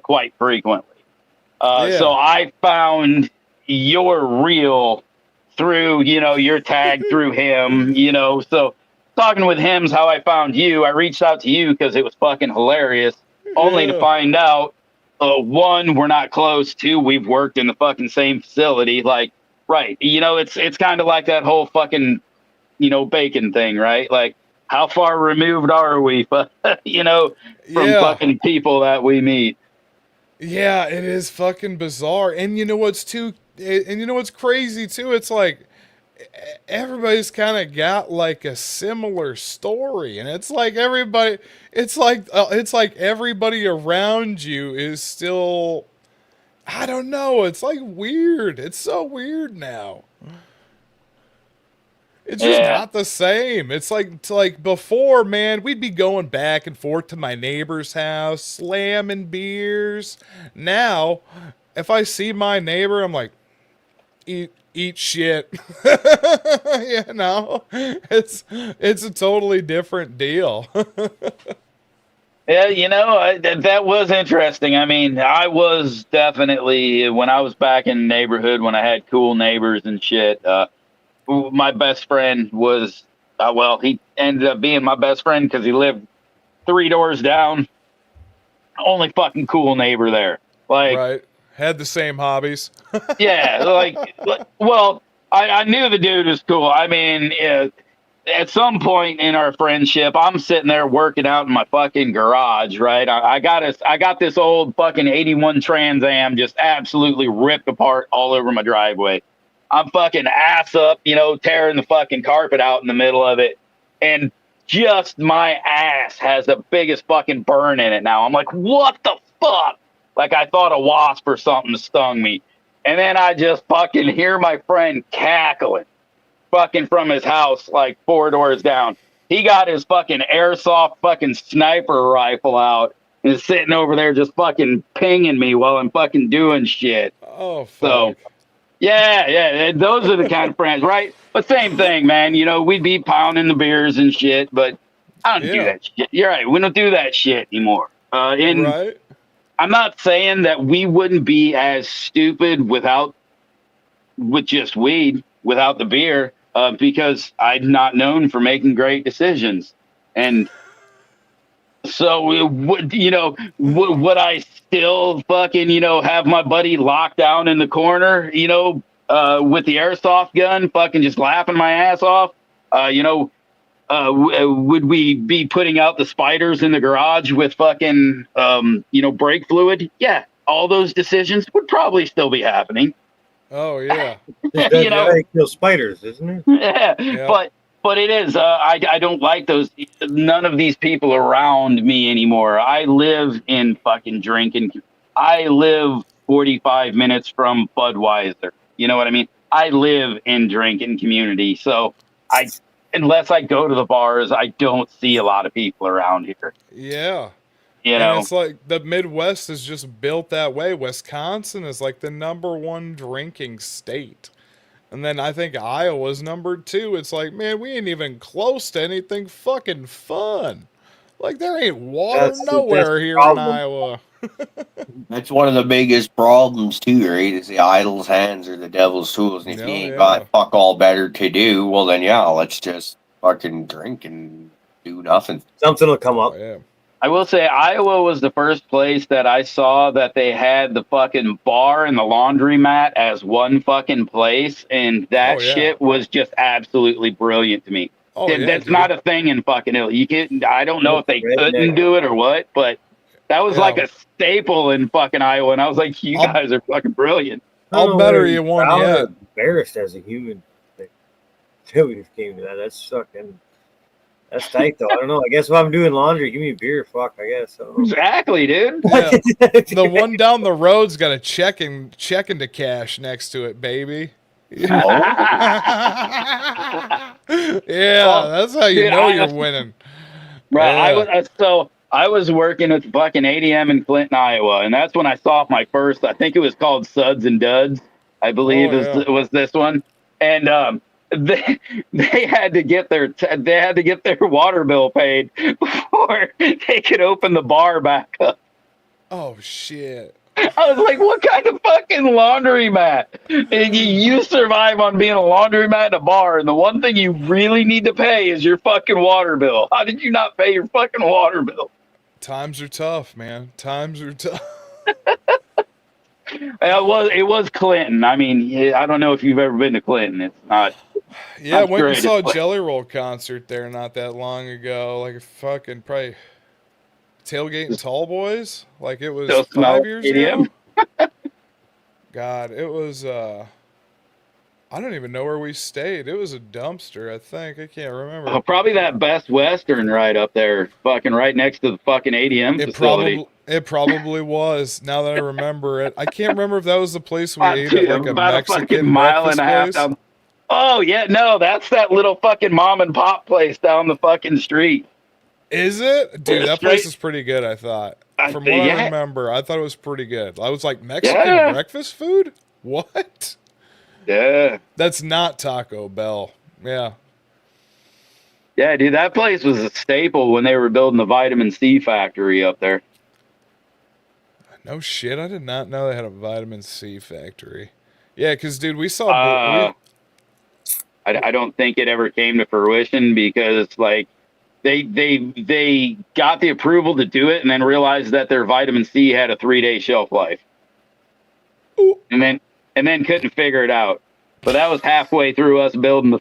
Speaker 1: quite frequently. So I found your reel through, your tag through him, so talking with him's how I found you. I reached out to you because it was fucking hilarious, only to find out, one, we're not close. Two, we've worked in the fucking same facility. Right. It's kind of like that whole fucking, bacon thing, right? How far removed are we, from fucking people that we meet?
Speaker 4: Yeah, it is fucking bizarre. And you know what's crazy too? It's everybody's kind of got a similar story, and it's everybody around you is still, I don't know, it's weird. It's so weird now. It's just not the same. It's before, man, we'd be going back and forth to my neighbor's house, slamming beers. Now, if I see my neighbor, I'm like, eat shit. It's a totally different deal.
Speaker 1: Yeah, that was interesting. I mean, I was definitely, when I was back in the neighborhood, when I had cool neighbors and shit, my best friend was, he ended up being my best friend because he lived 3 doors down. Only fucking cool neighbor there.
Speaker 4: Right. Had the same hobbies.
Speaker 1: Yeah. I knew the dude was cool. I mean, at some point in our friendship, I'm sitting there working out in my fucking garage, right? I got this old fucking 81 Trans Am just absolutely ripped apart all over my driveway. I'm fucking ass up, tearing the fucking carpet out in the middle of it. And just my ass has the biggest fucking burn in it now. I'm like, what the fuck? I thought a wasp or something stung me. And then I just fucking hear my friend cackling fucking from his house 4 doors down. he got his fucking airsoft fucking sniper rifle out and is sitting over there just fucking pinging me while I'm fucking doing shit.
Speaker 4: Oh,
Speaker 1: So,
Speaker 4: fuck.
Speaker 1: yeah, those are the kind of friends, right? But same thing, man. You know, we'd be pounding the beers and shit, but I don't do
Speaker 4: Yeah.
Speaker 1: that shit. You're right. We don't do that shit anymore. And
Speaker 4: Right?
Speaker 1: I'm not saying that we wouldn't be as stupid with just weed, without the beer, because I'm not known for making great decisions. And so, would I still fucking, have my buddy locked down in the corner, with the airsoft gun, fucking just laughing my ass off? Would we be putting out the spiders in the garage with fucking, brake fluid? Yeah, all those decisions would probably still be happening.
Speaker 4: Oh, yeah.
Speaker 5: Just
Speaker 1: You know?
Speaker 5: kill spiders, isn't it?
Speaker 1: Yeah,
Speaker 4: Yeah.
Speaker 1: but it is. I don't like those. None of these people around me anymore. I live in fucking drinking. I live 45 minutes from Budweiser. You know what I mean? I live in drinking community. So unless I go to the bars, I don't see a lot of people around here.
Speaker 4: Yeah.
Speaker 1: You
Speaker 4: And
Speaker 1: know?
Speaker 4: it's like the Midwest is just built that way. Wisconsin is like the #1 drinking state. And then I think Iowa's #2. It's like, man, we ain't even close to anything fucking fun. Like, there ain't water
Speaker 5: That's
Speaker 4: nowhere
Speaker 5: the
Speaker 4: here
Speaker 5: problem.
Speaker 4: in Iowa.
Speaker 3: That's one of the biggest problems too, right? Is the idle's hands are the devil's tools. And if you
Speaker 4: Oh,
Speaker 3: ain't
Speaker 4: yeah.
Speaker 3: got fuck all better to do, well then yeah, let's just fucking drink and do nothing.
Speaker 5: Something will come up.
Speaker 4: Oh, yeah.
Speaker 1: I will say Iowa was the first place that I saw that they had the fucking bar and the laundromat as one fucking place, and that
Speaker 4: Oh, yeah.
Speaker 1: shit was just absolutely brilliant to me.
Speaker 4: Oh, yeah,
Speaker 1: That's
Speaker 4: dude.
Speaker 1: not a thing in fucking Illinois. You can I don't know if they
Speaker 5: Redneck.
Speaker 1: couldn't do it or what, but that was
Speaker 4: Yeah.
Speaker 1: like a staple in fucking Iowa, and I was like, you
Speaker 4: I'll-
Speaker 1: guys are fucking brilliant.
Speaker 5: I don't
Speaker 4: I'll
Speaker 5: know
Speaker 4: better
Speaker 5: whether
Speaker 4: you
Speaker 5: you're
Speaker 4: one
Speaker 5: proud or
Speaker 4: yet.
Speaker 5: embarrassed as a human till we came to that. That's tight though. I don't know. I guess if I'm doing laundry, give me a beer. Fuck, I guess. I don't know.
Speaker 1: Exactly, dude.
Speaker 4: Yeah. The one down the road's got a check into cash next to it, baby. Yeah, that's how you
Speaker 1: Dude,
Speaker 4: know you're winning.
Speaker 1: Right.
Speaker 4: Yeah.
Speaker 1: I was working at fucking ADM in Clinton, Iowa, and that's when I saw my first. I think it was called Suds and Duds. I believe was this one, and they had to get their water bill paid before they could open the bar back up.
Speaker 4: Oh shit.
Speaker 1: I was like, what kind of fucking laundromat? And you survive on being a laundromat in a bar, and the one thing you really need to pay is your fucking water bill. How did you not pay your fucking water bill?
Speaker 4: Times are tough, man. Times are tough.
Speaker 1: It was Clinton. I mean, I don't know if you've ever been to Clinton. It's not.
Speaker 4: Yeah, I
Speaker 1: Not
Speaker 4: went and
Speaker 1: great.
Speaker 4: saw a
Speaker 1: It's like-
Speaker 4: Jelly Roll concert there not that long ago. Like a fucking probably tailgating Tall Boys. Like it was
Speaker 1: Still smell
Speaker 4: 5 years ago.
Speaker 1: EDM?
Speaker 4: God, it was I don't even know where we stayed. It was a dumpster, I think. I can't remember.
Speaker 1: Oh, probably that Best Western right up there, fucking right next to the fucking ADM facility.
Speaker 4: It probably was. Now that I remember it, I can't remember if that was the place we ate
Speaker 1: Dude,
Speaker 4: at, like a
Speaker 1: about fucking
Speaker 4: Mexican
Speaker 1: mile
Speaker 4: breakfast
Speaker 1: and a half
Speaker 4: place.
Speaker 1: down. Oh yeah, no, that's that little fucking mom and pop place down the fucking street.
Speaker 4: Is it? Dude, that
Speaker 1: Straight-
Speaker 4: place is pretty good, I thought. From what
Speaker 1: Yeah.
Speaker 4: I remember, I thought it was pretty good. I was like, Mexican
Speaker 1: Yeah.
Speaker 4: breakfast food? What?
Speaker 1: Yeah.
Speaker 4: That's not Taco Bell. Yeah.
Speaker 1: Yeah, dude, that place was a staple when they were building the vitamin C factory up there.
Speaker 4: No shit, I did not know they had a vitamin C factory. Yeah, because, dude, we saw...
Speaker 1: I don't think it ever came to fruition because, like, they got the approval to do it and then realized that their vitamin C had a 3-day shelf life,
Speaker 4: Ooh.
Speaker 1: and then couldn't figure it out. But that was halfway through us building the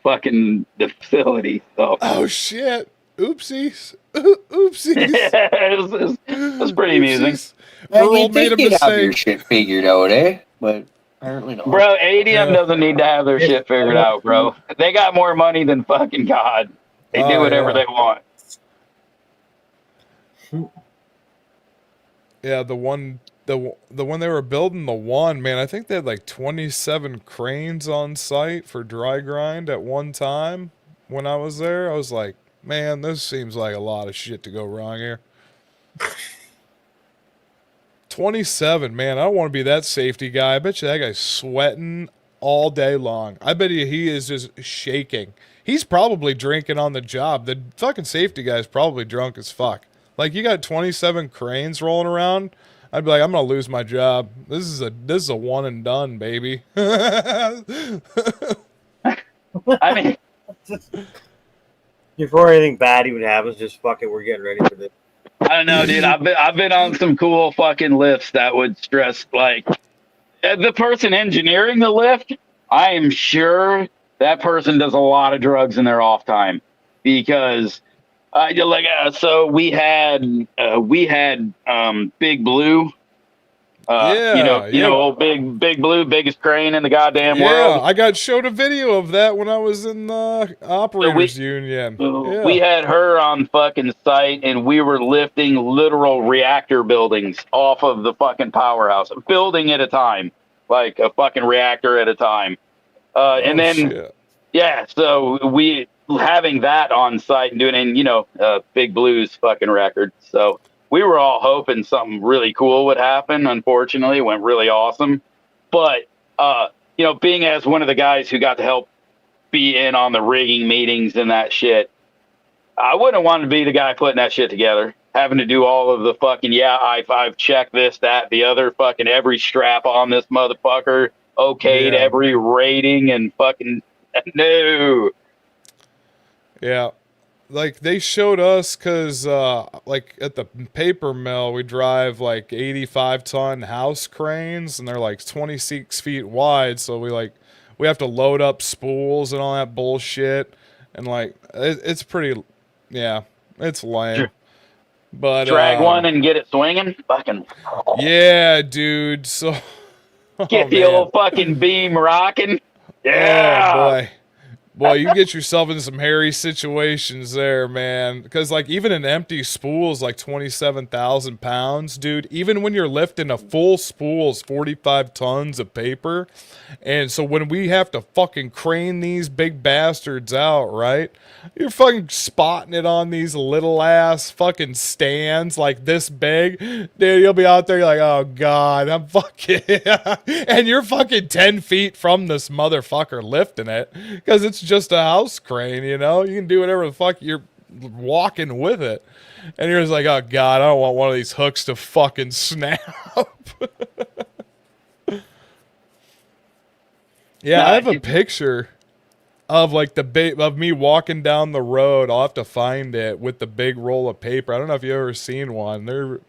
Speaker 1: facility. So
Speaker 4: Oh, shit. Oopsies. Oopsies.
Speaker 1: it was pretty amusing.
Speaker 4: Oopsies. Earl made a
Speaker 3: you have your
Speaker 4: mistake.
Speaker 3: shit figured out, eh? But apparently not.
Speaker 1: Bro, ADM
Speaker 4: Yeah.
Speaker 1: doesn't need to have their shit figured out, bro. They got more money than fucking God. They do
Speaker 4: Oh,
Speaker 1: whatever
Speaker 4: yeah.
Speaker 1: they want.
Speaker 4: Yeah, the one they were building, the one, man, I think they had like 27 cranes on site for dry grind at one time when I was there. I was like, Man, this seems like a lot of shit to go wrong here. 27, man. I don't want to be that safety guy. I bet you that guy's sweating all day long. I bet you he is just shaking. He's probably drinking on the job. The fucking safety guy's probably drunk as fuck. Like, you got 27 cranes rolling around. I'd be like, I'm gonna lose my job. This is a one and done, baby.
Speaker 1: I mean,
Speaker 5: Before anything bad even happens, just fuck it. We're getting ready for this.
Speaker 1: I don't know, dude. I've been on some cool fucking lifts that would stress like the person engineering the lift. I am sure that person does a lot of drugs in their off time because, so we had Big Blue. You know, old Big Blue, biggest crane in the goddamn world.
Speaker 4: I got showed a video of that when I was in the operators union.
Speaker 1: We had her on fucking site, and we were lifting literal reactor buildings off of the fucking powerhouse, a building at a time, like a fucking reactor at a time. So we having that on site and doing, Big Blue's fucking record. So we were all hoping something really cool would happen. Unfortunately, it went really awesome. But, being as one of the guys who got to help be in on the rigging meetings and that shit, I wouldn't want to be the guy putting that shit together, having to do all of the fucking, I've checked this, that, the other, fucking every strap on this motherfucker, okayed every rating and fucking, no.
Speaker 4: Yeah. Like, they showed us because, at the paper mill, we drive, 85-ton house cranes, and they're, 26 feet wide, so we have to load up spools and all that bullshit, and, it's pretty, it's lame.
Speaker 1: Sure.
Speaker 4: But
Speaker 1: drag one and get it swinging? Fucking.
Speaker 4: Yeah, dude, so...
Speaker 1: Get the old fucking beam rocking? Yeah!
Speaker 4: Oh, boy. Boy, you get yourself in some hairy situations there, man. Because, even an empty spool is 27,000 pounds, dude. Even when you're lifting a full spool is 45 tons of paper. And so when we have to fucking crane these big bastards out, right? You're fucking spotting it on these little ass fucking stands like this big. Dude, you'll be out there, you're like, oh, God, I'm fucking... and you're fucking 10 feet from this motherfucker lifting it. Because it's just a house crane, you can do whatever the fuck you're walking with it, and you're just like, oh God, I don't want one of these hooks to fucking snap. I have a picture of of me walking down the road. I'll have to find it with the big roll of paper. I don't know if you've ever seen one.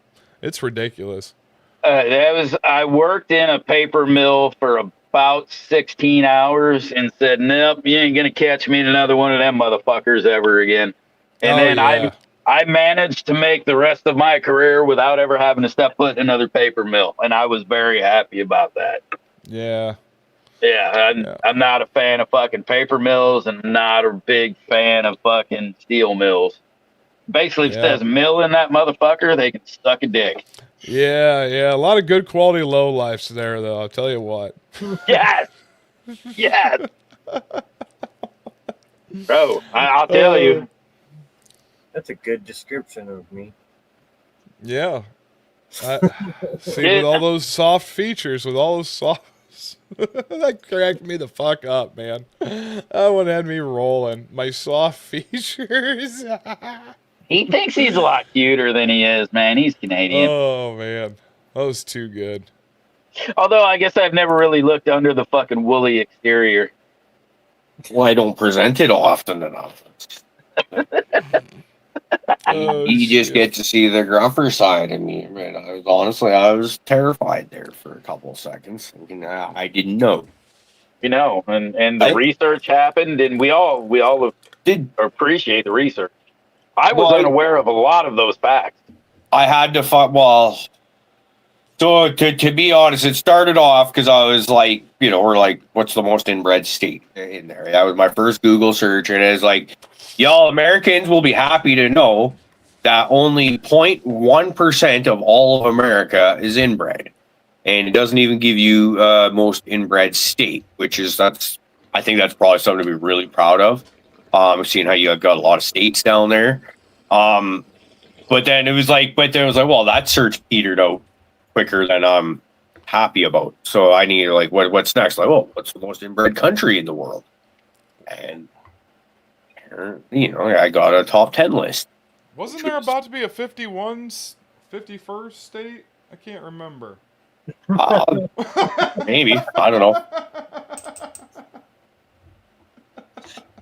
Speaker 4: It's ridiculous.
Speaker 1: I worked in a paper mill for about 16 hours and said, nope, you ain't gonna catch me in another one of them motherfuckers ever again. And I managed to make the rest of my career without ever having to step foot in another paper mill, and I was very happy about that. I'm not a fan of fucking paper mills, and not a big fan of fucking steel mills. Basically, if it says mill in that motherfucker, they can suck a dick.
Speaker 4: A lot of good quality low lifes there, though, I'll tell you what.
Speaker 1: Yes. Bro, I'll tell you.
Speaker 5: That's a good description of me.
Speaker 4: Yeah. With all those soft features, that cracked me the fuck up, man. That one had me rolling. My soft features.
Speaker 1: He thinks he's a lot cuter than he is, man. He's Canadian.
Speaker 4: Oh, man. That was too good.
Speaker 1: Although, I guess I've never really looked under the fucking woolly exterior.
Speaker 3: Well, I don't present it often enough. You just get to see the grumper side of me. Man, I was terrified there for a couple of seconds. I didn't know.
Speaker 1: And the research happened, and we all did appreciate the research. I was unaware of a lot of those facts.
Speaker 3: I had to so to be honest, it started off because I was like, we're like, what's the most inbred state in there? That was my first Google search, and it was like, y'all Americans will be happy to know that only 0.1% of all of America is inbred. And it doesn't even give you most inbred state, I think that's probably something to be really proud of. Seeing how you got a lot of states down there. But then it was like, well, that search petered out quicker than I'm happy about. So I need like, what's next? Like, oh, what's the most inbred country in the world? And I got a top 10 list.
Speaker 4: Wasn't there about to be a 51st state? I can't remember.
Speaker 3: Maybe. I don't know.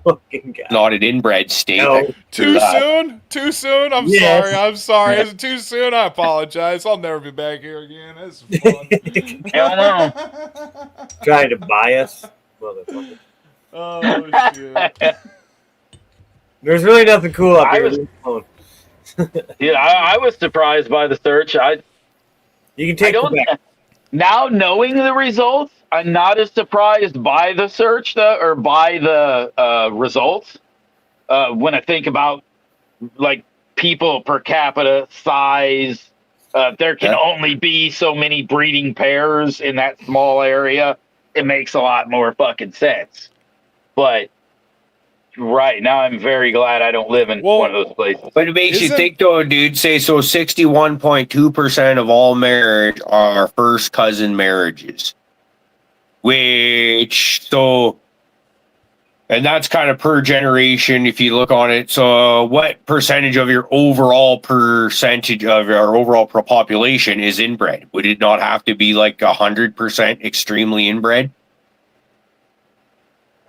Speaker 5: Fucking guy.
Speaker 3: Not an inbred state.
Speaker 5: No.
Speaker 4: Too soon? Too soon? I'm
Speaker 5: Yes.
Speaker 4: sorry. Is it too soon? I apologize. I'll never be back here again. This is fun.
Speaker 1: Hell no.
Speaker 5: Trying to buy us. Motherfucker.
Speaker 4: Oh, shit.
Speaker 5: There's really nothing cool up here.
Speaker 1: Yeah, I was surprised by the search.
Speaker 5: You can take it back.
Speaker 1: Now knowing the results, I'm not as surprised by the search or by the results. When I think about like people per capita size, there can only be so many breeding pairs in that small area. It makes a lot more fucking sense. But right now, I'm very glad I don't live in one of those places.
Speaker 3: But it makes you think, though, dude. Say so, 61.2% of all marriage are first cousin marriages. And that's kind of per generation if you look on it. So, what percentage of your overall population is inbred? Would it not have to be like 100% extremely inbred?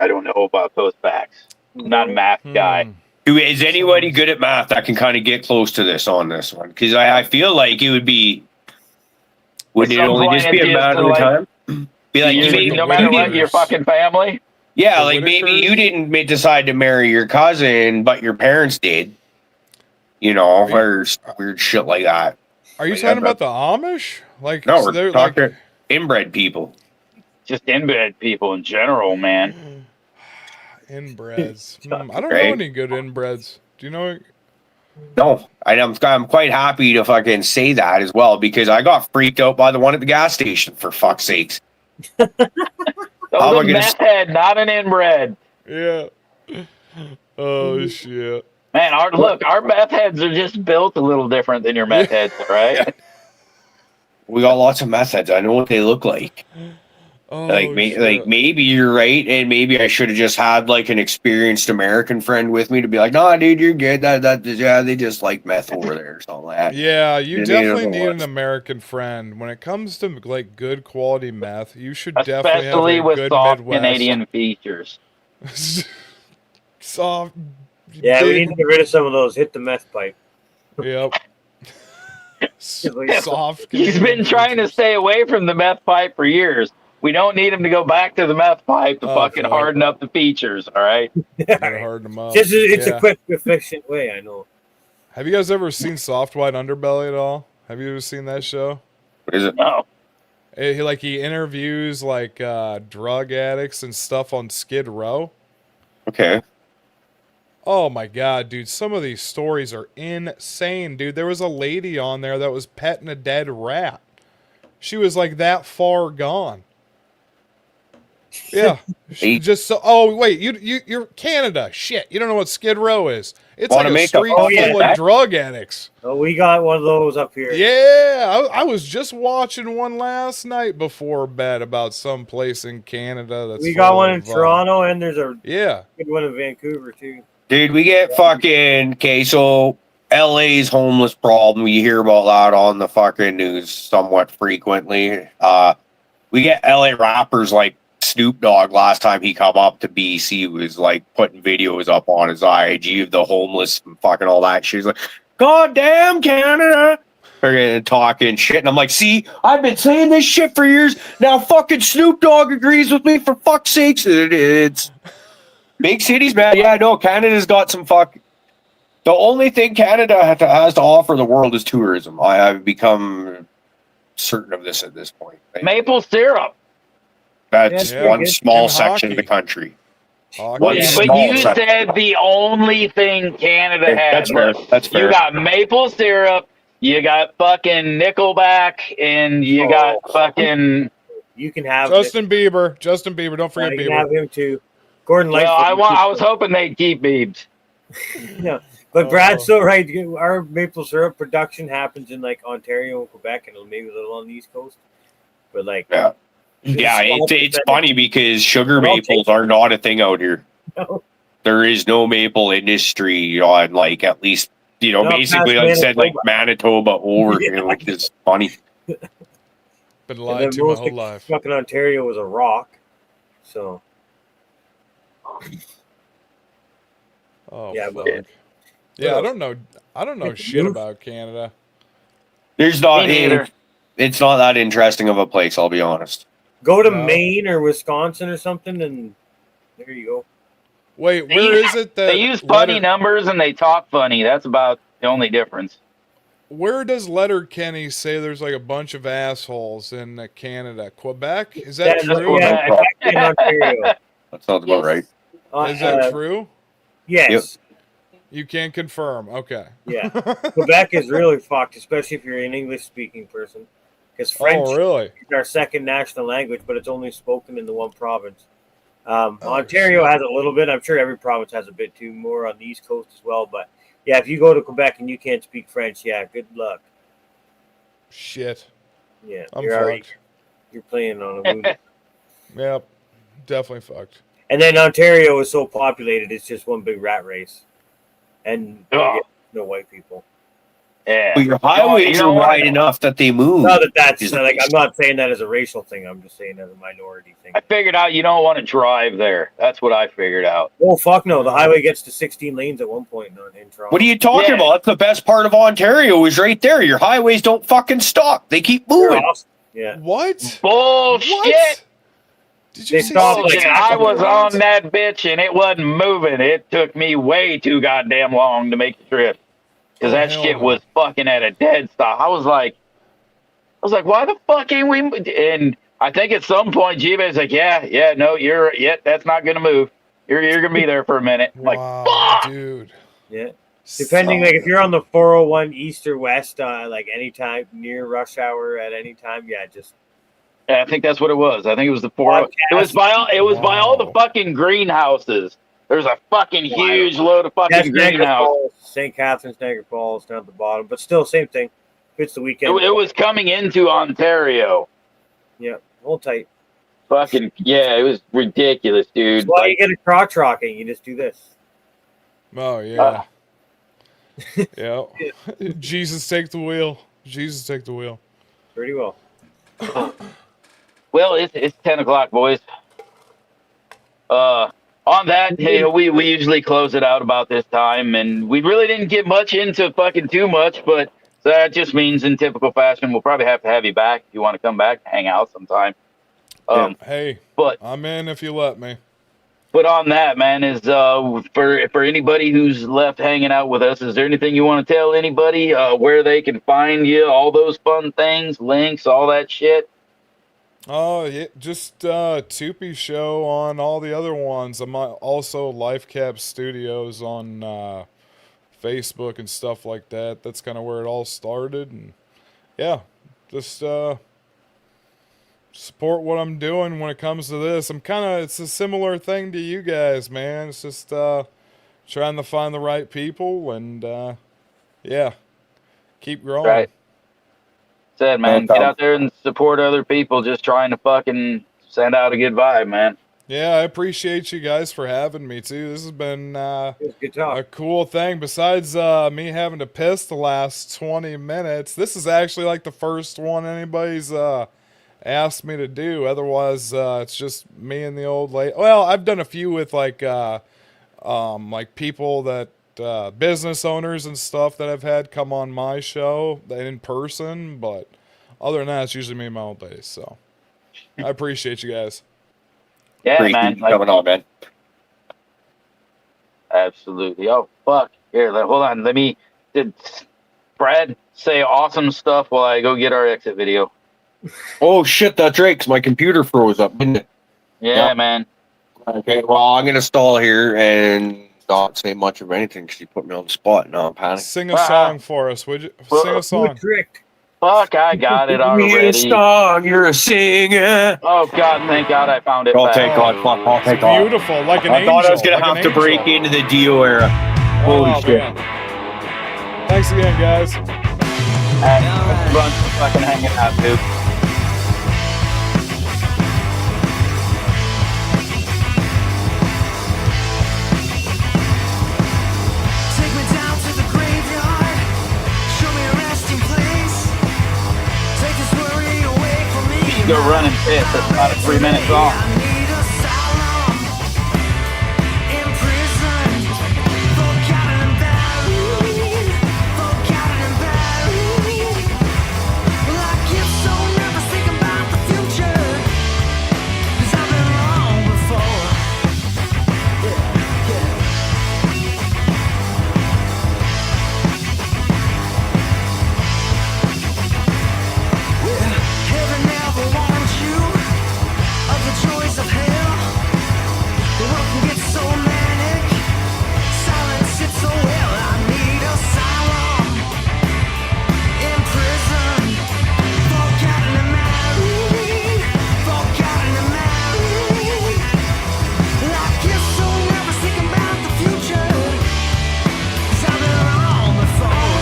Speaker 1: I don't know about those facts. I'm not a math guy.
Speaker 3: Is anybody good at math that can kind of get close to this on this one? Because I feel like it would be. Would it only just be a matter of time? Be like,
Speaker 1: no matter what, your fucking family.
Speaker 3: Yeah, like maybe you didn't decide to marry your cousin, but your parents did. Or weird shit like that.
Speaker 4: Are you talking about the Amish? Like,
Speaker 3: no, we're talking inbred people.
Speaker 1: Just inbred people in general, man.
Speaker 4: Inbreds. I don't know any good inbreds. Do you know?
Speaker 3: No, I'm quite happy to fucking say that as well because I got freaked out by the one at the gas station for fuck's sakes.
Speaker 1: That was a meth head, not an inbred.
Speaker 4: Yeah. Oh shit.
Speaker 1: Man, our meth heads are just built a little different than your meth heads, right?
Speaker 3: We got lots of meth heads. I know what they look like.
Speaker 4: Oh,
Speaker 3: like maybe you're right, and maybe I should have just had like an experienced American friend with me to be like, "No, dude, you're good. They just like meth over there or something like that."
Speaker 4: Yeah, you definitely need an American friend when it comes to like good quality meth. You should definitely have a
Speaker 1: with
Speaker 4: good
Speaker 1: soft
Speaker 4: Midwest.
Speaker 1: Canadian features.
Speaker 4: Soft.
Speaker 5: Yeah, we need to get rid of some of those. Hit the meth pipe.
Speaker 4: Yep. Soft.
Speaker 1: He's been trying to stay away from the meth pipe for years. We don't need him to go back to the meth pipe to fucking harden up the features, all right?
Speaker 4: Harden them up.
Speaker 5: It's a quick, efficient way, I know.
Speaker 4: Have you guys ever seen Soft White Underbelly at all? Have you ever seen that show?
Speaker 3: What is it?
Speaker 1: No.
Speaker 4: He interviews like drug addicts and stuff on Skid Row.
Speaker 3: Okay.
Speaker 4: Oh my god, dude, some of these stories are insane, dude. There was a lady on there that was petting a dead rat. She was like that far gone. Yeah. Oh wait, you're Canada. Shit, you don't know what Skid Row is. It's like a street full of drug addicts.
Speaker 5: Oh, we got one of those up here.
Speaker 4: Yeah, I was just watching one last night before bed about some place in Canada that's.
Speaker 5: We got one in Toronto, and there's a
Speaker 4: good
Speaker 5: one in Vancouver too.
Speaker 3: Dude, we get fucking so LA's homeless problem. We hear about that on the fucking news somewhat frequently. We get LA rappers like Snoop Dogg. Last time he come up to BC was like putting videos up on his IG of the homeless and fucking all that shit. He's like, "God damn Canada." And talking shit, and I'm like, see, I've been saying this shit for years. Now fucking Snoop Dogg agrees with me, for fuck's sakes. It's big cities, man. Yeah, I know Canada's got some fuck. The only thing Canada has to offer the world is tourism. I've become certain of this at this point.
Speaker 1: Maple syrup.
Speaker 3: That's one small section of the country.
Speaker 1: But you said the only thing Canada has.
Speaker 3: That's fair.
Speaker 1: You got maple syrup, you got fucking Nickelback, and you got fucking.
Speaker 5: You can have
Speaker 4: Justin Bieber. Justin Bieber. Don't forget Bieber.
Speaker 5: You can have him too. Gordon
Speaker 1: Well,
Speaker 5: Lightfoot.
Speaker 1: I was hoping they'd keep Beebs.
Speaker 5: Yeah, but Brad's so right. Our maple syrup production happens in like Ontario and Quebec, and maybe a little on the East Coast. But like,
Speaker 3: Yeah, it's funny because sugar maples are not a thing out here.
Speaker 5: No.
Speaker 3: There is no maple industry on like at least basically like said like Manitoba over here, which is funny.
Speaker 4: Been lied to my whole life.
Speaker 5: Fucking Ontario was a rock, so.
Speaker 4: Oh,
Speaker 5: yeah,
Speaker 4: fuck. Yeah, I don't know shit about Canada.
Speaker 3: There's not either. It's not that interesting of a place, I'll be honest.
Speaker 5: Go to Maine or Wisconsin or something, and there you go.
Speaker 4: Wait, where is it that
Speaker 1: they use funny numbers and they talk funny? That's about the only difference.
Speaker 4: Where does Letterkenny say there's like a bunch of assholes in Canada? Quebec? Is that true?
Speaker 5: Yeah, in Ontario.
Speaker 3: That sounds about right.
Speaker 4: Is that true?
Speaker 5: Yes.
Speaker 3: Yep.
Speaker 4: You can confirm. Okay.
Speaker 5: Yeah. Quebec is really fucked, especially if you're an English-speaking person. Because French is our second national language, but it's only spoken in the one province. Ontario has a little bit. I'm sure every province has a bit too, more on the East Coast as well. But yeah, if you go to Quebec and you can't speak French, yeah, good luck.
Speaker 4: Shit.
Speaker 5: Yeah,
Speaker 4: I'm fucked.
Speaker 5: You're playing on a movie.
Speaker 4: Yep, definitely fucked.
Speaker 5: And then Ontario is so populated, it's just one big rat race. And no white people.
Speaker 1: Yeah.
Speaker 3: But your highways are wide enough that they move.
Speaker 5: No, that's like, I'm not saying that as a racial thing. I'm just saying as a minority thing.
Speaker 1: I figured out you don't want to drive there. That's what I figured out.
Speaker 5: Oh, fuck no. The highway gets to 16 lanes at one point in Toronto.
Speaker 3: What are you talking about? That's the best part of Ontario is right there. Your highways don't fucking stop. They keep moving.
Speaker 5: Yeah.
Speaker 4: What?
Speaker 1: Bullshit.
Speaker 4: What? Did you say
Speaker 1: I was on that bitch and it wasn't moving. It took me way too goddamn long to make the trip. Because that shit was fucking at a dead stop. I was like, why the fuck ain't we? And I think at some point, G-Bay's like, no, that's not going to move. You're going to be there for a minute. I'm like, fuck.
Speaker 4: Dude.
Speaker 5: Yeah. Depending, like, if you're on the 401 east or west, like, anytime near rush hour at any time, just.
Speaker 1: Yeah, I think that's what it was. I think it was the 401. It was by all the fucking greenhouses. There's a fucking huge load of fucking greenhouses.
Speaker 5: St. Catharines, Niagara Falls down at the bottom, but still, same thing. It's the weekend.
Speaker 1: It was coming into Ontario.
Speaker 5: Yeah, hold tight.
Speaker 1: Fucking, it was ridiculous, dude.
Speaker 5: Well, you get a crotch rocking, you just do this.
Speaker 4: Oh, yeah. Yeah. Jesus, take the wheel. Jesus, take the wheel.
Speaker 5: Pretty well.
Speaker 1: Well, it's 10 o'clock, boys. On that, we usually close it out about this time, and we really didn't get much into fucking too much, but that just means in typical fashion, we'll probably have to have you back if you want to come back, hang out sometime.
Speaker 4: Hey,
Speaker 1: but
Speaker 4: I'm in if you let me.
Speaker 1: But on that, man, is for anybody who's left hanging out with us, is there anything you want to tell anybody where they can find you, all those fun things, links, all that shit?
Speaker 4: Oh, yeah, just Tupy show on all the other ones. I'm also Life Cap Studios on Facebook and stuff like that. That's kind of where it all started. And yeah, just support what I'm doing when it comes to this. It's a similar thing to you guys, man. It's just trying to find the right people and keep growing.
Speaker 1: Right. Said, man, get out there and support other people just trying to fucking send out a good vibe, man.
Speaker 4: Yeah, I appreciate you guys for having me, too. This has been
Speaker 5: good talk.
Speaker 4: A cool thing. Besides me having to piss the last 20 minutes, this is actually like the first one anybody's asked me to do. Otherwise, it's just me and the old lady. Well, I've done a few with like people that business owners and stuff that I've had come on my show in person, but other than that, it's usually me and my old lady. So I appreciate you guys.
Speaker 1: Yeah,
Speaker 3: man. Coming on, man.
Speaker 1: Absolutely. Oh, fuck. Here, hold on. Did Brad say awesome stuff while I go get our exit video?
Speaker 3: Oh, shit, that's right, because my computer froze up, didn't it?
Speaker 1: Yeah, man.
Speaker 3: Okay, well, I'm going to stall here and not say much of anything because you put me on the spot. Now I'm panicking.
Speaker 4: Sing a song for us, would you? Sing a song.
Speaker 5: Trick.
Speaker 1: fuck? I got it
Speaker 3: Give me a
Speaker 1: already.
Speaker 3: song, you're a singer.
Speaker 1: Oh God, thank God I found it
Speaker 3: Oh,
Speaker 1: back.
Speaker 3: thank God. Oh, thank God.
Speaker 4: Beautiful, like an
Speaker 3: I
Speaker 4: angel.
Speaker 3: thought I was going
Speaker 4: like
Speaker 3: to
Speaker 4: an
Speaker 3: have to break
Speaker 4: angel.
Speaker 3: into the Dio era. Holy shit.
Speaker 4: Man. Thanks again, guys.
Speaker 1: Let's run some fucking hanging out, dude.
Speaker 2: Take me down to the graveyard. Show me a resting place. Take this worry away from me.
Speaker 1: You should go run and piss. It's about a 3-minute song.
Speaker 2: I need asylum in prison. Forgotten and buried. Forgotten and buried. Well, I get so nervous thinking about the future. 'Cause I've been wrong before. Heaven never warned you of the joys of hell. The world can get so manic. Silence sits so well. I need asylum in prison. Forgotten and married. Forgotten and married. I get so nervous thinking about the future. 'Cause I've been wrong before.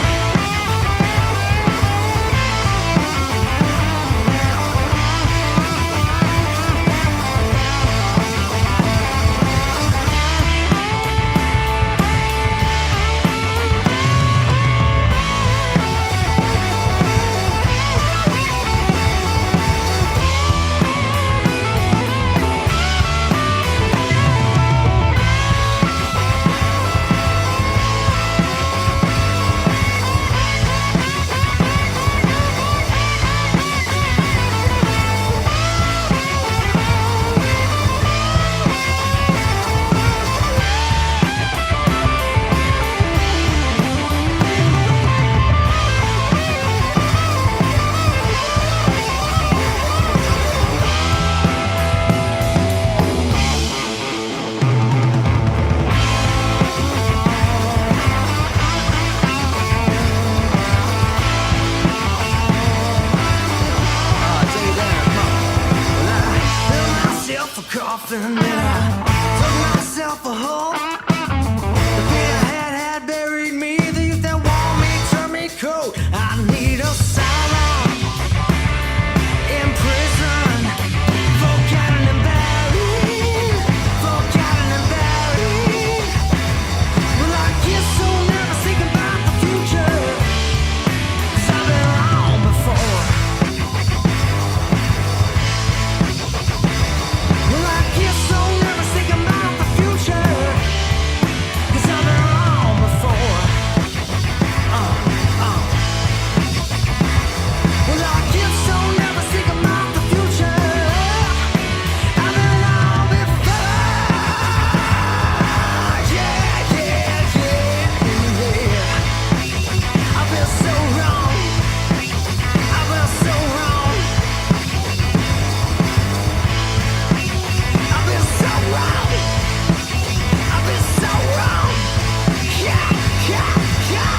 Speaker 2: Built myself a coffin and I dug myself a hole. The fear I had buried me. The youth that want me turned me cold. I need asylum in prison. Forgotten and buried. Forgotten and buried. Well, I get so nervous thinking about the future. 'Cause I've been wrong before. Well, I get so nervous thinking about the future. 'Cause I've been wrong before. Well, I get so nervous thinking about the future. I've been wrong before. Yeah, yeah, yeah, yeah. I've been so wrong. I've been so wrong. I've been so wrong. I've been so wrong. Yeah, yeah, yeah.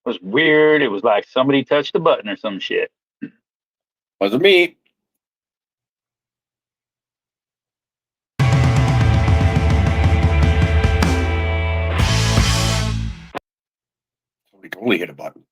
Speaker 1: It was weird. It was like somebody touched a button or some shit.
Speaker 3: Wasn't me. Somebody totally hit a button.